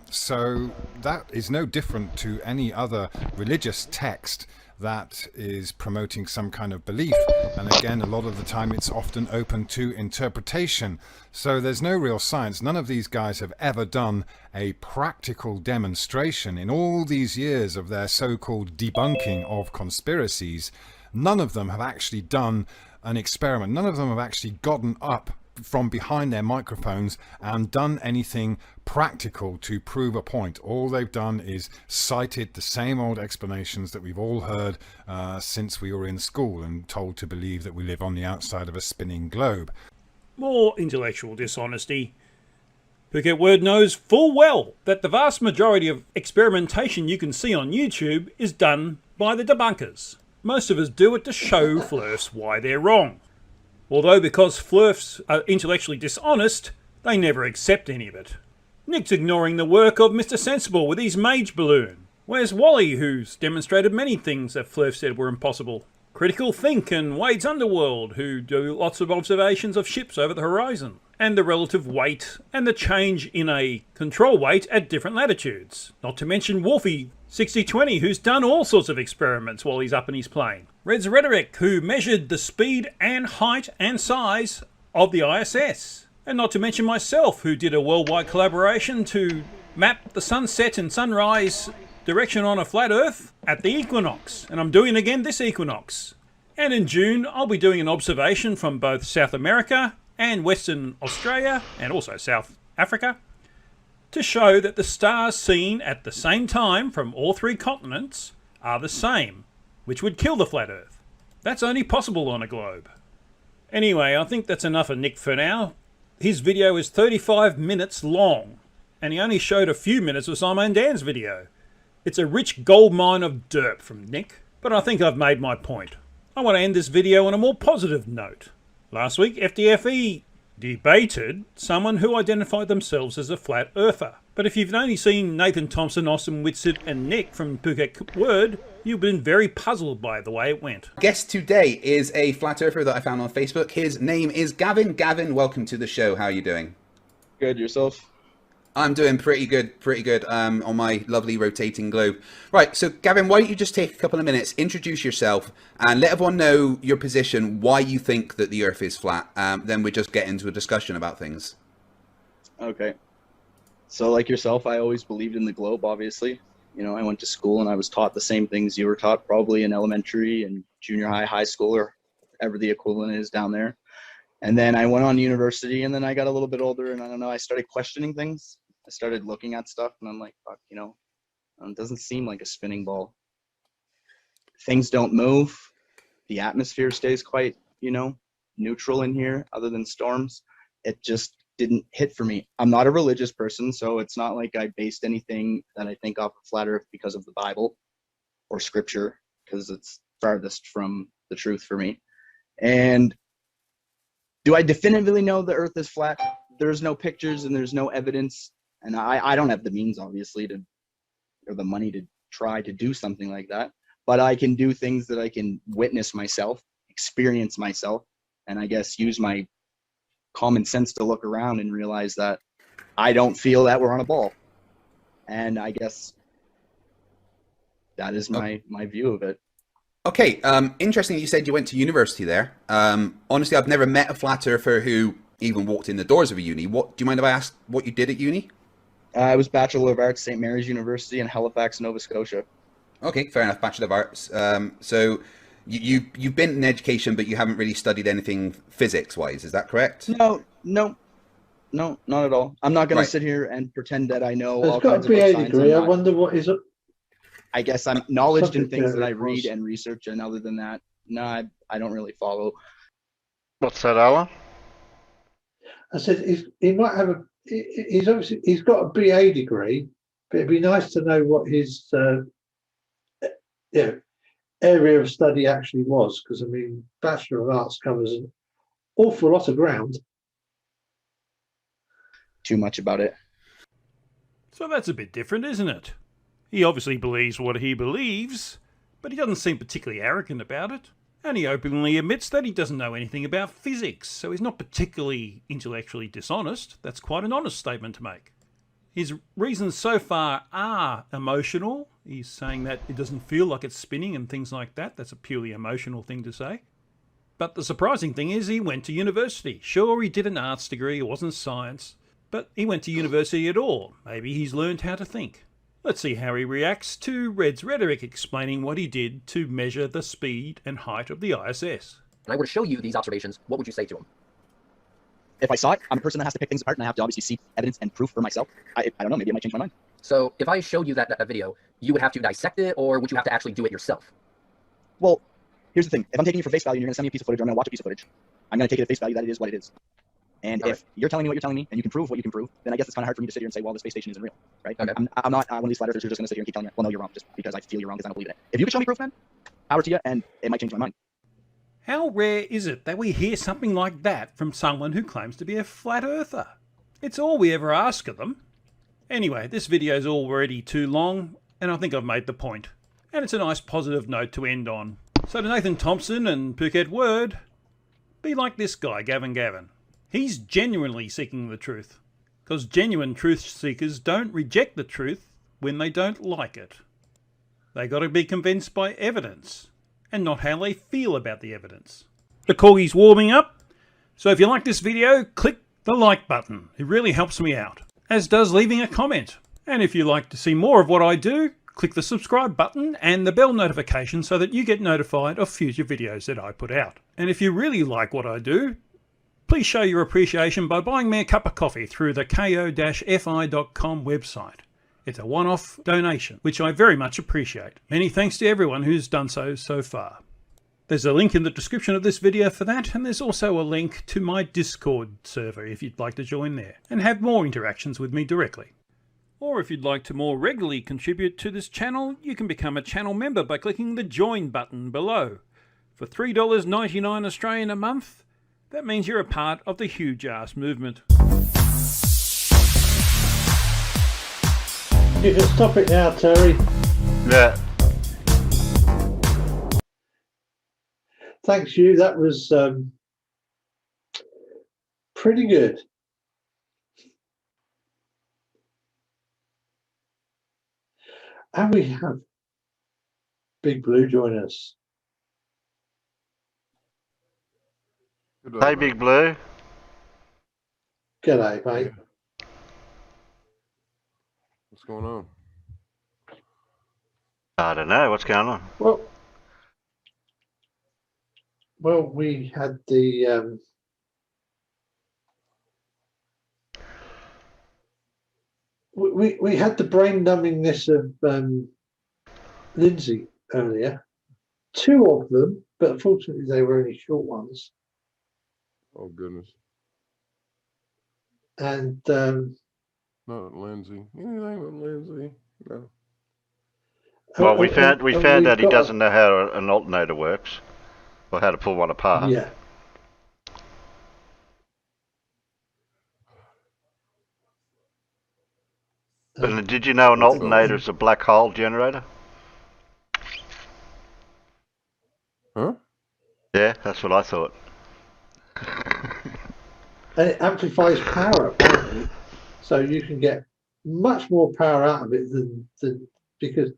So that is no different to any other religious text that is promoting some kind of belief. And again, a lot of the time it's often open to interpretation. So there's no real science. None of these guys have ever done a practical demonstration in all these years of their so-called debunking of conspiracies. None of them have actually done an experiment. None of them have actually gotten up from behind their microphones and done anything practical to prove a point. All they've done is cited the same old explanations that we've all heard since we were in school and told to believe that we live on the outside of a spinning globe. More intellectual dishonesty. Phuket Word knows full well that the vast majority of experimentation you can see on YouTube is done by the debunkers. Most of us do it to show flirfs why they're wrong. Although because flirfs are intellectually dishonest, they never accept any of it. Nick's ignoring the work of Mr. Sensible with his mage balloon. Where's Wally, who's demonstrated many things that Flurf said were impossible? Critical Think and Wade's Underworld, who do lots of observations of ships over the horizon, and the relative weight and the change in a control weight at different latitudes. Not to mention Wolfie 6020, who's done all sorts of experiments while he's up in his plane. Red's Rhetoric, who measured the speed and height and size of the ISS. And not to mention myself, who did a worldwide collaboration to map the sunset and sunrise direction on a flat Earth at the equinox. And I'm doing it again this equinox. And in June, I'll be doing an observation from both South America and Western Australia, and also South Africa, to show that the stars seen at the same time from all three continents are the same, which would kill the flat Earth. That's only possible on a globe. Anyway, I think that's enough of Nick for now. His video is 35 minutes long, and he only showed a few minutes of Simon and Dan's video. It's a rich goldmine of derp from Nick, but I think I've made my point. I want to end this video on a more positive note. Last week, FDFE debated someone who identified themselves as a flat earther. But if you've only seen Nathan Thompson, Austin Whitsitt and Nick from Phuket Word, you've been very puzzled by the way it went. Guest today is a flat earther that I found on Facebook. His name is Gavin. Gavin, welcome to the show. How are you doing? Good, yourself? I'm doing pretty good on my lovely rotating globe. Right, so Gavin, why don't you just take a couple of minutes, introduce yourself, and let everyone know your position, why you think that the Earth is flat. Then we just get into a discussion about things. Okay. So like yourself, I always believed in the globe, obviously. You know, I went to school and I was taught the same things you were taught, probably in elementary and junior high, high school, or whatever the equivalent is down there. And then I went on to university, and then I got a little bit older, and I don't know, I started questioning things. I started looking at stuff, and I'm like, fuck, you know, it doesn't seem like a spinning ball. Things don't move. The atmosphere stays quite, you know, neutral in here other than storms. It just didn't hit for me. I'm not a religious person, so it's not like I based anything that I think off of flat earth because of the Bible or scripture, because it's farthest from the truth for me. And do I definitively know the earth is flat? There's no pictures and there's no evidence. And I don't have the means, obviously, or the money to try to do something like that. But I can do things that I can witness myself, experience myself, and I guess use my common sense to look around and realize that I don't feel that we're on a ball. And I guess that is my view of it. Okay, interesting you said you went to university there. Honestly, I've never met a flat earther who even walked in the doors of a uni. Do you mind if I ask what you did at uni? I was Bachelor of Arts, St. Mary's University in Halifax, Nova Scotia. Okay, fair enough, Bachelor of Arts. So you've been in education, but you haven't really studied anything physics-wise, is that correct? No, not at all. I'm not going to sit here and pretend that I know all It's kinds got a of BA degree. I wonder what is it? I guess I'm knowledge in things that I read and research, and other than that, no, I don't really follow. What's that, Alan? I said he might have he's got a BA degree, but it'd be nice to know what his area of study actually was, because I mean, Bachelor of Arts covers an awful lot of ground. Too much about it. So that's a bit different, isn't it? He obviously believes what he believes, but he doesn't seem particularly arrogant about it. And he openly admits that he doesn't know anything about physics, so he's not particularly intellectually dishonest. That's quite an honest statement to make. His reasons so far are emotional. He's saying that it doesn't feel like it's spinning and things like that. That's a purely emotional thing to say. But the surprising thing is he went to university. Sure, he did an arts degree, it wasn't science, but he went to university at all. Maybe he's learned how to think. Let's see how he reacts to Red's rhetoric explaining what he did to measure the speed and height of the ISS. And I were to show you these observations, what would you say to him? If I saw it, I'm a person that has to pick things apart, and I have to obviously see evidence and proof for myself. I don't know, maybe I might change my mind. So if I showed you that video, you would have to dissect it, or would you have to actually do it yourself? Well, here's the thing. If I'm taking you for face value and you're going to send me a piece of footage, or I'm going to watch a piece of footage, I'm going to take it at face value that it is what it is. And if you're telling me what you're telling me, and you can prove what you can prove, then I guess it's kind of hard for me to sit here and say, well, the space station isn't real, right? Okay. I'm not one of these flat earthers who's just going to sit here and keep telling you, well, no, you're wrong, just because I feel you're wrong because I don't believe in it. If you could show me proof, man, power to you, and it might change my mind. How rare is it that we hear something like that from someone who claims to be a flat earther? It's all we ever ask of them. Anyway, this video's already too long, and I think I've made the point. And it's a nice positive note to end on. So to Nathan Thompson and Phuket Word, be like this guy, Gavin. He's genuinely seeking the truth, because genuine truth seekers don't reject the truth when they don't like it. They got to be convinced by evidence, and not how they feel about the evidence. The corgi's warming up, so if you like this video, click the like button. It really helps me out, as does leaving a comment. And if you'd like to see more of what I do, click the subscribe button and the bell notification so that you get notified of future videos that I put out. And if you really like what I do, please show your appreciation by buying me a cup of coffee through the ko-fi.com website. It's a one-off donation, which I very much appreciate. Many thanks to everyone who's done so far. There's a link in the description of this video for that, and there's also a link to my Discord server if you'd like to join there and have more interactions with me directly. Or if you'd like to more regularly contribute to this channel, you can become a channel member by clicking the join button below. For $3.99 Australian a month, that means you're a part of the huge ass movement. You can stop it now, Terry. Yeah. Thanks, you. That was pretty good. And we have Big Blue join us. Hey, Big Blue. G'day, mate. What's going on? I don't know. What's going on? Well, we had the we had the brain numbingness of Lindsay earlier. Two of them, but unfortunately they were only short ones. Oh goodness. And not Lindsay. Anything with Lindsay? No. Well, we found out he doesn't know how an alternator works, or how to pull one apart. Yeah. But did you know an alternator is a black hole generator? Huh? Yeah, that's what I thought. And it amplifies power, apparently. So you can get much more power out of it than because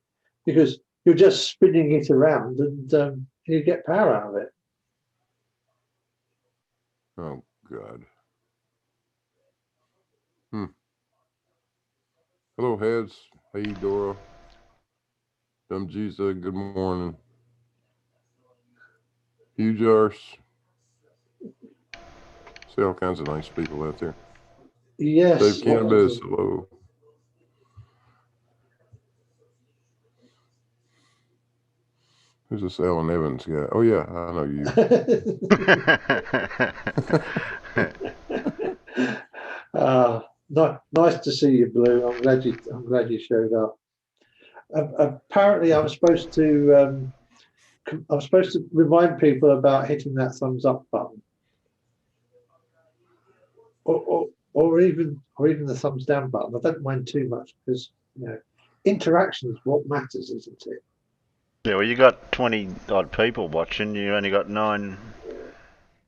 you're just spinning it around and you get power out of it. Oh God. Hello, Heads. Hey, Dora. Dumjisa, good morning. Huge Arse. See all kinds of nice people out there. Yes. Dave Cannabis, hello. Who's this Alan Evans guy? Oh yeah, I know you. Nice to see you, Blue. I'm glad you showed up. Apparently, I'm supposed to remind people about hitting that thumbs up button. or even the thumbs down button. I don't mind too much because interaction is what matters, isn't it? Yeah, well, you got 20 odd people watching. You only got nine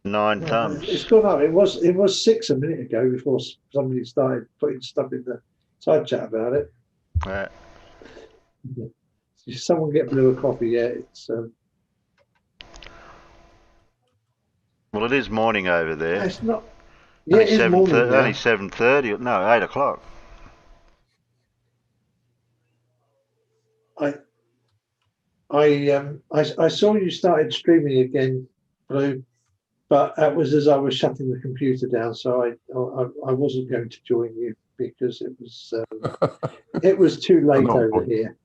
thumbs. It's gone up. It was 6 a minute ago before somebody started putting stuff in the side chat about it. Right. If someone get Blue a coffee, yeah, it's. Well, it is morning over there. It's not. Yeah, it is morning now. Only 7:30. No, 8 o'clock. I saw you started streaming again, Blue, but that was as I was shutting the computer down, so I wasn't going to join you because it was too late over here.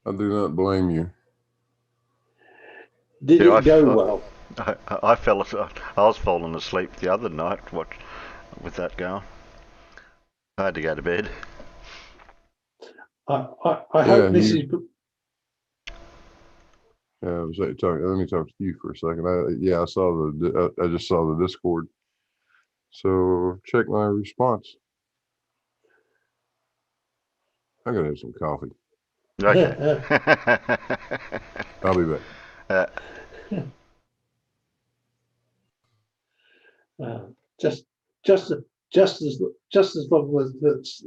I do not blame you. Did it go well? I was falling asleep the other night with that going. I had to go to bed. I hope Mrs. Yeah, let me talk to you for a second. I just saw the Discord. So check my response. I'm gonna have some coffee. Okay. I'll be back. Just as long as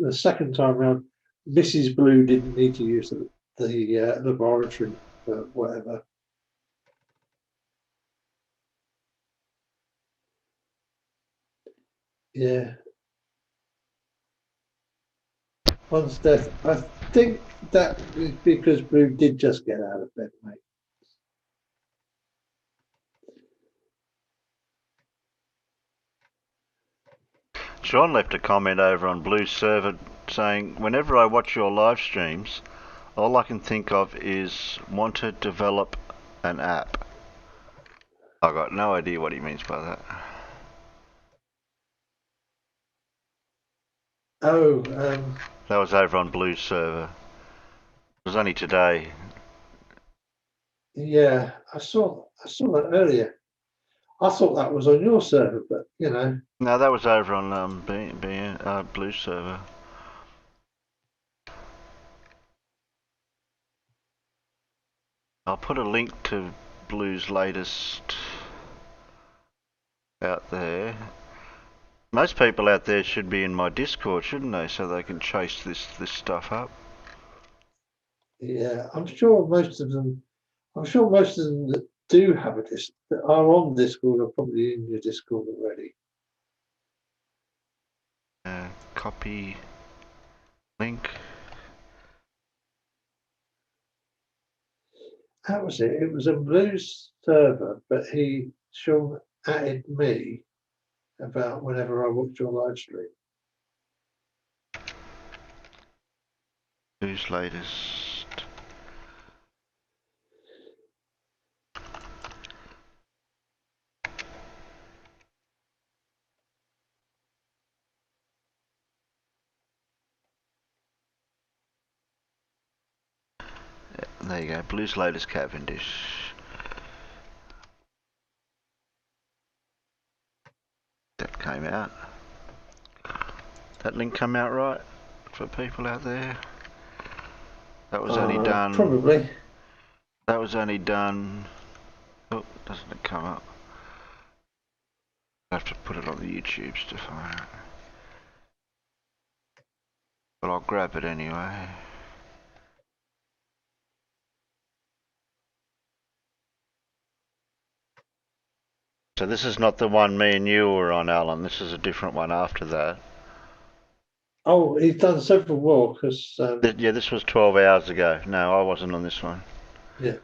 the second time round, Mrs. Blue didn't need to use the laboratory for whatever. Yeah. One's death. I think that is because Blue did just get out of bed, mate. Sean left a comment over on Blue's server saying, whenever I watch your live streams, all I can think of is want to develop an app. I got no idea what he means by that. Oh, that was over on Blue's server. It was only today. Yeah, I saw that earlier. I thought that was on your server, but No, that was over on Blue's server. I'll put a link to Blue's latest out there. Most people out there should be in my Discord, shouldn't they? So they can chase this stuff up. Yeah, I'm sure most of them that do have that are on Discord are probably in your Discord already. Copy link. That was it. It was a Blues server, but Sean added me about whenever I watch your live stream. Blue's latest. There you go, Blue's latest Cavendish. That came out. That link come out right for people out there? That was only done... Probably. That was only done... Oh, doesn't it come up? I have to put it on the YouTubes to find it. But I'll grab it anyway. So this is not the one me and you were on, Alan. This is a different one after that. Oh, he's done several more because... yeah, this was 12 hours ago. No, I wasn't on this one. Yeah.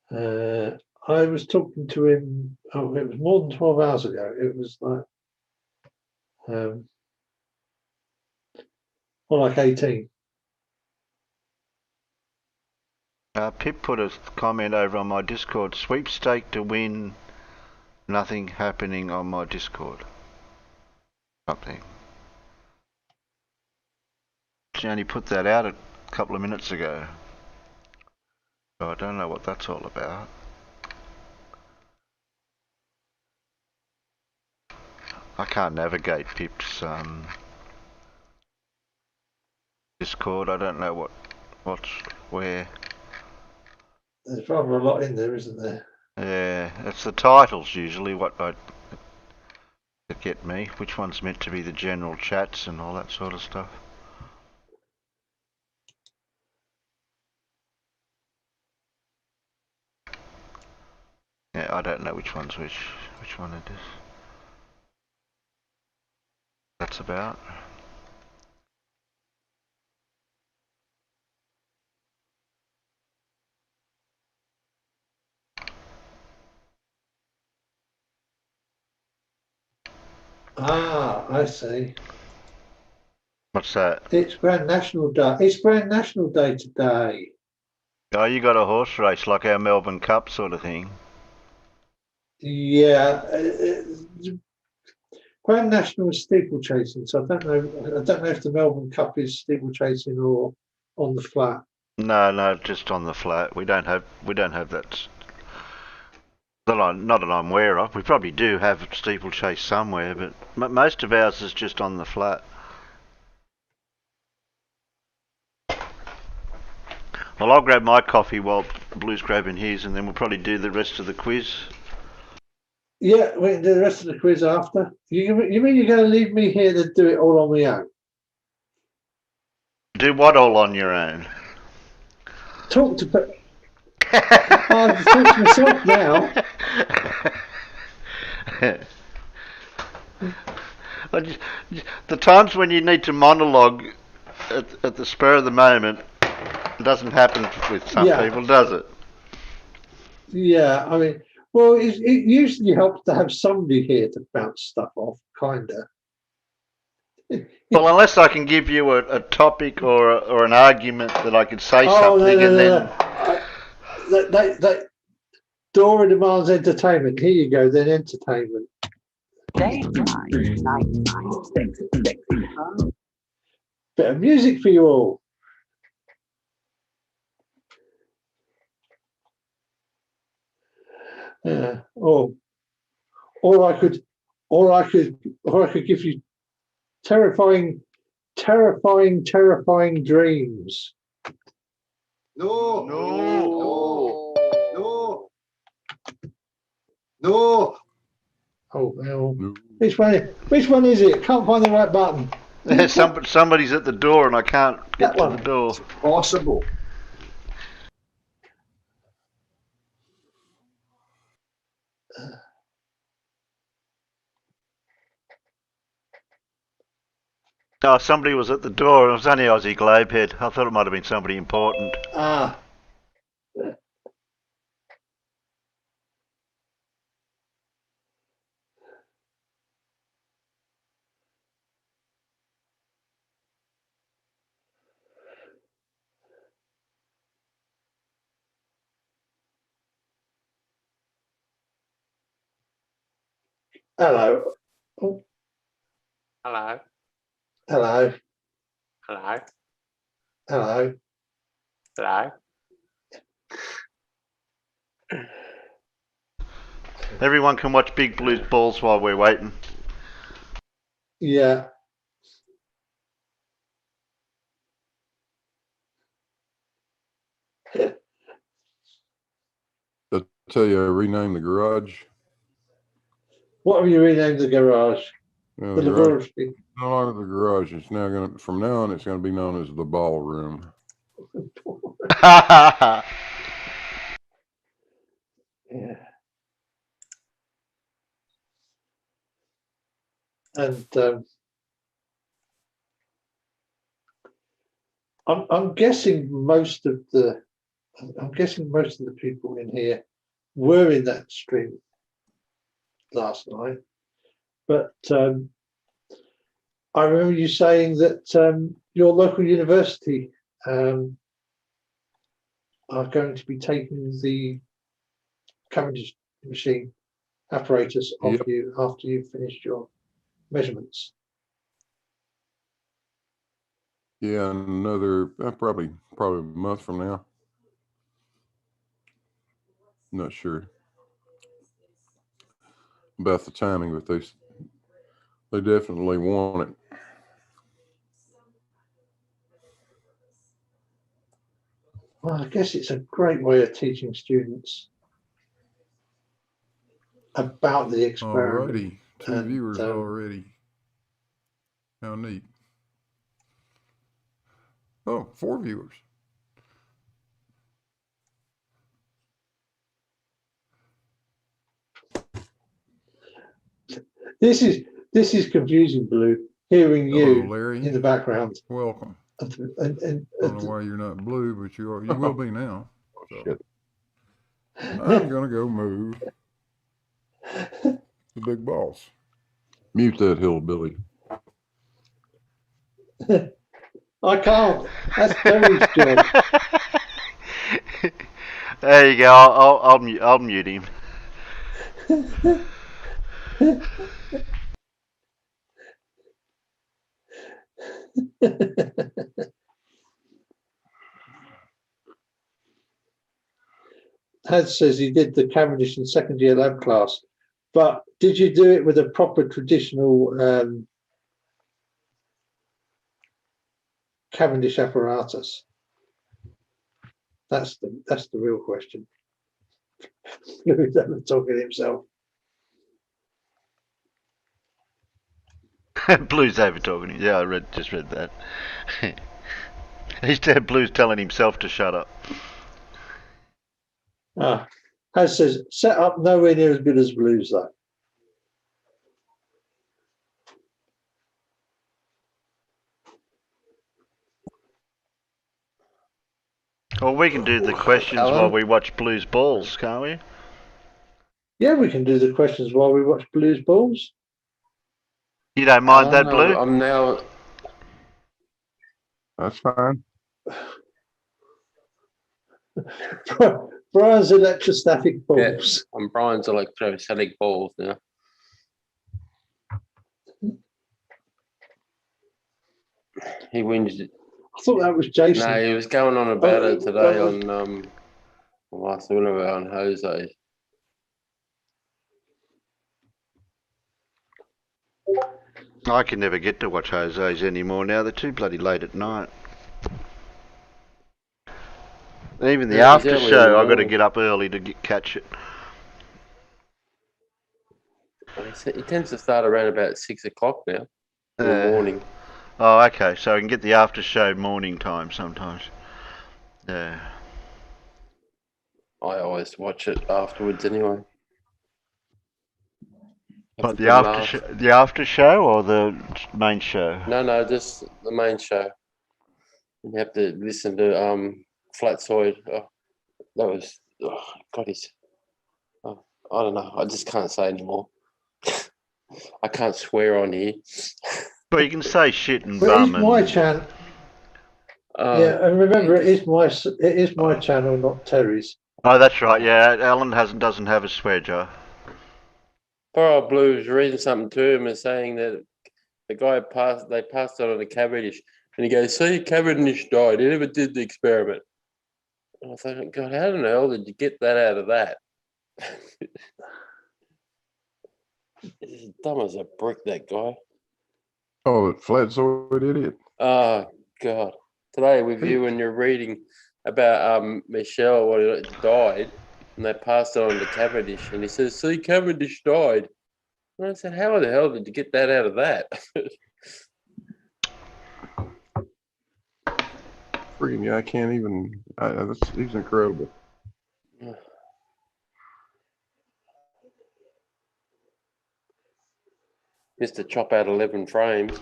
I was talking to him... Oh, it was more than 12 hours ago. It was like... more like 18. Pip put a comment over on my Discord. Sweepstake to win. Nothing happening on my Discord. Something. She only put that out a couple of minutes ago. So I don't know what that's all about. I can't navigate Pip's Discord. I don't know what's where. There's rather a lot in there, isn't there? Yeah, it's the titles usually what that get me. Which one's meant to be the general chats and all that sort of stuff. Yeah, I don't know which one's which one it is. That's about. Ah, I see. What's that? It's Grand National Day. It's Grand National Day today. Oh, you got a horse race like our Melbourne Cup sort of thing. Yeah, Grand National is steeplechasing, so I don't know. I don't know if the Melbourne Cup is steeplechasing or on the flat. No, just on the flat. We don't have that. Not that I'm aware of. We probably do have steeplechase somewhere, but most of ours is just on the flat. Well, I'll grab my coffee while Blue's grabbing his, and then we'll probably do the rest of the quiz. Yeah, we can do the rest of the quiz after. You mean you're going to leave me here to do it all on my own? Do what all on your own? Talk to. I've talked to myself now. The times when you need to monologue at the spur of the moment, it doesn't happen with some people, does it? Yeah, I mean, well, it usually helps to have somebody here to bounce stuff off, kinda. Well, unless I can give you a topic or an argument that I could say something and then. Dora demands entertainment. Here you go, then entertainment. Bit of music for you all. Or I could give you terrifying dreams. No. Oh well. Which one is it? Can't find the right button. Somebody's at the door and I can't get to the door. It's possible. Oh, somebody was at the door. It was only Ozzie Globehead. I thought it might have been somebody important. Ah. Hello. Oh. Hello. Hello. Hello. Hello. Hello. Everyone can watch Big Blue's balls while we're waiting. Yeah. I tell you, I renamed the garage. What have you renamed the garage? The laboratory. No longer the garage. It's now going to, from now on, it's going to be known as the ballroom. Yeah. And I'm guessing most of the people in here were in that stream last night, but I remember you saying that your local university are going to be taking the Cavendish machine apparatus off you after you've finished your measurements. Yeah, another probably a month from now. Not sure about the timing, but They definitely want it. Well, I guess it's a great way of teaching students about the experiment. Alrighty, 2 viewers already. How neat. Oh, 4 viewers. This is confusing, Blue. Hearing you Larry. in the background. Welcome. And I don't know why you're not blue, but you are. You will be now. So. I'm gonna go move. The big boss. Mute that hillbilly. I can't. That's Terry's job. There you go. I'll mute him. Has says he did the Cavendish in second year lab class, but did you do it with a proper traditional Cavendish apparatus? That's the real question. Who's ever talking himself? Blue's over talking. Yeah, I just read that. Blue's telling himself to shut up. Has says set up nowhere near as good as Blue's though. Well, we can do the questions while we watch Blue's balls, can't we? Yeah, we can do the questions while we watch Blue's balls. You don't mind that, Blue? I'm now. That's fine. Brian's electrostatic balls. Yeah, I'm Brian's electrostatic balls now. He wins. I thought that was Jason. No, he was going on about it today on last one about on Jose. I can never get to watch Jose's anymore now. They're too bloody late at night. Even the after show, I've got to get up early to catch it. He tends to start around about 6 o'clock now in the morning. Oh, okay. So I can get the after show morning time sometimes. Yeah. I always watch it afterwards anyway. But the after show or the main show? No, just the main show. You have to listen to Flatsoid. Oh, that was God. I don't know. I just can't say anymore. I can't swear on here. But you can say shit and but bum. It's my channel. Yeah, and remember, it is my channel, not Terry's. Oh, that's right. Yeah, Alan doesn't have a swear jar. Poor old Blue was reading something to him and saying that the guy passed it on to Cavendish, and he goes, "See, Cavendish died. He never did the experiment." And I thought, God, how the hell did you get that out of that? He's dumb as a brick, that guy. Oh, the Flatsoid idiot. Oh, God. Today with you when you're reading about Michelle, what died, and they passed it on to Cavendish, and he says, "See, Cavendish died." And I said, "How the hell did you get that out of that?" Freaking yeah, I can't even. He's incredible. Mr. Chop out 11 frames.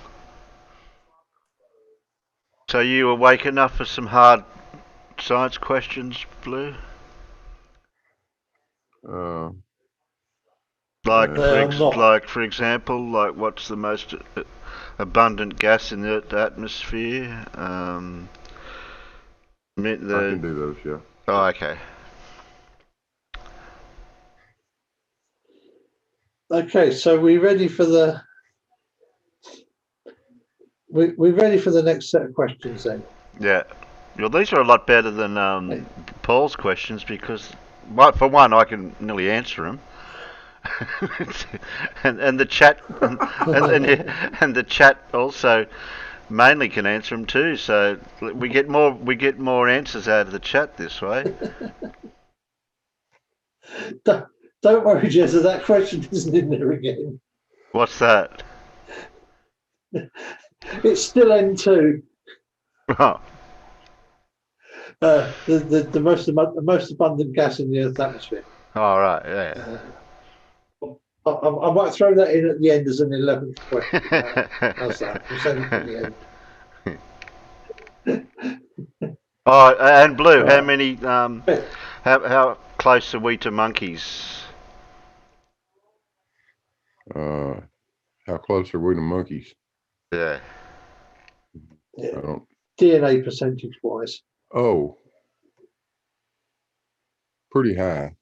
So you awake enough for some hard science questions, Blue? Like for example, like what's the most abundant gas in the Earth's atmosphere? I can do those, yeah. Oh, okay. Okay, so we ready for the we're ready for the next set of questions then. Yeah. Well, these are a lot better than Paul's questions because, for one, I can nearly answer them, and the chat and the chat also mainly can answer them too. So we get more answers out of the chat this way. Don't worry, Jezza, that question isn't in there again. What's that? It's still N2. Oh. The most abundant gas in the Earth's atmosphere. All right, yeah. I might throw that in at the end as an 11th question. How's that? We'll send it to the end. Oh, and Blue, how Right. many? How close are we to monkeys? How close are we to monkeys? Yeah. I don't. DNA percentage wise. Oh, pretty high.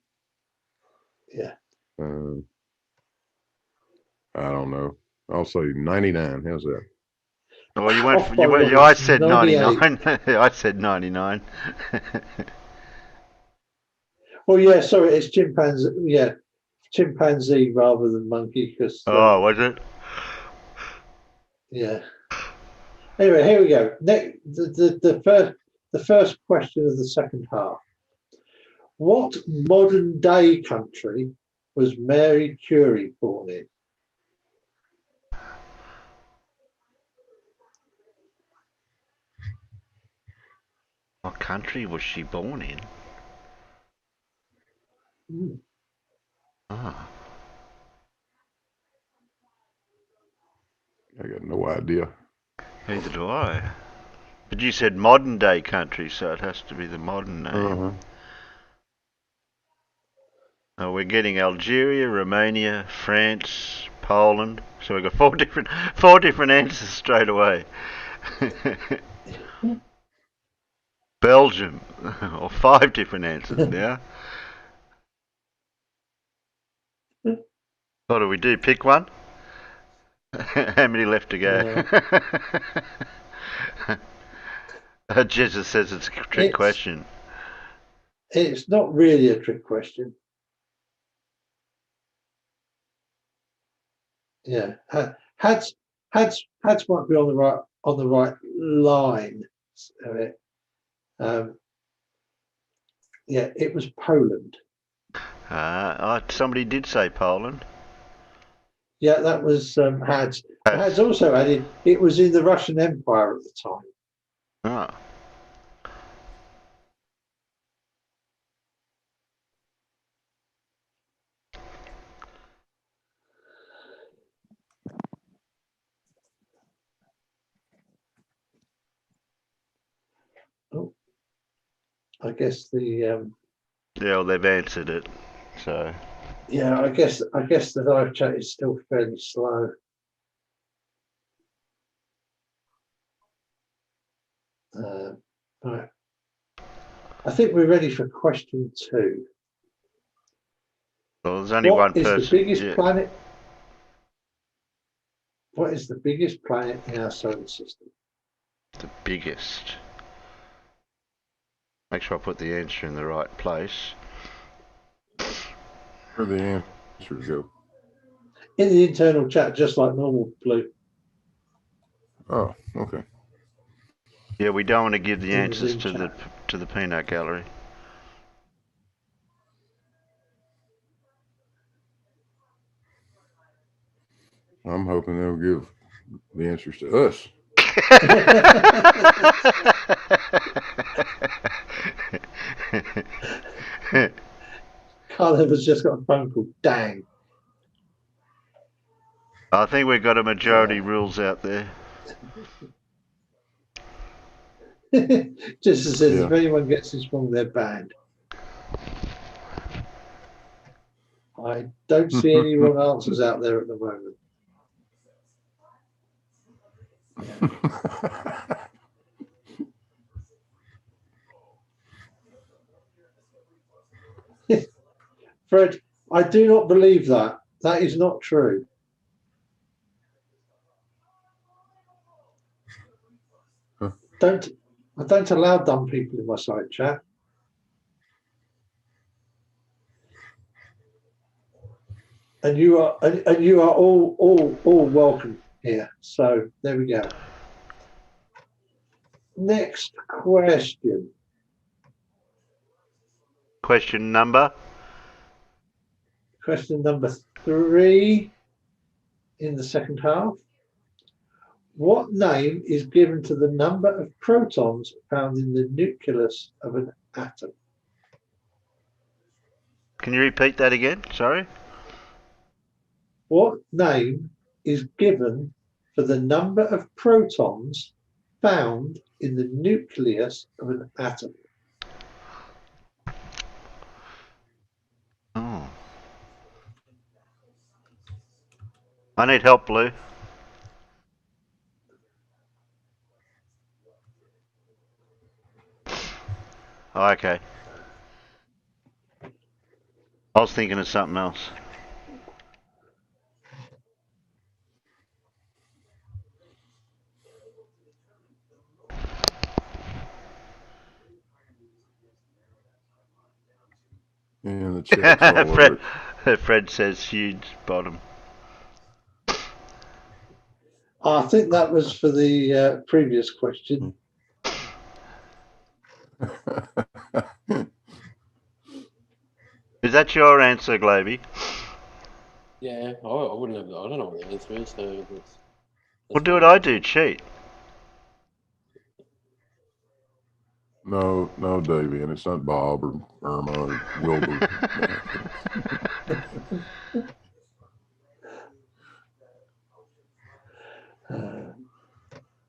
Yeah. I don't know. I'll say 99. How's that? Well, you went. I said 99. I said 99. Well, yeah. Sorry, it's chimpanzee. Yeah, chimpanzee rather than monkey. Because oh, was it? Yeah. Anyway, here we go. Next, the first question of the second half. What modern day country was Mary Curie born in? What country was she born in? Ah. I got no idea. Neither do I. But you said modern day country, so it has to be the modern name. We're getting Algeria, Romania, France, Poland. So we've got four different answers straight away. Belgium, or 5 different answers now. What do we do? Pick one? How many left to go? Jezza says it's a trick question. It's not really a trick question. Yeah, Hads might be on the right line of it. Yeah, it was Poland. Somebody did say Poland. Yeah, that was Hads. Hads also added it was in the Russian Empire at the time. Ah. Oh, I guess the yeah, well, they've answered it, so. Yeah, I guess the live chat is still fairly slow. Right. I think we're ready for question 2. Well, there's only one person. What is the biggest planet? What is the biggest planet in our solar system? The biggest. Make sure I put the answer in the right place. Where the answers go? In the internal chat, just like normal, Blue. Oh, okay. Yeah, we don't want to give the answers to the peanut gallery. I'm hoping they'll give the answers to us. Carl has just got a phone call. Dang. I think we've got a majority rules out there. Just as if anyone gets this wrong, they're banned. I don't see any wrong answers out there at the moment. Fred, I do not believe that. That is not true. I don't allow dumb people in my side chat. And you are all welcome here. So there we go. Next question. Question number 3 in the second half. What name is given to the number of protons found in the nucleus of an atom? Can you repeat that again? Sorry. What name is given for the number of protons found in the nucleus of an atom? Oh. I need help, Blue. Oh, okay. I was thinking of something else. Yeah, the chat's all over it. Fred says huge bottom. I think that was for the previous question. Is that your answer, Globy? Yeah, I wouldn't have. I don't know what the answer is. So Well, do what I do. Cheat. No, Davey, and it's not Bob or Irma or Wilbur.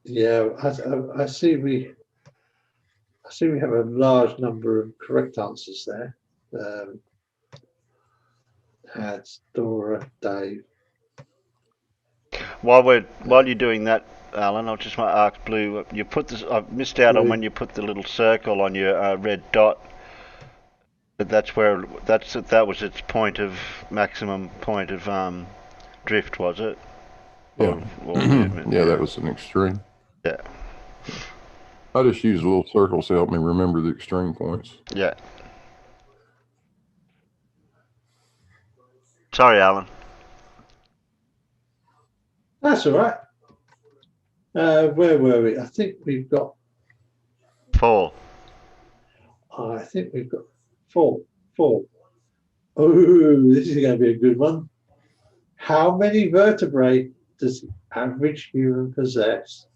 Yeah, I see. We have a large number of correct answers there. Hads, Dora, Dave. While you're doing that, Alan, I just want to ask Blue. You put this. I've missed out on when you put the little circle on your red dot. But that was its maximum point of drift, was it? Yeah. Yeah, that was an extreme. Yeah. I just use little circles to help me remember the extreme points. Yeah. Sorry, Alan. That's all right. Where were we? I think we've got 4. I think we've got 4. Oh, this is going to be a good one. How many vertebrae does the average human possess?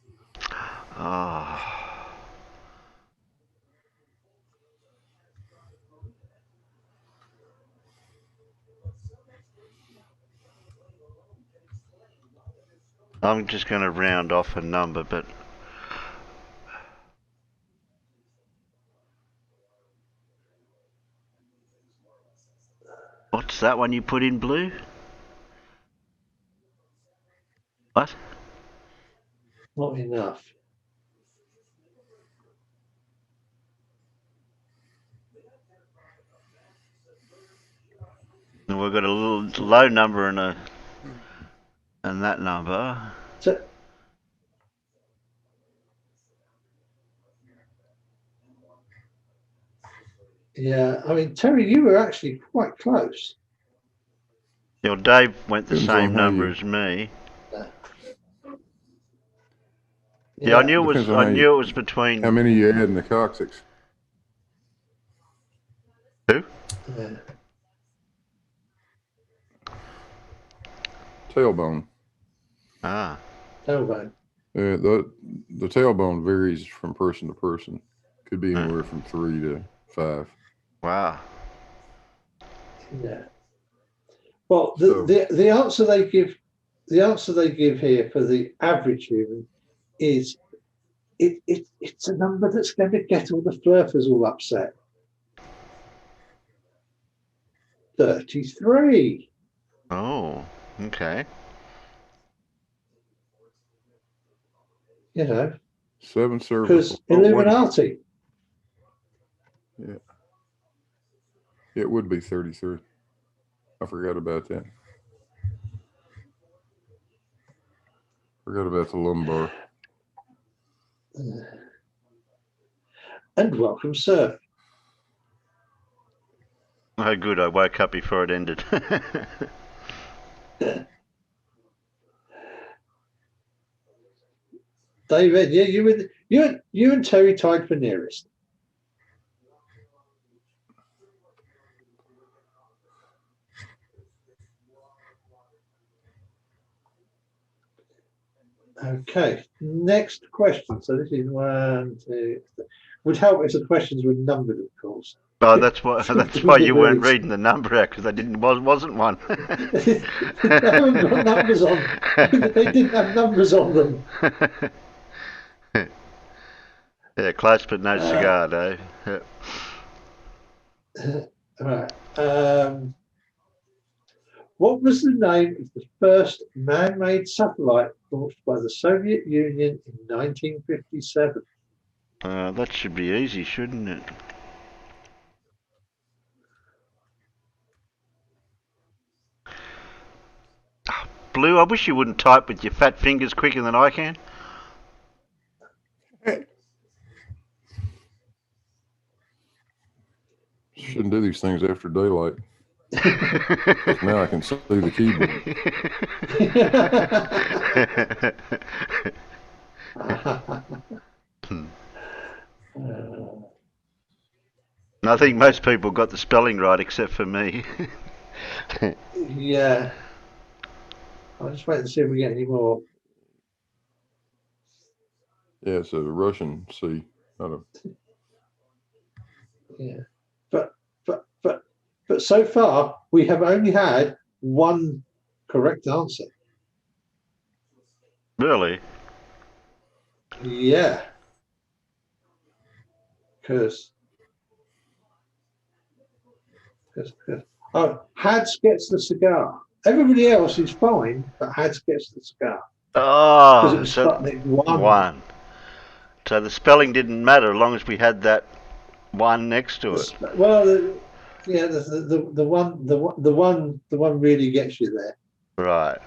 I'm just going to round off a number, but what's that one you put in, Blue? What? Not enough. And we've got a little low number and that number. So, yeah, I mean, Terry, you were actually quite close. Yeah, well, Dave went the same number as me. Yeah, I knew it was between. How many you had in the coccyx? Who? Yeah. Tailbone. Ah. Tailbone. The tailbone varies from person to person. Could be anywhere from 3 to 5. Wow. Yeah. Well, the answer they give here for the average human is it's a number that's going to get all the flurfers all upset. 33. Oh, okay. You know, 7 cervical. Because Illuminati. Yeah. It would be 33. I forgot about that. Forgot about the lumbar. And welcome, sir. Oh, good. I woke up before it ended. David, yeah, you and Terry tied for nearest. Okay, next question. So this is 1, 2, 3. Would help if the questions were numbered, of course. Oh, that's why you weren't reading the number out, because wasn't one. They haven't got numbers on. They didn't have numbers on them. Yeah, close but no cigar, Dave. Yeah. All right. What was the name of the first man-made satellite launched by the Soviet Union in 1957? That should be easy, shouldn't it? Blue, I wish you wouldn't type with your fat fingers quicker than I can. Shouldn't do these things after daylight. Now I can see the keyboard. I think most people got the spelling right except for me. Yeah. I'll just wait and see if we get any more. Yeah, it's a Russian C. Yeah. But so far we have only had one correct answer. Really? Yeah. Because Hads gets the cigar. Everybody else is fine, but Hads gets the cigar. Oh, so one. So the spelling didn't matter as long as we had that one next to it. Well, the one really gets you there. Right.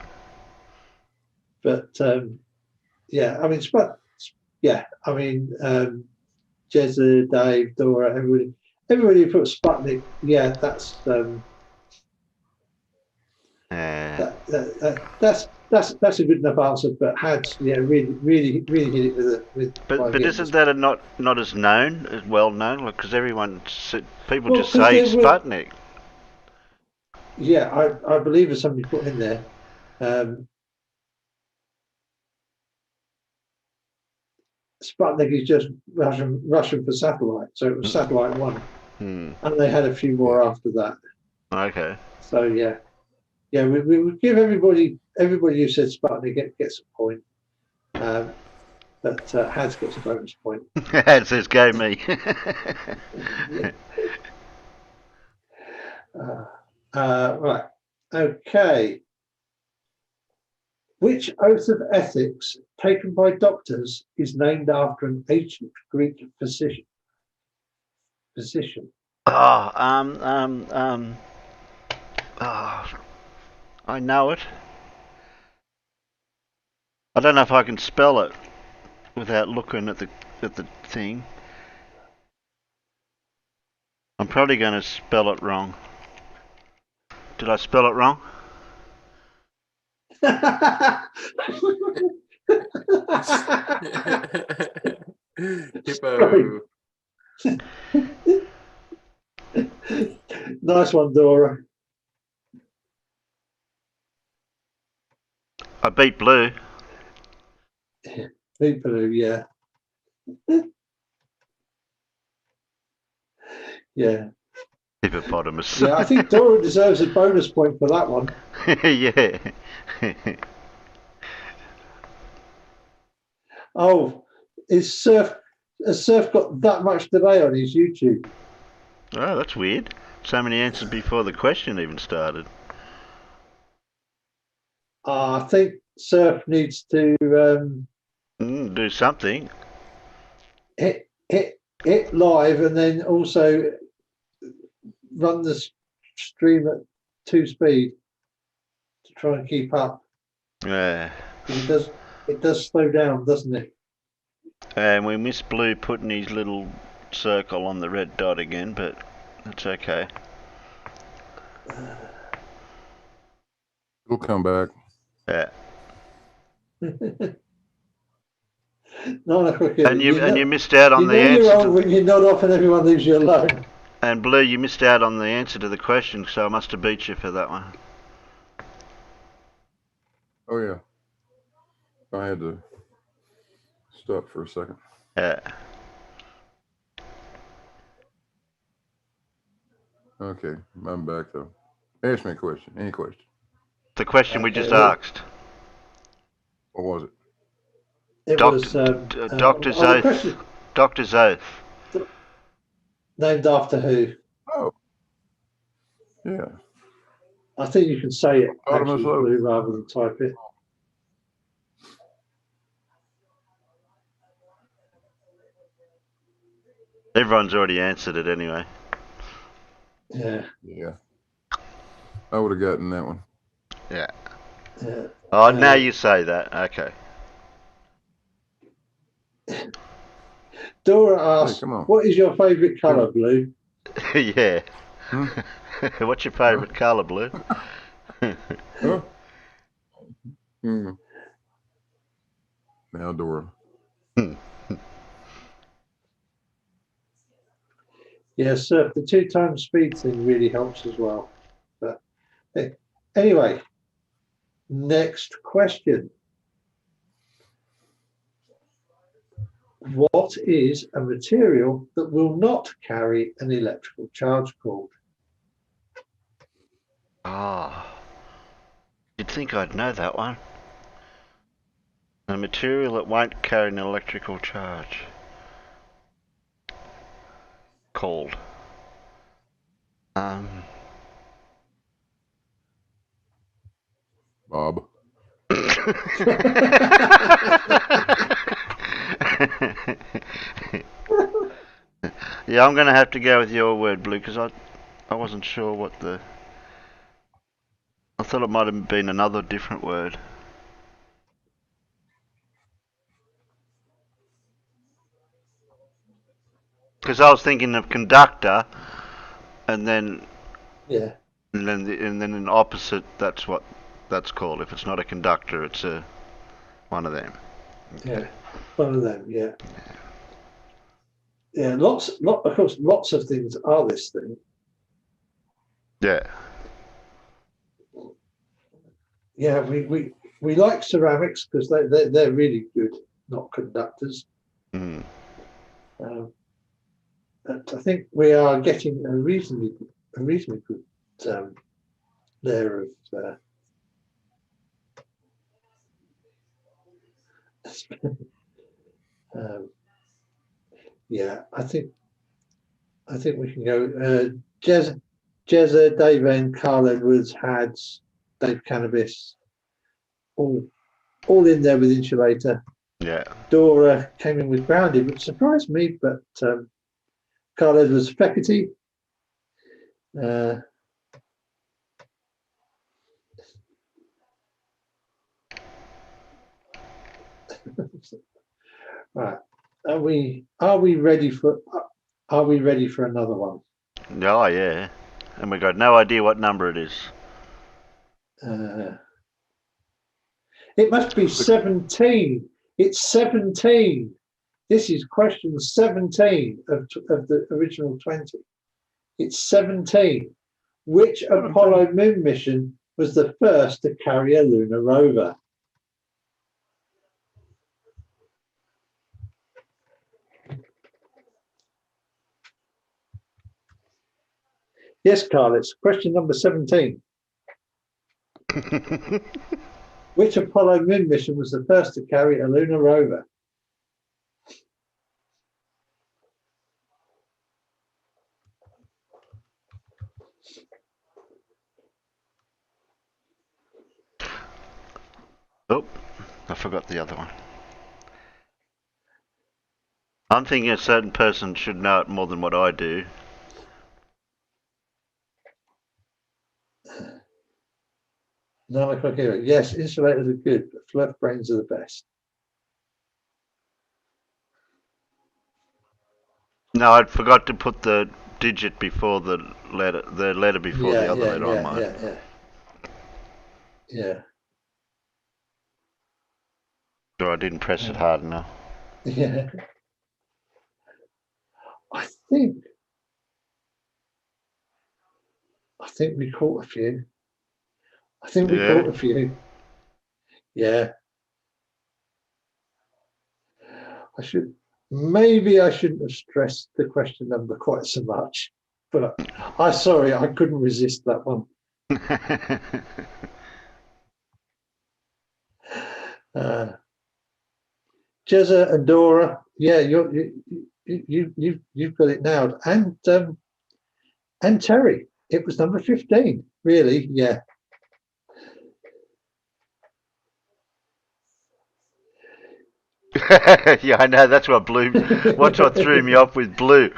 But yeah, I mean, Jezza, Dave, Dora, everybody who puts Sputnik. Yeah, that's that's a good enough answer. But Hads, yeah, really hit it with. But isn't that not as known, as well known? Because people just Well, say Sputnik. Yeah, I believe there's somebody put in there. Sputnik is just Russian for satellite, so it was satellite 1, and they had a few more after that. Okay. So yeah, we would give everybody who said Sputnik gets a point, but Hads gets a bonus point. Hads says go me. Right. Okay. Which oath of ethics taken by doctors is named after an ancient Greek physician? I know it. I don't know if I can spell it without looking at the thing. I'm probably going to spell it wrong. Did I spell it wrong? Hippo. Nice one, Dora. I beat Blue. Beat Blue, yeah. Yeah. Hippopotamus. Yeah, I think Dora deserves a bonus point for that one. Yeah. Oh, has Surf got that much today on his YouTube? Oh, that's weird. So many answers before the question even started. I think Surf needs to do something. Hit live and then also run the stream at 2 speed to try and keep up. Yeah. It does slow down, doesn't it? And we missed Blue putting his little circle on the red dot again, but that's okay. We'll come back. Yeah. 9 o'clock. And you missed out on the you're answer. old when you nod off and everyone leaves you alone. And Blue, you missed out on the answer to the question, so I must have beat you for that one. Oh yeah. I had to stop for a second. Yeah. Okay, I'm back though. Ask me a question. Any question? The question we just asked. What was it? Doctor's oath. Doctor's oath. Named after who? Oh. Yeah. I think you can say it actually, Oath. Blue, rather than type it. Everyone's already answered it anyway. Yeah. Yeah. I would have gotten that one. Yeah. Yeah. Oh, now you say that. Okay. Dora asks, what is your favourite colour, Blue? Yeah. What's your favourite colour, Blue? Now, Dora. Yes, sir. The 2 times speed thing really helps as well. But anyway, next question. What is a material that will not carry an electrical charge called? Ah, you'd think I'd know that one. A material that won't carry an electrical charge. Called. Bob. Yeah, I'm going to have to go with your word, Blue, because I wasn't sure what the... I thought it might have been another different word. Because I was thinking of conductor, and then... Yeah. And then in opposite, that's what that's called. If it's not a conductor, it's one of them. Yeah, one of them. Yeah. Yeah, of course, lots of things are this thing. Yeah. Yeah, we like ceramics because they're really good, not conductors. Mm. But I think we are getting a reasonably good layer of yeah, I think we can go. Jezza, Dave and Carl Edwards, Hads, Dave Cannabis, all in there with insulator. Yeah. Dora came in with grounded, which surprised me, but Carl Edwards, Fecity. Right. Are we ready for another one? Oh yeah. And we got no idea what number it is. It must be 17. It's 17. This is question 17 of the original 20. It's 17. Which Apollo moon mission was the first to carry a lunar rover? Yes, Carl, it's question number 17. Which Apollo moon mission was the first to carry a lunar rover? Oh, I forgot the other one. I'm thinking a certain person should know it more than what I do. Here. Yes, insulators are good, but flirt brains are the best. No, I forgot to put the digit before the letter before the other letter on mine. Yeah. Yeah. Or I didn't press it hard enough. Yeah. I think we caught a few. I think we caught a few. Yeah. I shouldn't have stressed the question number quite so much, but I couldn't resist that one. Jezza and Dora, yeah, you've got it nailed, and Terry, it was number 15. Really, yeah. Yeah, I know. That's what threw me off with Blue.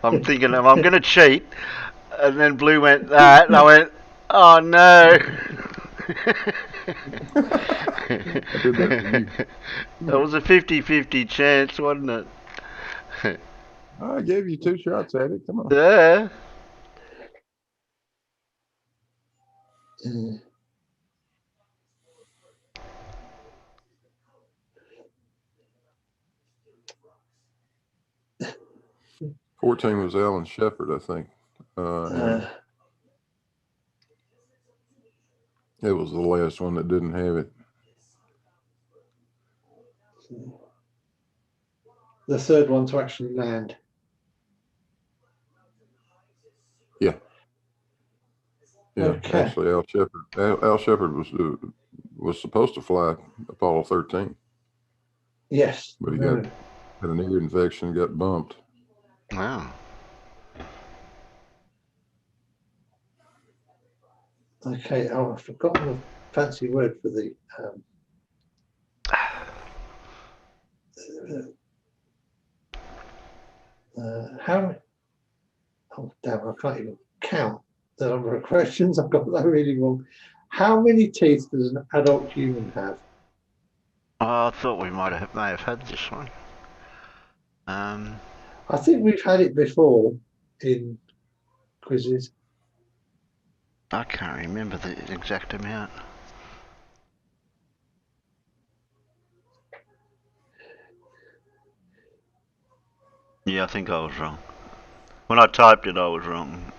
I'm thinking I'm going to cheat, and then Blue went that, and I went, oh no. That was a 50-50 chance, wasn't it? I gave you 2 shots at it. Come on. Yeah. 14 was Alan Shepard, I think. And it was the last one that didn't have it. The third one to actually land. Yeah. Yeah. Okay. Actually, Al Shepard was supposed to fly Apollo 13. Yes. But he had an ear infection, got bumped. Wow. Okay. Oh, I've forgotten the fancy word for the. How? Oh damn! I can't even count the number of questions. I've got that really wrong. How many teeth does an adult human have? Oh, I thought we may have had this one. I think we've had it before in quizzes. I can't remember the exact amount. Yeah, I think I was wrong. When I typed it, I was wrong.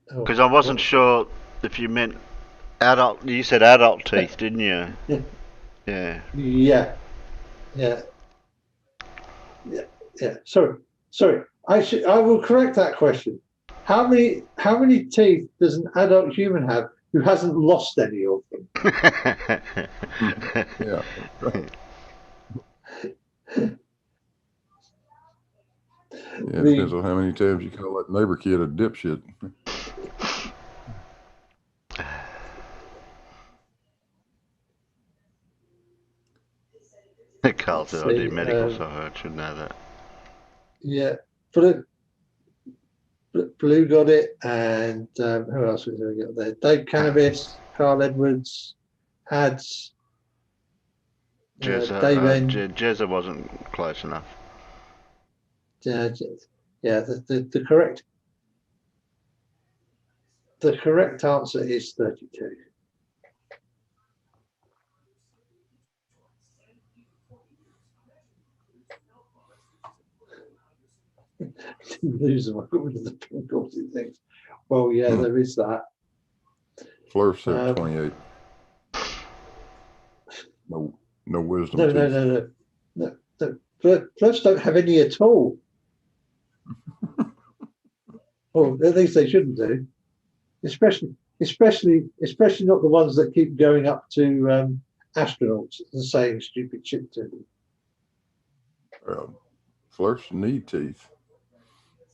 Because I wasn't sure if you meant adult. You said adult teeth, didn't you? Yeah. Yeah. Yeah. Yeah. Yeah. Sorry. I will correct that question. How many teeth does an adult human have who hasn't lost any of them? Yeah. Right. Yeah, it depends on how many times you call that neighbor kid a dipshit. Carl said I did medical, so I should know that. Yeah, Blue got it, and who else was we got there? Dave Cannabis, Carl Edwards, Hads, Dave N. Jezza wasn't close enough. Yeah, the correct answer is 32. Lose them. I got rid of the pink gauzy things. Well, yeah, there is that. Flurf said 28. No wisdom. No. Flurfs don't have any at all. Well, at least they shouldn't do. Especially not the ones that keep going up to astronauts and saying stupid shit to them. Flurfs need teeth.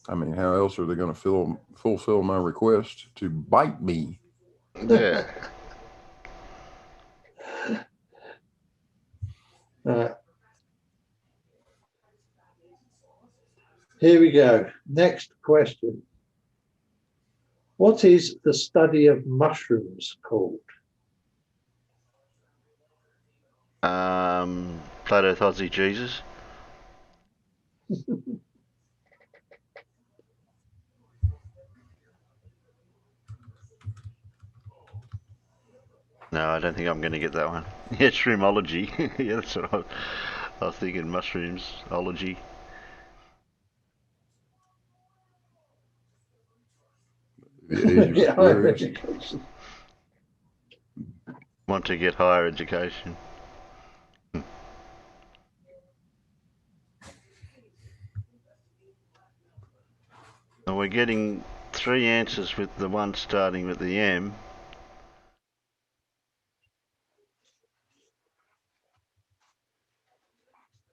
I mean, how else are they going to fulfill my request to bite me? Yeah. Here we go. Next question. What is the study of mushrooms called? Plato, Ozzie, Jesus. No, I don't think I'm going to get that one. Yeah, shroomology. Yeah, that's what I was thinking. Mushroomsology. Get higher education. Want to get higher education. And we're getting 3 answers with the one starting with the M.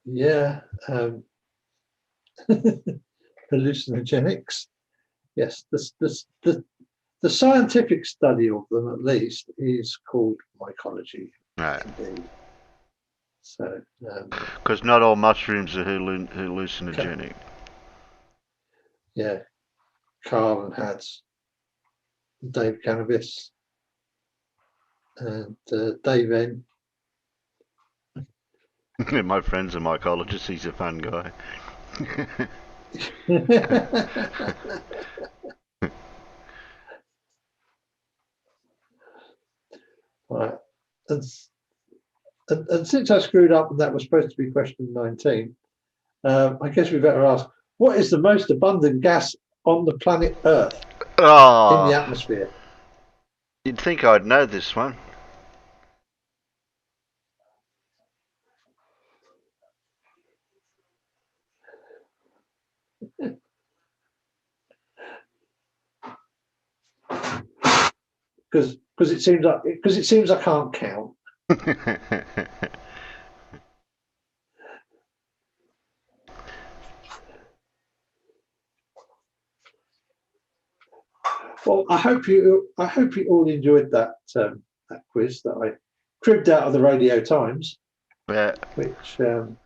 Yeah. Hallucinogenics. Yes, the scientific study of them, at least, is called mycology. Right. Indeed. So. Because not all mushrooms are hallucinogenic. Yeah. Carl and Hads, Dave Cannabis, and Dave N. My friend's a mycologist. He's a fun guy. Right. And since I screwed up and that was supposed to be question 19, I guess we better ask, what is the most abundant gas on the planet Earth in the atmosphere? You'd think I'd know this one. Because it seems I can't count. Well, I hope you all enjoyed that quiz that I cribbed out of the Radio Times. Yeah. Which. Well,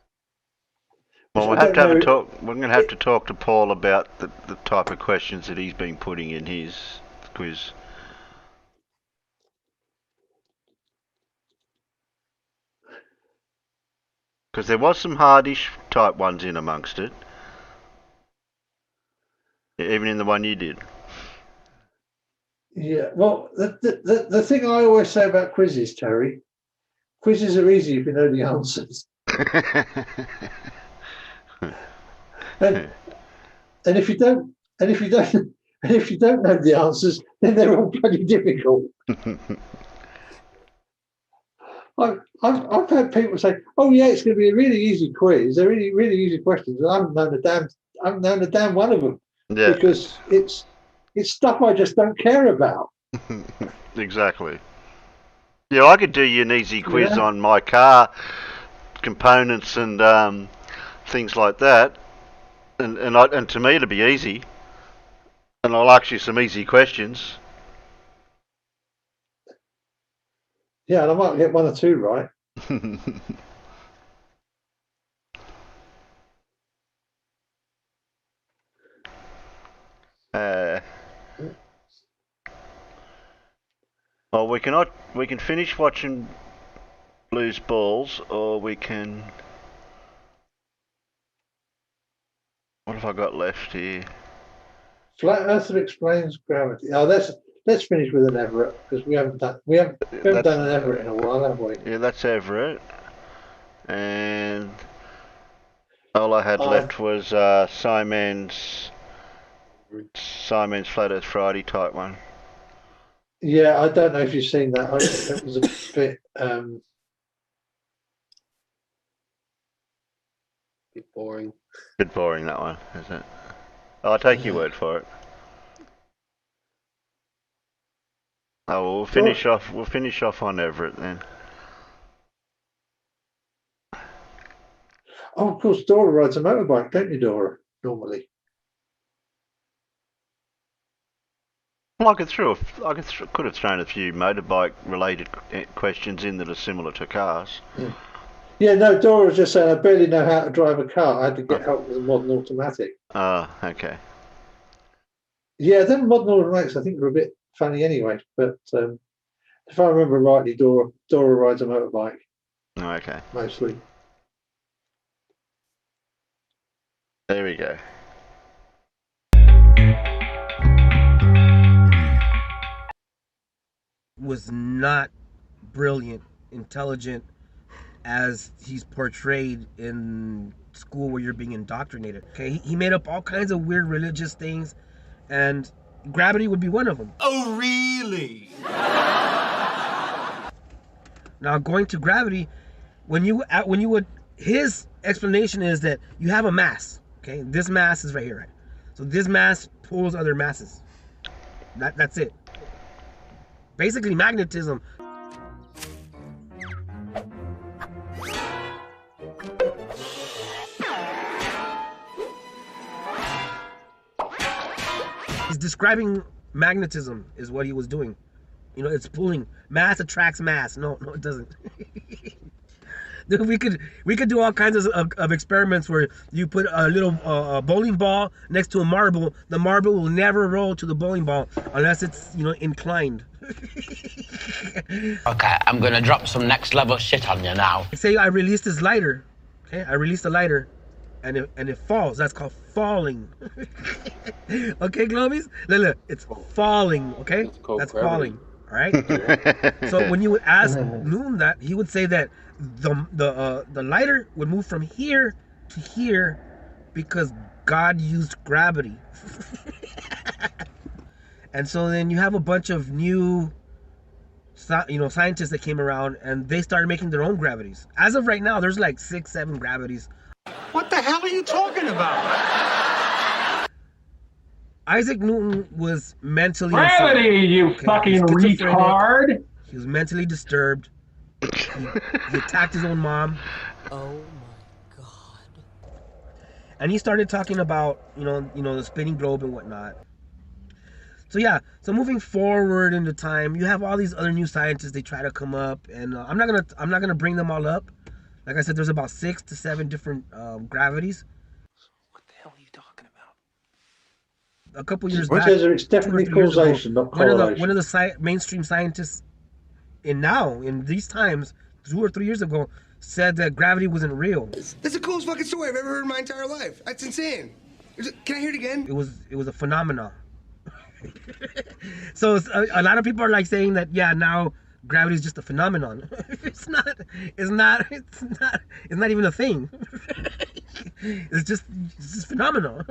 we'll have to have a talk. We're going to have to talk to Paul about the type of questions that he's been putting in his quiz. Because there was some hardish type ones in amongst it. Even in the one you did. Yeah, well, the thing I always say about quizzes, Terry, quizzes are easy if you know the answers. and if you don't know the answers, then they're all bloody difficult. I've had people say, "Oh yeah, it's going to be a really easy quiz. They're really easy questions." And I haven't known a damn one of them. Yeah. Because it's stuff I just don't care about. Exactly. Yeah, I could do you an easy quiz on my car components and things like that, and to me it'll be easy, and I'll ask you some easy questions. Yeah, and I might get 1 or 2 right. Well, we can finish watching Blues Balls, or we can. What have I got left here? Flat Earth explains gravity. Oh, let's finish with an Everett, because we haven't done an Everett in a while, have we? Yeah, that's Everett. And all I had left was Simon's Flat Earth Friday type one. Yeah, I don't know if you've seen that. It was a bit boring. Bit boring, that one, is it? I'll take your word for it. Oh, well, we'll finish off on Everett then. Oh, of course, Dora rides a motorbike, don't you, Dora? Normally. Well, I could have thrown a few motorbike-related questions in that are similar to cars. Yeah, no, Dora was just saying I barely know how to drive a car. I had to get help with a modern automatic. Okay. Yeah, them modern automatics I think are a bit funny anyway. But if I remember rightly, Dora rides a motorbike. Oh, okay. Mostly. There we go. Was not brilliant, intelligent as he's portrayed in school where you're being indoctrinated. Okay, he made up all kinds of weird religious things, and gravity would be one of them. Oh, really? Now, going to gravity, his explanation is that you have a mass. Okay, this mass is right here, right? So this mass pulls other masses. That's it. Basically, magnetism. He's describing magnetism is what he was doing. You know, it's pulling. Mass attracts mass. No, it doesn't. We could do all kinds of experiments where you put a little bowling ball next to a marble. The marble will never roll to the bowling ball unless it's, you know, inclined. Okay, I'm gonna drop some next level shit on you now. Say I released this lighter. Okay, I released a lighter, and it falls. That's called falling. Okay, Globies? Look, it's falling. Okay, that's gravity. falling. All right. So when you would ask Newton that, he would say that the lighter would move from here to here because God used gravity. And so then you have a bunch of new, scientists that came around, and they started making their own gravities. As of right now, there's like 6, 7 gravities. What the hell are you talking about? Isaac Newton was mentally Gravity, you okay? fucking retard! He was mentally disturbed. He attacked his own mom. Oh my god. And he started talking about, the spinning globe and whatnot. So yeah, so moving forward into time, you have all these other new scientists. They try to come up, and I'm not gonna bring them all up. Like I said, there's about 6 to 7 different gravities. What the hell are you talking about? A couple years back, It's definitely causation, not correlation. One of the mainstream scientists in these times, 2 or 3 years ago, said that gravity wasn't real. That's the coolest fucking story I've ever heard in my entire life. That's insane. Can I hear it again? It was a phenomenon. So a lot of people are like saying that, yeah, now gravity is just a phenomenon. It's not even a thing. It's just phenomenal.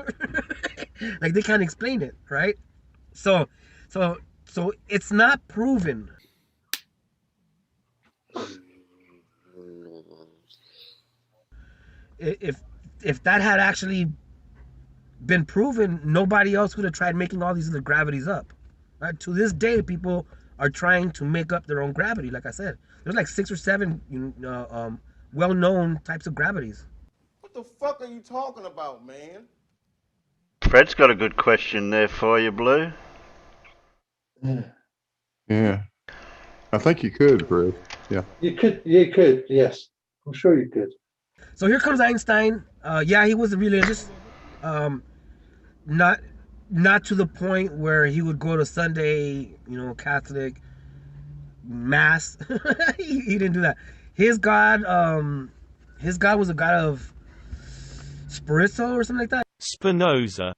Like, they can't explain it, right? So it's not proven. If that had actually been proven, nobody else would have tried making all these other gravities up. Right? To this day, people are trying to make up their own gravity. Like I said, there's like 6 or 7 well-known types of gravities. What the fuck are you talking about, man? Fred's got a good question there for you, Blue. Yeah. I think you could, Fred. Yeah. You could, yes. I'm sure you could. So here comes Einstein. Yeah, he was religious. Not to the point where he would go to Sunday, Catholic mass. he didn't do that. His God was a god of Spirito or something like that. Spinoza.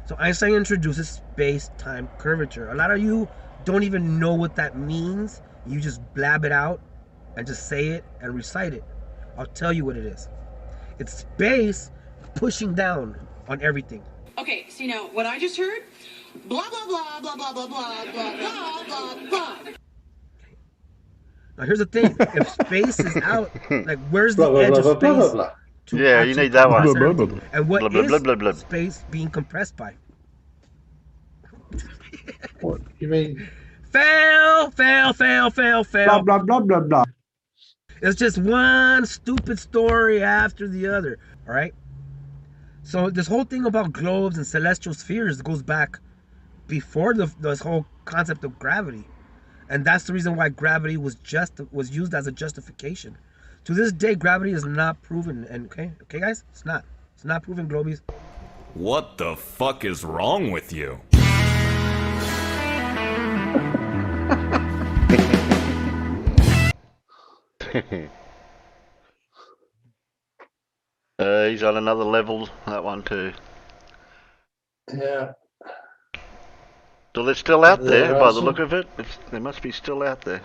So Einstein introduces space-time curvature. A lot of you don't even know what that means. You just blab it out and just say it and recite it. I'll tell you what it is. It's space pushing down on everything. Okay, so what I just heard? Blah, blah, blah, blah, blah, blah, blah, blah, blah, blah, blah. Now here's the thing. If space is out, like, where's the edge of space? Yeah, you need that one. And what is space being compressed by? What you mean? Fail. Blah, blah, blah, blah, blah. It's just one stupid story after the other, all right? So this whole thing about globes and celestial spheres goes back before this whole concept of gravity. And that's the reason why gravity was used as a justification. To this day, gravity is not proven. And okay, guys, it's not proven, Globies. What the fuck is wrong with you? He's on another level, that one too. Yeah. So they're still out there, by the look of it. They must be still out there.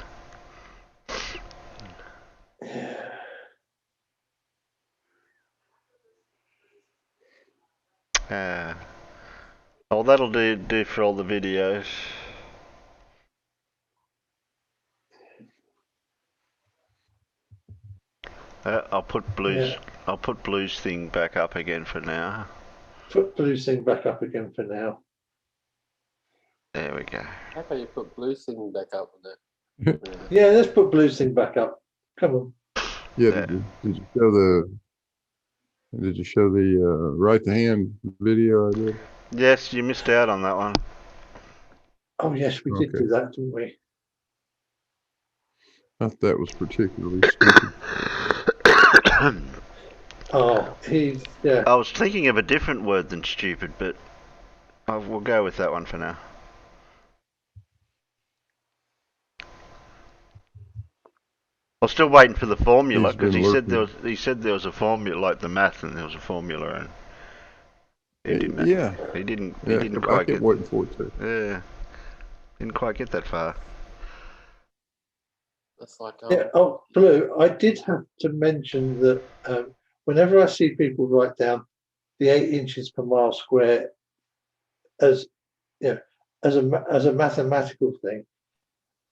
Oh, that'll do for all the videos. I'll put Blue's. Yeah. I'll put Blue's thing back up again for now. Put Blue's thing back up again for now. There we go. How about you put Blue's thing back up on there? Yeah, let's put Blue's thing back up. Come on. Yeah. Did you show the? Did you show the right the hand video I did? Yes, you missed out on that one. Oh yes, we did do that, didn't we? I thought that was particularly stupid. Oh, yeah. I was thinking of a different word than stupid, but we'll go with that one for now. I'm still waiting for the formula because he said there was a formula like the math, and there was a formula, and he didn't. Yeah. He didn't I quite kept waiting for it to. Yeah. Didn't quite get that far. That's like Yeah. Oh, Blue. I did have to mention that whenever I see people write down the 8 inches per mile square as as a mathematical thing,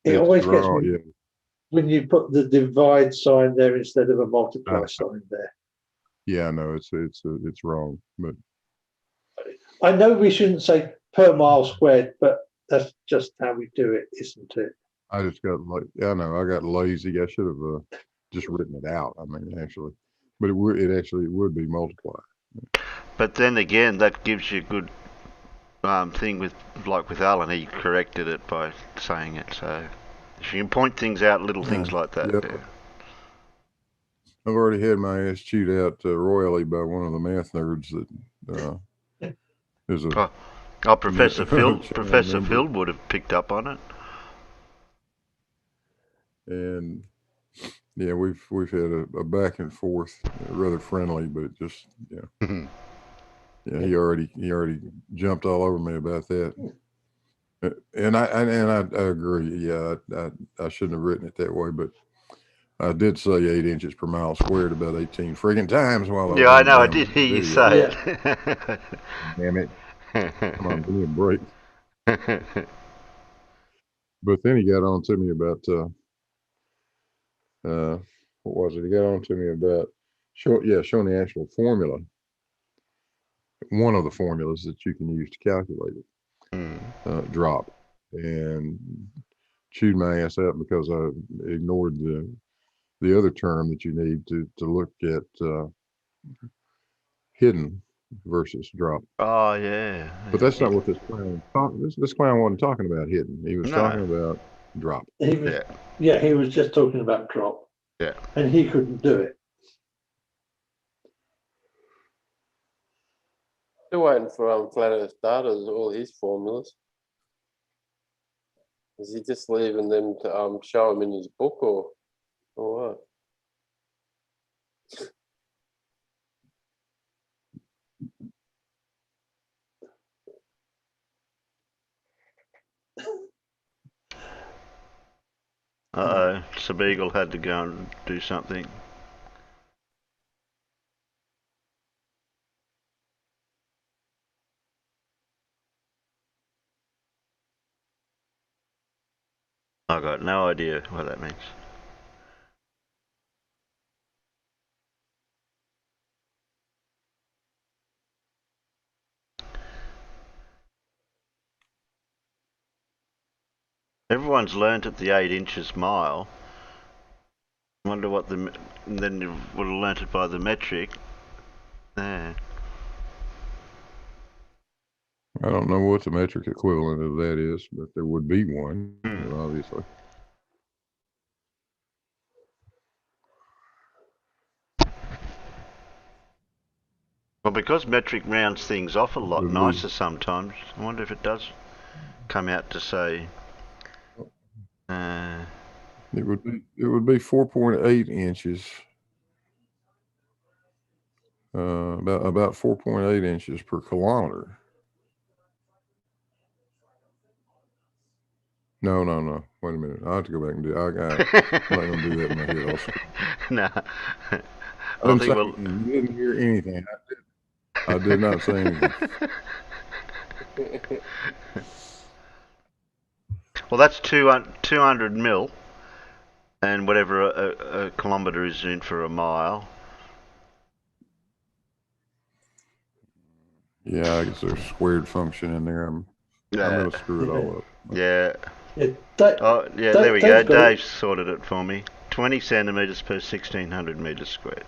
it always gets me. Yeah. When you put the divide sign there instead of a multiply sign there. Yeah, no, it's wrong. But I know we shouldn't say per mile squared, but that's just how we do it, isn't it? I just got I got lazy. I should have just written it out. I mean, actually, but it would be multiplied. But then again, that gives you a good thing with Alan. He corrected it by saying it. So if you can point things out, little things like that. Yep. Yeah. I've already had my ass chewed out royally by one of the math nerds that is a. Professor Phil. Professor Phil would have picked up on it. And yeah, we've had a back and forth, rather friendly, but it just yeah, he already jumped all over me about that. And I agree. Yeah, I shouldn't have written it that way, but I did say 8 inches per mile squared about 18 friggin' times while I know. I did hear you say it. Damn it! Come on, give me a break. But then he got on to me about what was it? He got on to me about showing the actual formula. One of the formulas that you can use to calculate it. Drop, and chewed my ass out because I ignored the other term that you need to look at hidden versus drop. Oh yeah. But that's not what this clown this clown wasn't talking about hidden. He was talking about drop. He was, he was just talking about drop. Yeah. And he couldn't do it. Still waiting for Flat Earth Data's all his formulas. Is he just leaving them to show him in his book or what? Sabeagle had to go and do something. I got no idea what that means. Everyone's learnt at the 8 inches mile. Wonder what then you would have learnt it by the metric. There. I don't know what the metric equivalent of that is, but there would be one, obviously. Well, because metric rounds things off a lot nicer sometimes, I wonder if it does come out to say. It would be 4.8 inches. About 4.8 inches per kilometer. No. Wait a minute. I have to go back and do. I'm not going to do that in my head. No. I didn't say you didn't hear anything. I did not say anything. Well, that's 200 mil, and whatever a kilometre is in for a mile. Yeah, I guess there's a squared function in there. I'm going to screw it all up. Yeah. Oh, yeah, there we go. Dave sorted it for me. 20 centimetres per 1600 metres squared.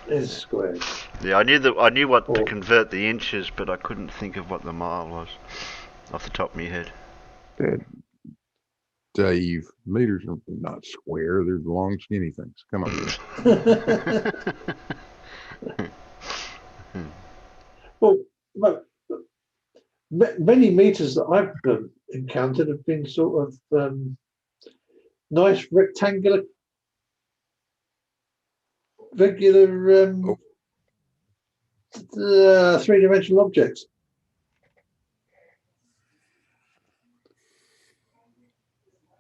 Is squared. Yeah, I knew what to convert the inches, but I couldn't think of what the mile was off the top of my head. Dave, meters are not square. They're long, skinny things. Come on. Well, many meters that I've encountered have been sort of nice regular three-dimensional objects.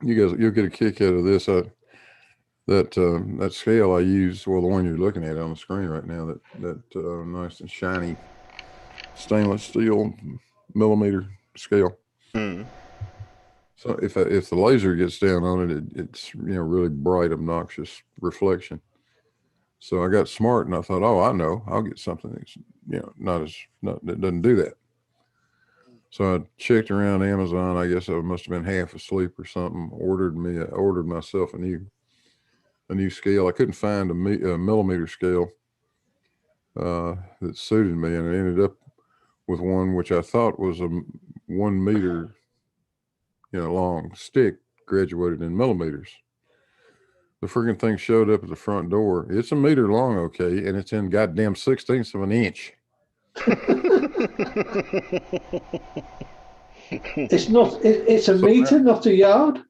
You'll get a kick out of this. That scale I use, well, the one you're looking at on the screen right now, that nice and shiny stainless steel millimeter scale. Mm. So if the laser gets down on it, it's really bright, obnoxious reflection. So I got smart and I thought, oh, I know, I'll get something that's that doesn't do that. So I checked around Amazon. I guess I must have been half asleep or something. Ordered myself a new scale. I couldn't find a millimeter scale that suited me, and I ended up with one which I thought was a 1 meter, long stick graduated in millimeters. The freaking thing showed up at the front door. It's a meter long, okay, and it's in goddamn 1/16 of an inch. It's not. It's a meter, not a yard.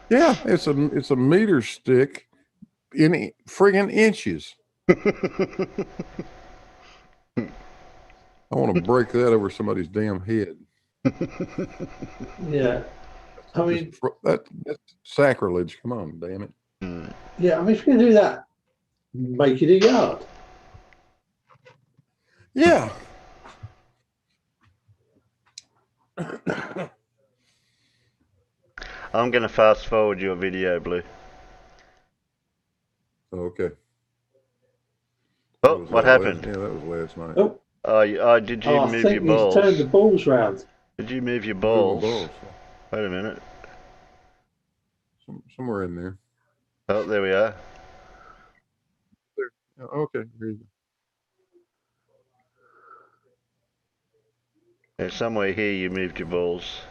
Yeah, it's a meter stick in friggin' inches. I want to break that over somebody's damn head. Yeah, I mean that's sacrilege. Come on, damn it. Yeah, I mean if you can do that, make it a yard. Yeah. I'm going to fast forward your video, Blue. Okay. Oh, what happened? Yeah, that was last night. Oh. Did you move your balls? I think he's turned the balls round. Did you move your balls? Balls. Wait a minute. Somewhere in there. Oh, there we are. There. Okay, here you go. Yeah, somewhere here you moved your balls.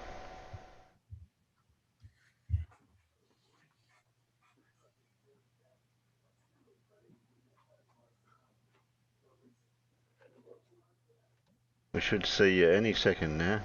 We should see you any second now.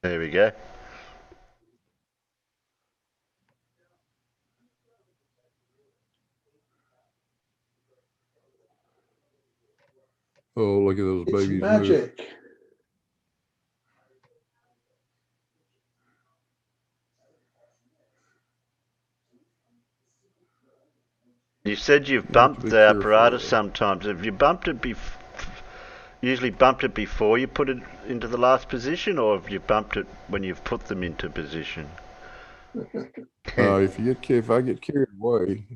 There we go. Oh, look at those babies move. Magic. You said you've bumped the apparatus sometimes. Have you bumped it usually bumped it before you put it into the last position, or have you bumped it when you've put them into position? If I get carried away,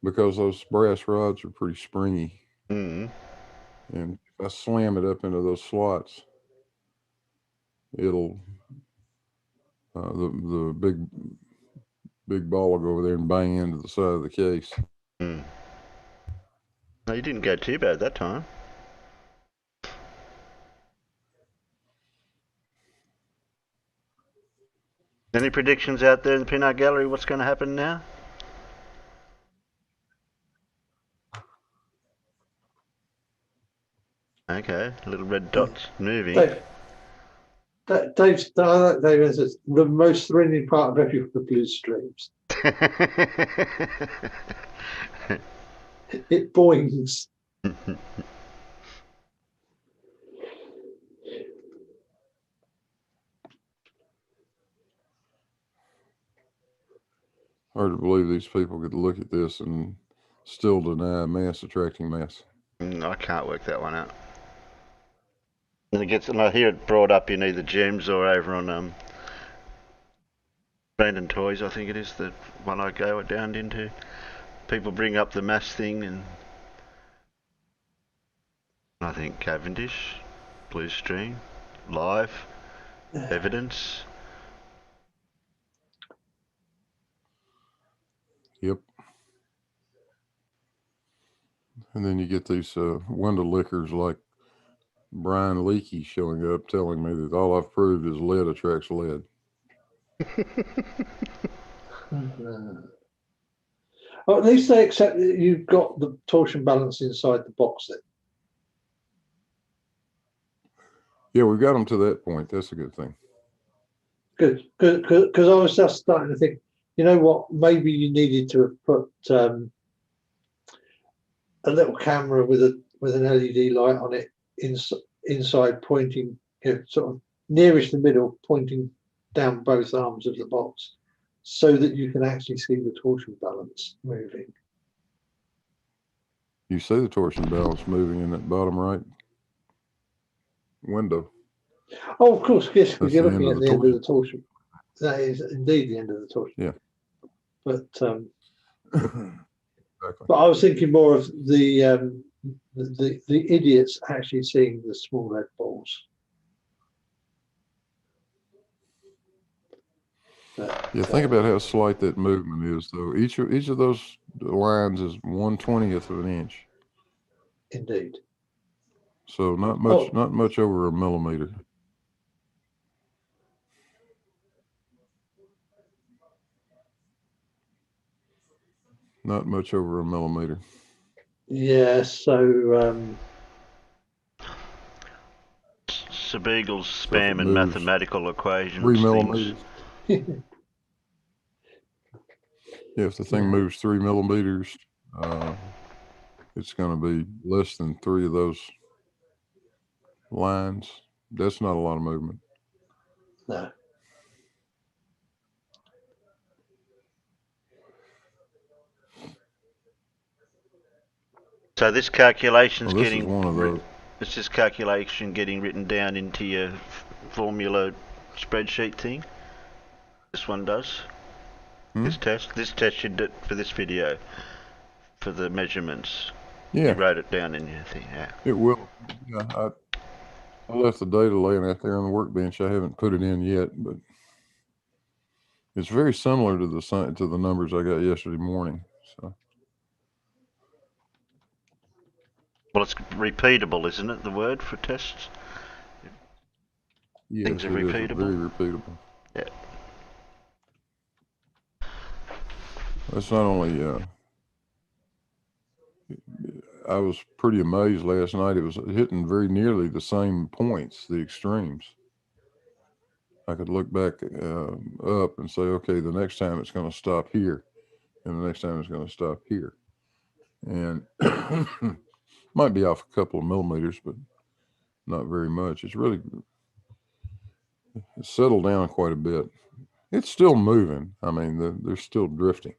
because those brass rods are pretty springy, and if I slam it up into those slots, it'll the big ball will go over there and bang into the side of the case. No, you didn't go too bad that time. Any predictions out there in the peanut gallery? What's going to happen now? Okay, little red dots moving. Dave says the most thrilling part of every of the blue streams. It boings. Hard to believe these people could look at this and still deny mass attracting mass. I can't work that one out. And I hear it brought up in either Gems or over on Brandon Toys, I think it is, the one I go down into. People bring up the mass thing, and I think Cavendish, Blue Stream, Live, Evidence. Yep. And then you get these window lickers like Brian Leakey showing up telling me that all I've proved is lead attracts lead. At least they accept that you've got the torsion balance inside the box then. Yeah, we've got them to that point. That's a good thing. Good, because I was just starting to think, you know what, maybe you needed to have put a little camera with an LED light on it inside, pointing, sort of nearest the middle, pointing down both arms of the box, so that you can actually see the torsion balance moving. You see the torsion balance moving in that bottom right window. Oh, of course, yes, because you're looking at the end of torsion. the torsion. That is indeed the end of the torsion. Yeah. But Exactly. but I was thinking more of the idiots actually seeing the small red balls. Yeah, think about how slight that movement is, though. Each of those lines is 1/20th of an inch. Indeed. So not much over a millimeter. Not much over a millimeter. Yeah, so Beagle's spam and mathematical equations. 3 millimeters. Yeah, if the thing moves 3 millimeters, it's going to be less than 3 of those lines. That's not a lot of movement. No. So this calculation's Well, this getting is one of those. It's this calculation getting written down into your formula spreadsheet thing. This one does. This test you did for this video for the measurements. Yeah. You wrote it down in your thing. Yeah. It will. Yeah, I left the data laying out there on the workbench. I haven't put it in yet, but it's very similar to the numbers I got yesterday morning. So. Well, it's repeatable, isn't it? The word for tests. Yes, Things are it is repeatable. very repeatable. Yeah. That's not only. I was pretty amazed last night. It was hitting very nearly the same points, the extremes. I could look back up and say, okay, the next time it's going to stop here, and the next time it's going to stop here, and might be off a couple of millimeters, but not very much. It's settled down quite a bit. It's still moving. I mean, they're still drifting.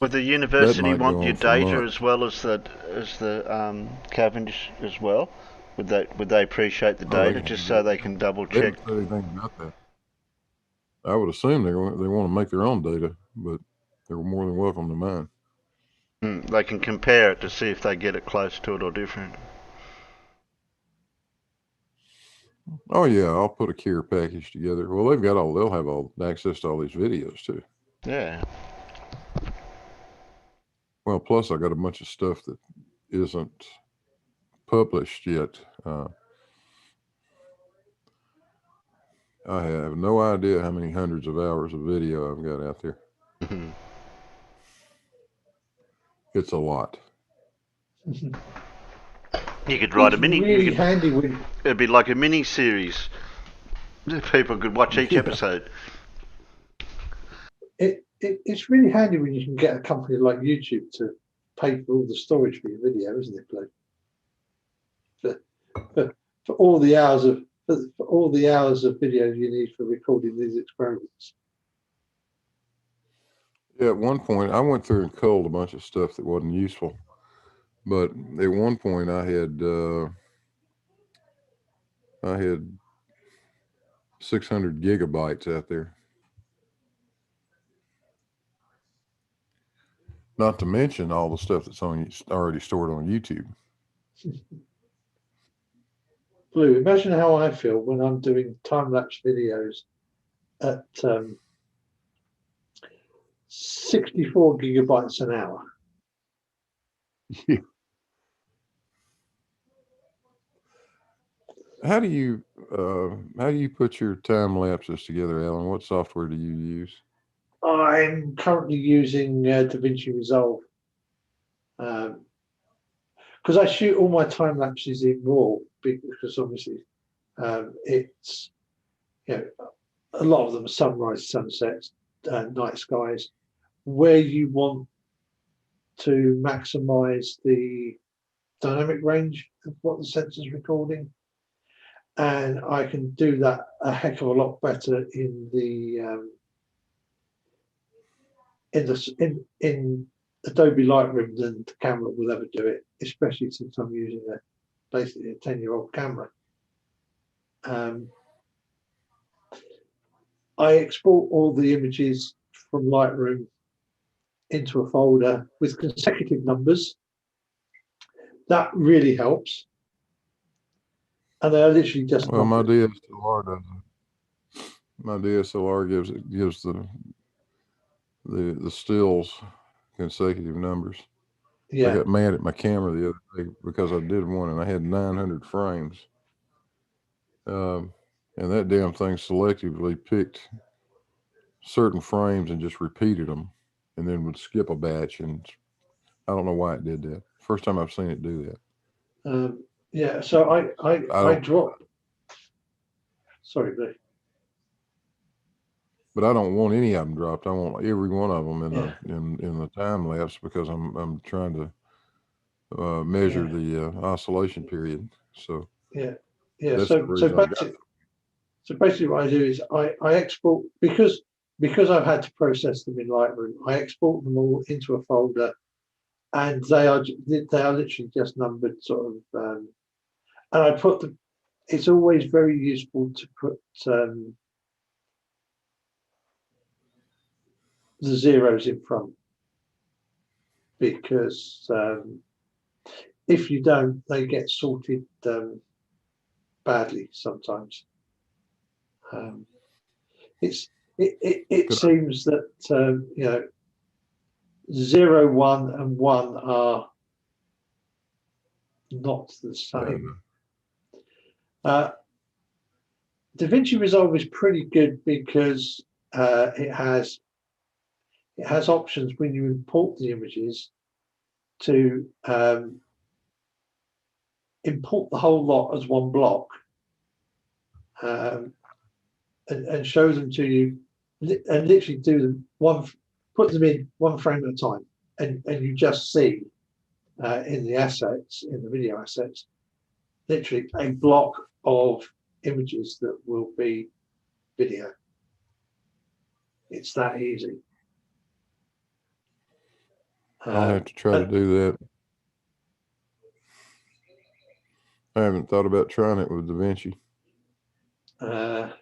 Would the university want your data as well as the Cavendish as well? Would they appreciate the data just so they can double check? They haven't said anything about that. I would assume they want to make their own data, but they're more than welcome to mine. They can compare it to see if they get it close to it or different. Oh yeah, I'll put a care package together. Well, they'll have access to all these videos too. Yeah. Well, plus I got a bunch of stuff that isn't published yet. I have no idea how many hundreds of hours of video I've got out there. It's a lot. You could write It's a mini. really handy when It'd be like a mini series. People could watch each episode. It's really handy when you can get a company like YouTube to pay for all the storage for your video, isn't it, Blue? For all the hours of video you need for recording these experiments. Yeah, at one point I went through and culled a bunch of stuff that wasn't useful, but at one point I had 600 gigabytes out there. Not to mention all the stuff that's already stored on YouTube. Blue, imagine how I feel when I'm doing time-lapse videos at 64 gigabytes an hour. How do you put your time lapses together, Alan? What software do you use? I'm currently using DaVinci Resolve because I shoot all my time lapses in RAW because obviously it's a lot of them are sunrise, sunsets, night skies, where you want to maximize the dynamic range of what the sensor's recording, and I can do that a heck of a lot better in Adobe Lightroom than the camera will ever do it, especially since I'm using basically a 10-year-old camera. I export all the images from Lightroom into a folder with consecutive numbers. That really helps. And they're literally just. Well, my DSLR doesn't. My DSLR gives the stills consecutive numbers. Yeah. I got mad at my camera the other day because I did one and I had 900 frames. And that damn thing selectively picked certain frames and just repeated them and then would skip a batch. And I don't know why it did that. First time I've seen it do that. Yeah, so I dropped. Sorry, Blake. But I don't want any of them dropped. I want every one of them in the time lapse because I'm trying to measure the oscillation period. So yeah. That's So the reason basically, what I do is I export because I've had to process them in Lightroom. I export them all into a folder, and they are literally just numbered sort of. And I put them. It's always very useful to put the zeros in front, because if you don't, they get sorted badly sometimes. It seems that 0, 1, and 1 are not the same. DaVinci Resolve is pretty good because it has options when you import the images to import the whole lot as one block and show them to you, and literally do them put them in one frame at a time, and you just see in the video assets, literally a block of images that will be video. It's that easy. I'll have to try to do that. I haven't thought about trying it with DaVinci. So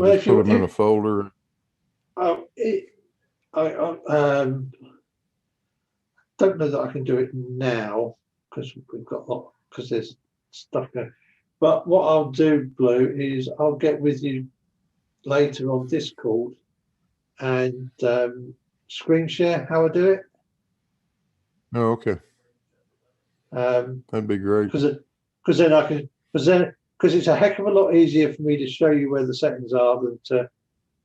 I just put them in a folder. I don't know that I can do it now because we've got because there's stuff going. But what I'll do, Blue, is I'll get with you later on Discord and screen share how I do it. Oh, okay. That'd be great. Because then I can because it's a heck of a lot easier for me to show you where the settings are than to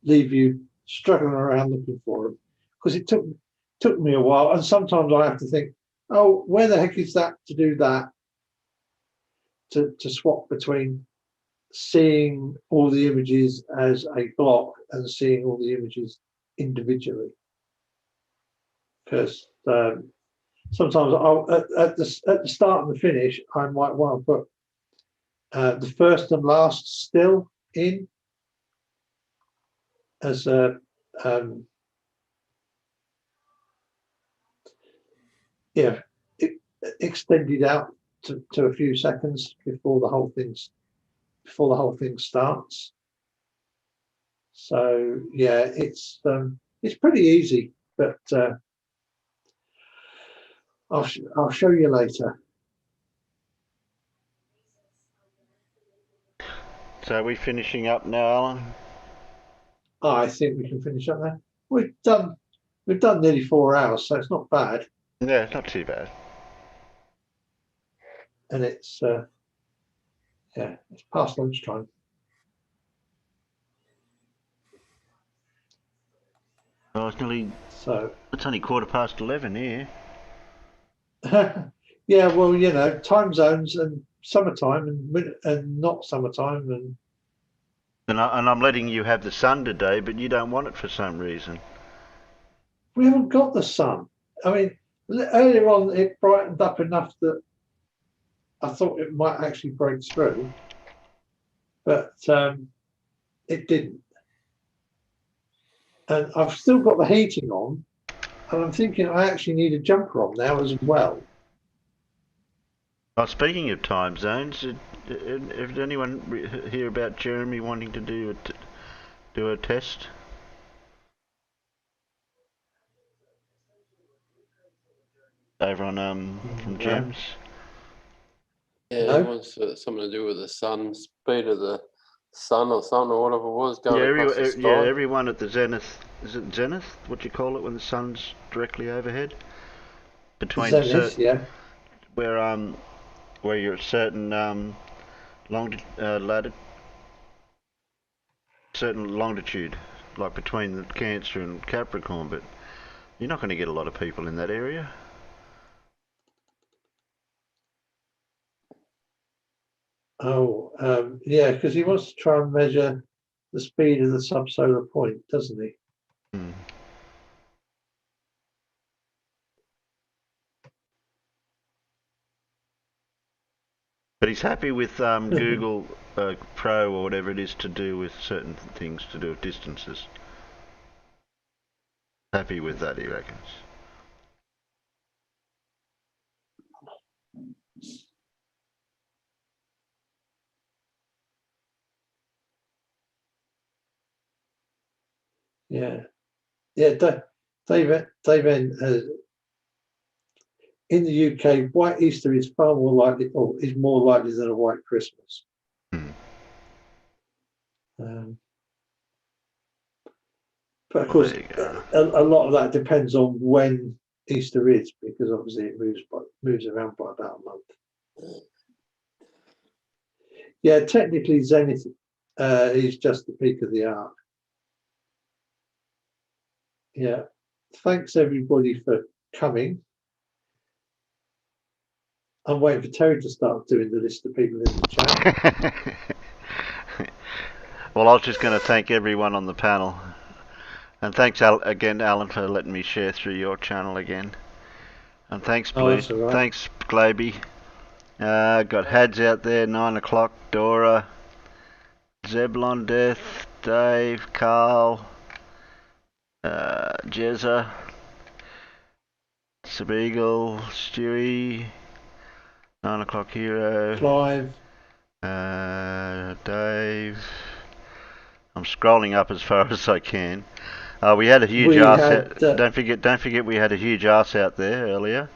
leave you struggling around looking for them. Because it took me a while, and sometimes I have to think, oh, where the heck is that to do that? To swap between seeing all the images as a block and seeing all the images individually. Because sometimes at the start and the finish, I might want to put the first and last still in as a extended out to a few seconds before the whole thing starts. So yeah, it's pretty easy, but I'll show you later. So are we finishing up now, Alan? I think we can finish up there. We've done nearly 4 hours, so it's not bad. Yeah, not too bad. And it's it's past lunchtime. Oh, it's only 11:15 here. Yeah, well, you know, time zones and summertime and not summertime And I'm letting you have the sun today, but you don't want it for some reason. We haven't got the sun. I mean, earlier on it brightened up enough that I thought it might actually break through, but it didn't. And I've still got the heating on, and I'm thinking I actually need a jumper on now as well. Oh, speaking of time zones, did anyone hear about Jeremy wanting to do a test? Over on from Gems. Yeah, it wants something to do with the sun, speed of the sun or something, or whatever it was going across the sky. Yeah, everyone at the zenith. Is it zenith? What do you call it when the sun's directly overhead? Between zenith, yeah. Where you're at certain certain longitude, like between the Cancer and Capricorn, but you're not going to get a lot of people in that area. Oh, yeah, because he wants to try and measure the speed of the subsolar point, doesn't he? Hmm. But he's happy with Google Pro or whatever it is to do with certain things to do with distances. Happy with that, he reckons. Yeah, Dave in the UK, white Easter is far more likely, or is more likely than a white Christmas. But of course, a lot of that depends on when Easter is, because obviously it moves around by about a month. Yeah, technically zenith is just the peak of the arc. Yeah, thanks everybody for coming. I'm waiting for Terry to start doing the list of people in the chat. Well, I was just going to thank everyone on the panel. And thanks again, Alan, for letting me share through your channel again. And thanks, please. Right. Thanks, Glaby. Got Hads out there, 9 o'clock, Dora, Zebulon Death, Dave, Carl, Jezza, Sabeagle, Stewie, 9 o'clock Hero, Clive, Dave. I'm scrolling up as far as I can. We had a huge ass out. Don't forget we had a huge ass out there earlier.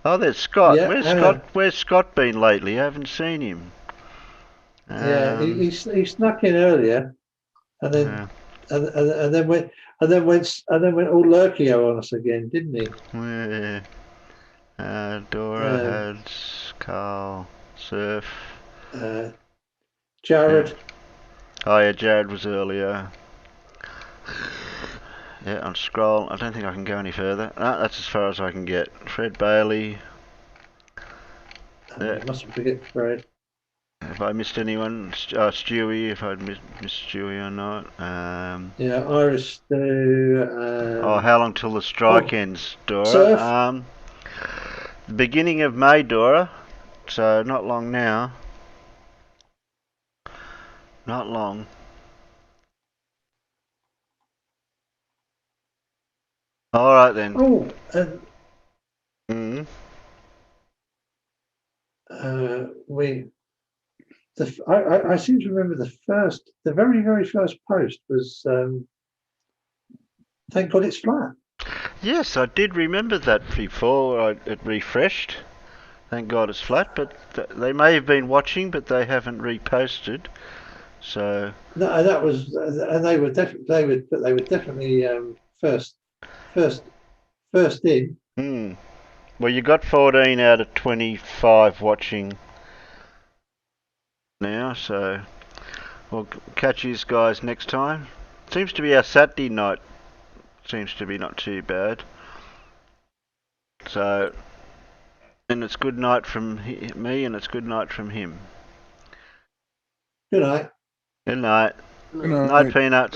Oh, there's Scott. Yeah, Where's Scott been lately? I haven't seen him. Yeah, he snuck in earlier, and then and then went all lurkio on us again, didn't he? Yeah. Dora, Hads, Carl, Surf. Jared. Oh yeah, Jared was earlier. Yeah, I'm scrolling. I don't think I can go any further. No, that's as far as I can get. Fred Bailey. Yeah. You mustn't forget Fred. Have I missed anyone? Stewie, if I'd missed Stewie or not. Yeah, Irish Stew. Oh, how long till the strike ends, Dora? Surf. The beginning of May, Dora. So not long now. Not long. All right then. Oh, and I seem to remember the very, very first post was, thank God it's flat. Yes, I did remember that before it refreshed. Thank God it's flat, but they may have been watching, but they haven't reposted. So no, that was, and they were definitely first in. Well, you got 14 out of 25 watching now, so we'll catch you guys next time. Seems to be our Saturday night. Seems to be not too bad. So, and it's good night from me, and it's good night from him. Good night. Good night. Good night. Night, Peanuts.